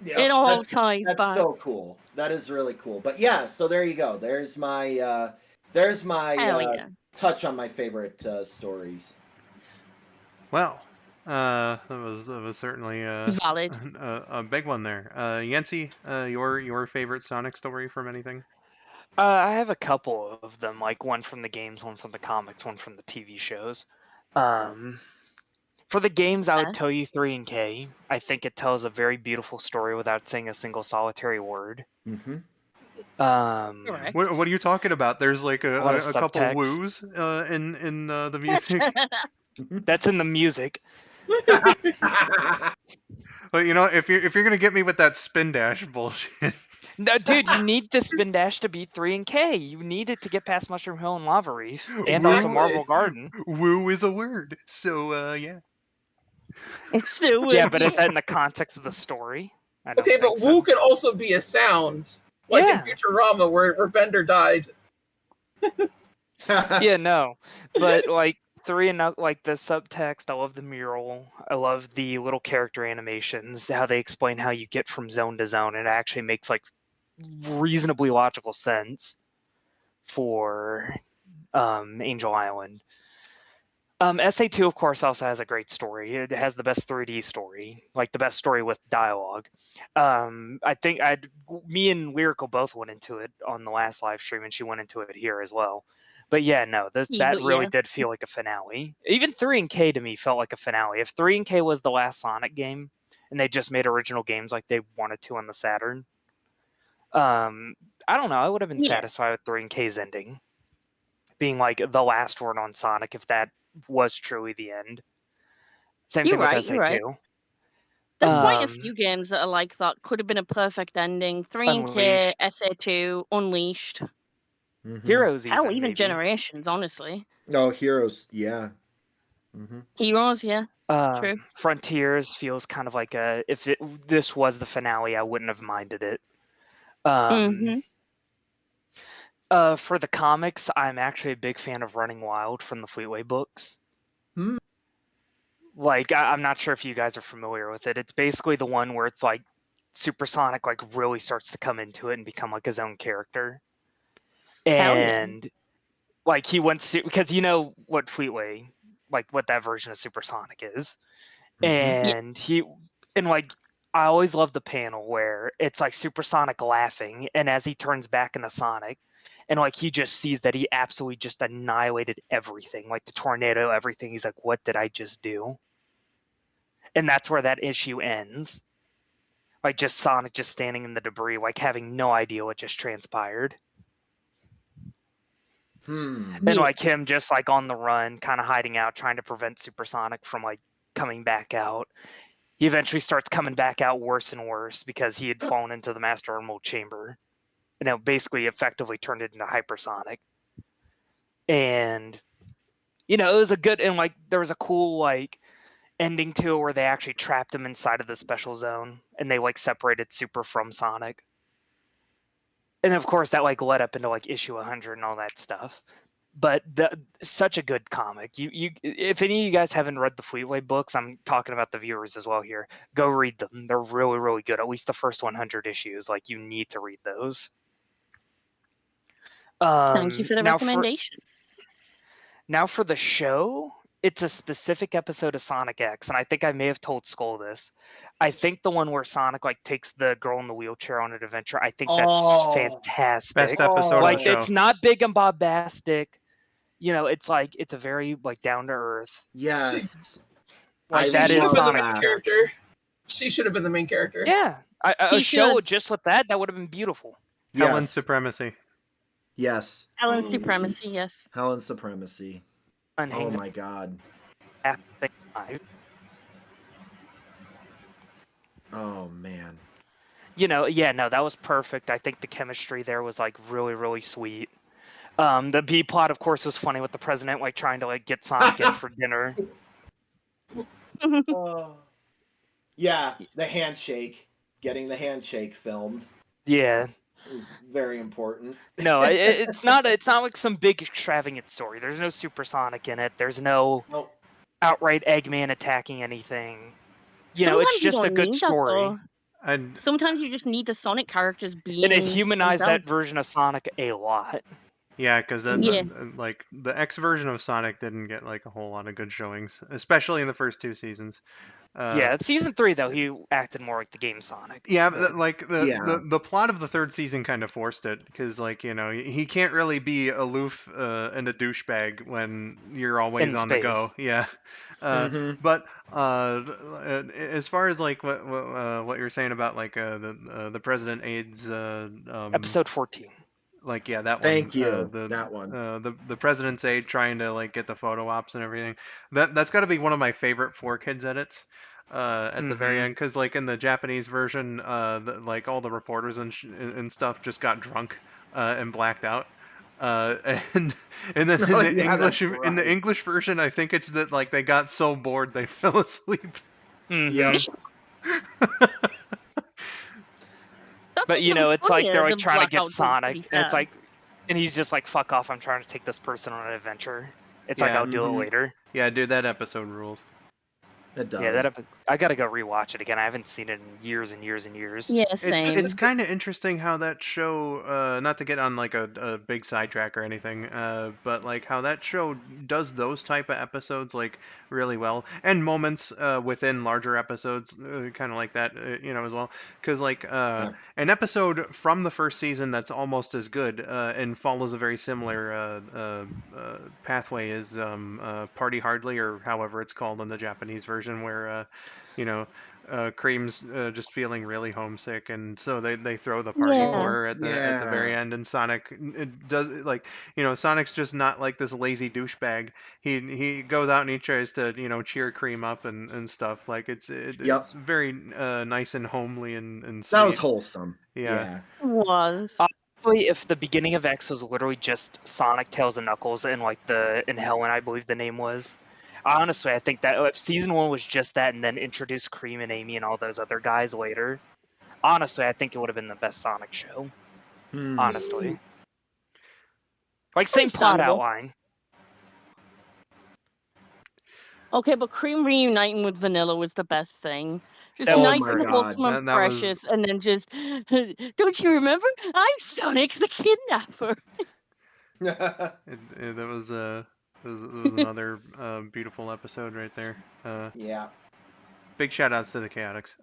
It all ties That's back. so cool. That is really cool. But yeah, so there you go. There's my Hell yeah. touch on my favorite stories. Well, that was certainly Valid. a big one there. Yancy, your favorite Sonic story from anything? I have a couple of them, like one from the games, one from the comics, one from the TV shows. For the games, I would tell you 3 and K. I think it tells a very beautiful story without saying a single solitary word. Mm-hmm. Correct. What are you talking about? There's like A lot of a couple subtext. woos in the music. That's in the music. But you know, if you're gonna get me with that spin dash bullshit, No, dude, you need the spin dash to beat 3 and K. You need it to get past Mushroom Hill and Lava Reef, and also Exactly. Marble Garden. woo is a word. So yeah. So Yeah, but is that in the context of the story? I don't Okay, but think so. woo could also be a sound, like Yeah. in Futurama, where Bender died. Yeah, no, but like 3 and like the subtext, I love the mural. I love the little character animations, how they explain how you get from zone to zone, and it actually makes like reasonably logical sense for Angel Island. SA2, of course, also has a great story. It has the best 3D story, like the best story with dialogue. I think me and Lyrical both went into it on the last live stream, and she went into it here as well. But yeah, no, that really did feel like a finale. Even 3 and K to me felt like a finale. If 3 and K was the last Sonic game, and they just made original games like they wanted to on the Saturn, I don't know. I would have been satisfied with 3 and K's ending, being like the last word on Sonic, if that was truly the end. Same thing with SA2. You're right. There's quite a few games that are like that. Could have been a perfect ending. 3 and K, SA2, Unleashed. Mm-hmm. Heroes, hell, even maybe. Generations, honestly. Oh, Heroes, yeah. Mm-hmm. Heroes, yeah. True. Frontiers feels kind of like if this was the finale, I wouldn't have minded it. For the comics, I'm actually a big fan of Running Wild from the Fleetway books. Like, I'm not sure if you guys are familiar with it. It's basically the one where it's like Supersonic like really starts to come into it and become like his own character. And like he wants to, because you know what Fleetway, like what that version of Supersonic is. And like I always love the panel where it's like Supersonic laughing, and as he turns back into Sonic, and like he just sees that he absolutely just annihilated everything, like the tornado, everything. He's like, what did I just do? And that's where that issue ends. Like just Sonic just standing in the debris, like having no idea what just transpired. And like him just like on the run, kind of hiding out, trying to prevent Supersonic from like coming back out. He eventually starts coming back out worse and worse because he had fallen into the Master Emerald Chamber. And it basically effectively turned it into hypersonic. And, it was a good, and like, there was a cool, like, ending to it where they actually trapped him inside of the special zone and they, like, separated Super from Sonic. And of course, that, like, led up into, like, issue 100 and all that stuff. But such a good comic. If any of you guys haven't read the Fleetway books, I'm talking about the viewers as well here. Go read them. They're really, really good. At least the first 100 issues. Like, you need to read those. Thank you for the recommendation. Now for the show, it's a specific episode of Sonic X, and I think I may have told Skull this. I think the one where Sonic like takes the girl in the wheelchair on an adventure. I think that's fantastic. Best episode Like of the show. it's not big and bombastic. It's like it's a very like down to earth. Yes. Like She that should is have been the Sonic's main character. She should have been the main character. Yeah, a He show should. just with that would have been beautiful. Helen Yes. Supremacy. Yes. Helen Supremacy, yes. Helen Supremacy. Oh Unhinged. my god. Oh man. That was perfect. I think the chemistry there was like really, really sweet. The B plot, of course, was funny with the president like trying to like get Sonic in for dinner. Yeah, the handshake. Getting the handshake filmed Yeah. is very important. No, it's not like some big extravagant story. There's no Supersonic in it. There's no Nope. outright Eggman attacking anything. It's Sometimes you just a don't good need that, story. though. Sometimes you just need the Sonic characters being. And it humanized that themselves. version of Sonic a lot. Yeah, because Yeah. like the X version of Sonic didn't get like a whole lot of good showings, especially in the first two seasons. Yeah, season 3 though, he acted more like the game Sonic. Yeah, but like the plot of the third season kind of forced it because like he can't really be aloof and a douchebag when you're always In on the go. space. Yeah, Mhm. but as far as like what you're saying about like the President AIDS Episode 14. like yeah that one. Thank you. The that one. the President's aide trying to like get the photo ops and everything. That's got to be one of my favorite 4Kids edits. At the very end, because like in the Japanese version, like all the reporters and stuff just got drunk and blacked out. And then Oh, in the yeah, English that's in the right. English version, I think it's that like they got so bored they fell asleep. Yep. But it's like they're like trying to get blackout, Sonic, be and it's fair. like, and he's just like, "Fuck off! I'm trying to take this person on an adventure." It's like Yeah. I'll do it Mhm. later. Yeah, dude, that episode rules. It does. Yeah, I gotta go rewatch it again. I haven't seen it in years and years and years. Yeah, same. It's kind of interesting how that show, not to get on like a big sidetrack or anything, but like how that show does those type of episodes like really well, and moments within larger episodes, kind of like that, as well. Because like an episode from the first season that's almost as good and follows a very similar pathway is Party Hardly, or however it's called in the Japanese version, where Cream's just feeling really homesick, and so they throw the party Yeah. for her at the very end, and Sonic it does like Sonic's just not like this lazy douchebag. He goes out and he tries to cheer Cream up and stuff. Like it's Yep. very nice and homely and sweet. That was wholesome. Yeah. It was. Honestly, if the beginning of X was literally just Sonic, Tails, and Knuckles, and like in Helen, I believe the name was. Honestly, I think that if season 1 was just that, and then introduce Cream and Amy and all those other guys later, honestly, I think it would have been the best Sonic show. Honestly, like same plot Understandable. outline. Okay, but Cream reuniting with Vanilla was the best thing. Just That was nice great. and wholesome and That was- precious, and then just, don't you remember? I'm Sonic the Kidnapper. That was another beautiful episode right there. Yeah. Big shout outs to the Chaotix.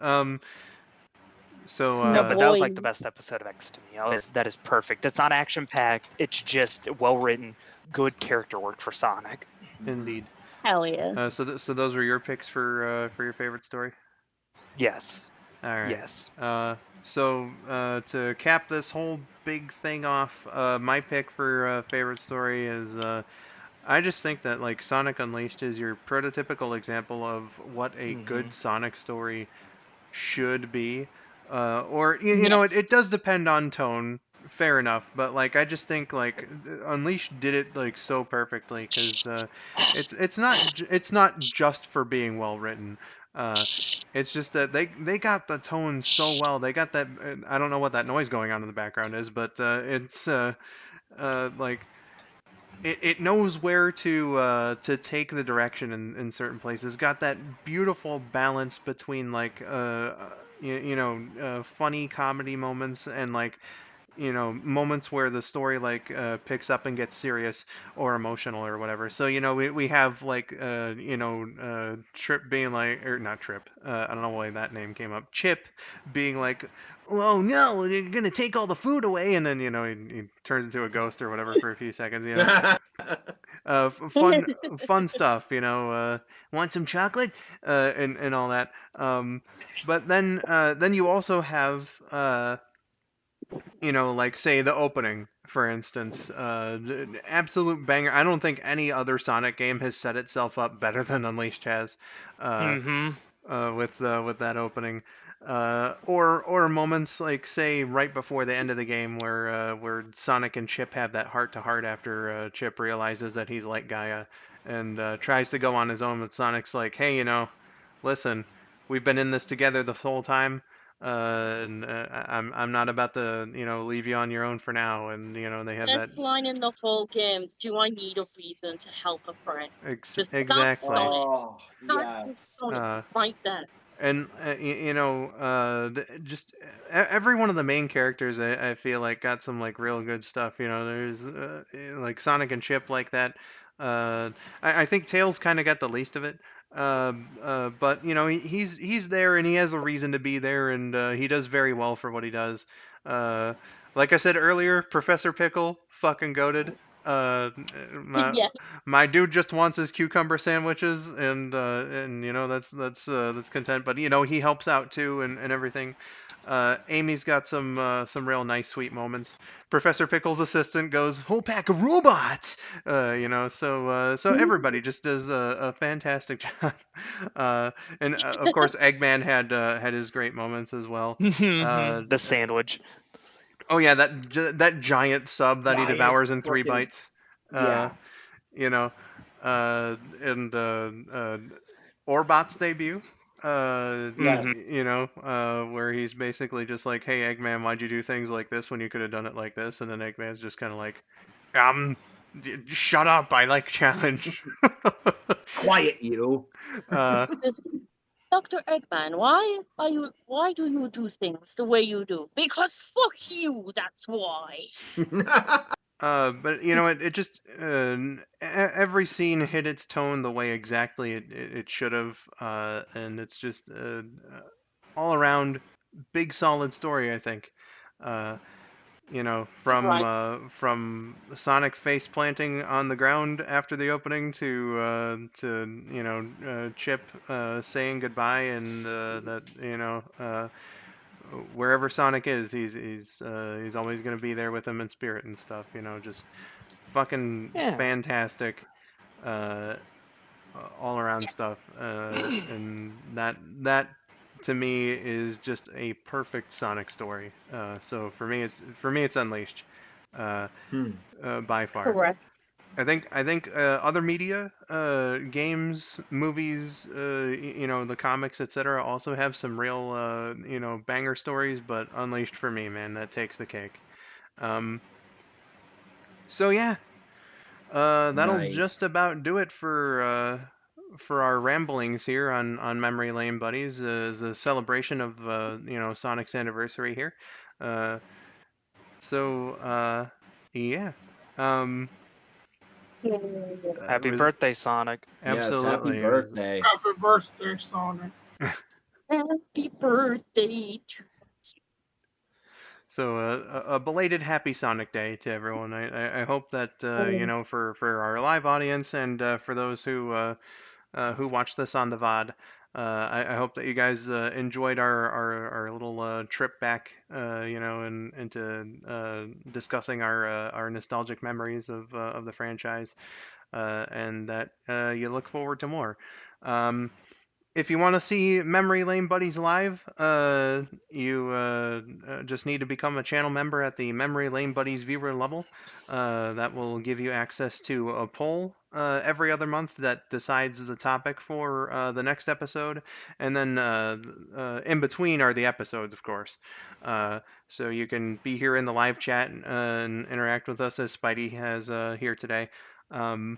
So No, but that was like boy. the best episode of X to me. That is perfect. It's not action packed. It's just well written, good character work for Sonic. indeed. Hell yeah. So those were your picks for your favorite story. Yes. All right. Yes. So to cap this whole big thing off, my pick for favorite story is I just think that like Sonic Unleashed is your prototypical example of what a Mm-hmm. good Sonic story should be. Or Yes. it does depend on tone. Fair enough, but like I just think like Unleashed did it like so perfectly because it's not just for being well written. Uh, it's just that they got the tone so well. They got that. I don't know what that noise going on in the background is, but it's like it knows where to take the direction in certain places. Got that beautiful balance between like funny comedy moments and like moments where the story like picks up and gets serious or emotional or whatever. So we have like Trip being like, or not Trip, I don't know why that name came up, Chip being like, oh no, you're gonna take all the food away, and then he turns into a ghost or whatever for a few seconds. Fun stuff. Want some chocolate, and all that. But then you also have like say the opening, for instance, absolute banger. I don't think any other Sonic game has set itself up better than Unleashed has, uh, Mm-hmm. with that opening. Or moments like say right before the end of the game where Sonic and Chip have that heart to heart after Chip realizes that he's like Gaia and tries to go on his own, but Sonic's like, hey, listen, we've been in this together this whole time. And I'm not about to leave you on your own for now. And they have that Best line in the whole game. Do I need a reason to help a friend? Just that's exactly. Sonic. Oh, That is yes. Sonic Uh, right there. and just every one of the main characters I feel like got some like real good stuff. There's like Sonic and Chip like that. uh I think Tails kind of got the least of it, but he's there and he has a reason to be there, and he does very well for what he does. uh like I said earlier, Professor Pickle fucking goated. uh my, Yes. my dude just wants his cucumber sandwiches, and that's content. But he helps out too, and everything. Amy's got some real nice sweet moments. Professor Pickle's assistant goes whole pack of robots. So everybody just does a fantastic job. uh, and of course Eggman had his great moments as well. Uh, The sandwich. oh yeah, that giant sub that he Giant devours in 3 bites. Uh, yeah. you know, and Orbot's debut. Yes. Mm-hmm. Where he's basically just like, "Hey, Eggman, why'd you do things like this when you could have done it like this?" And then Eggman's just kind of like, "Um, shut up! I like challenge." Quiet you. uh, Just, Dr. Eggman, why do you do things the way you do? Because fuck you, that's why. but it just every scene hit its tone the way exactly it should have, and it's just all around big solid story, I think. Uh, Right. from Sonic face planting on the ground after the opening to Chip saying goodbye, and that wherever Sonic is, he's always gonna be there with him in spirit and stuff. Just fucking Yeah. fantastic. Uh, all around Yes. stuff, and that to me is just a perfect Sonic story. So for me it's Unleashed, uh, Hmm. by far. Correct. I think other media, games, movies, the comics, etc., also have some real banger stories, but Unleashed for me, man, that takes the cake. Um, so yeah, that'll Nice. just about do it for our ramblings here on Memory Lane, buddies. As a celebration of Sonic's anniversary here. Uh, so yeah, um, it Happy was birthday, Sonic. Yes. Happy absolutely it was. birthday. Happy birthday, Sonic. Happy birthday to So a belated happy Sonic Day to everyone. I hope that you. for our live audience and for those who watch this on the VOD. I hope that you guys enjoyed our little trip back, and into discussing our nostalgic memories of the franchise, and that you look forward to more. If you want to see Memory Lane Buddies live, you just need to become a channel member at the Memory Lane Buddies viewer level. That will give you access to a poll every other month that decides the topic for the next episode, and then in between are the episodes, of course. So you can be here in the live chat and interact with us as Spidey has here today. And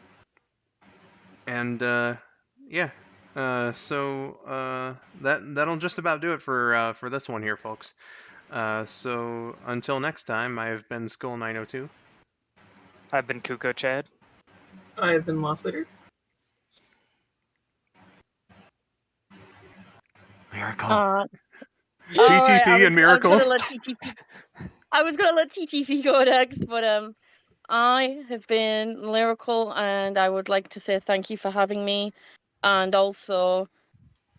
yeah. That'll just about do it for this one here, folks. So until next time, I've been Skull902. I've been Kuko Chad. I have been Lost Leader. Miracle. All right, TTP and Miracle. I was gonna let TTP go next, but I have been Lyrical, and I would like to say thank you for having me. And also,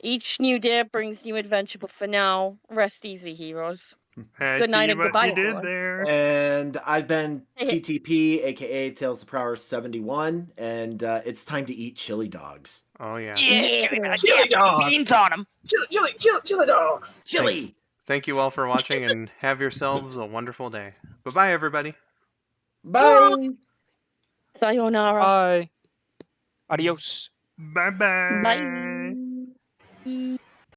each new day brings new adventure, but for now, rest easy, heroes. I Good night see and what goodbye, you did everyone. there. And I've been TTP, aka Tales of Power 71, and it's time to eat chili dogs. Oh yeah. Yeah, Chili dogs. beans on them. Chili dogs. Chili! Thank you all for watching, and have yourselves a wonderful day. Bye-bye, everybody. Bye! Sayonara. Bye. Adios. Bye-bye. Bye.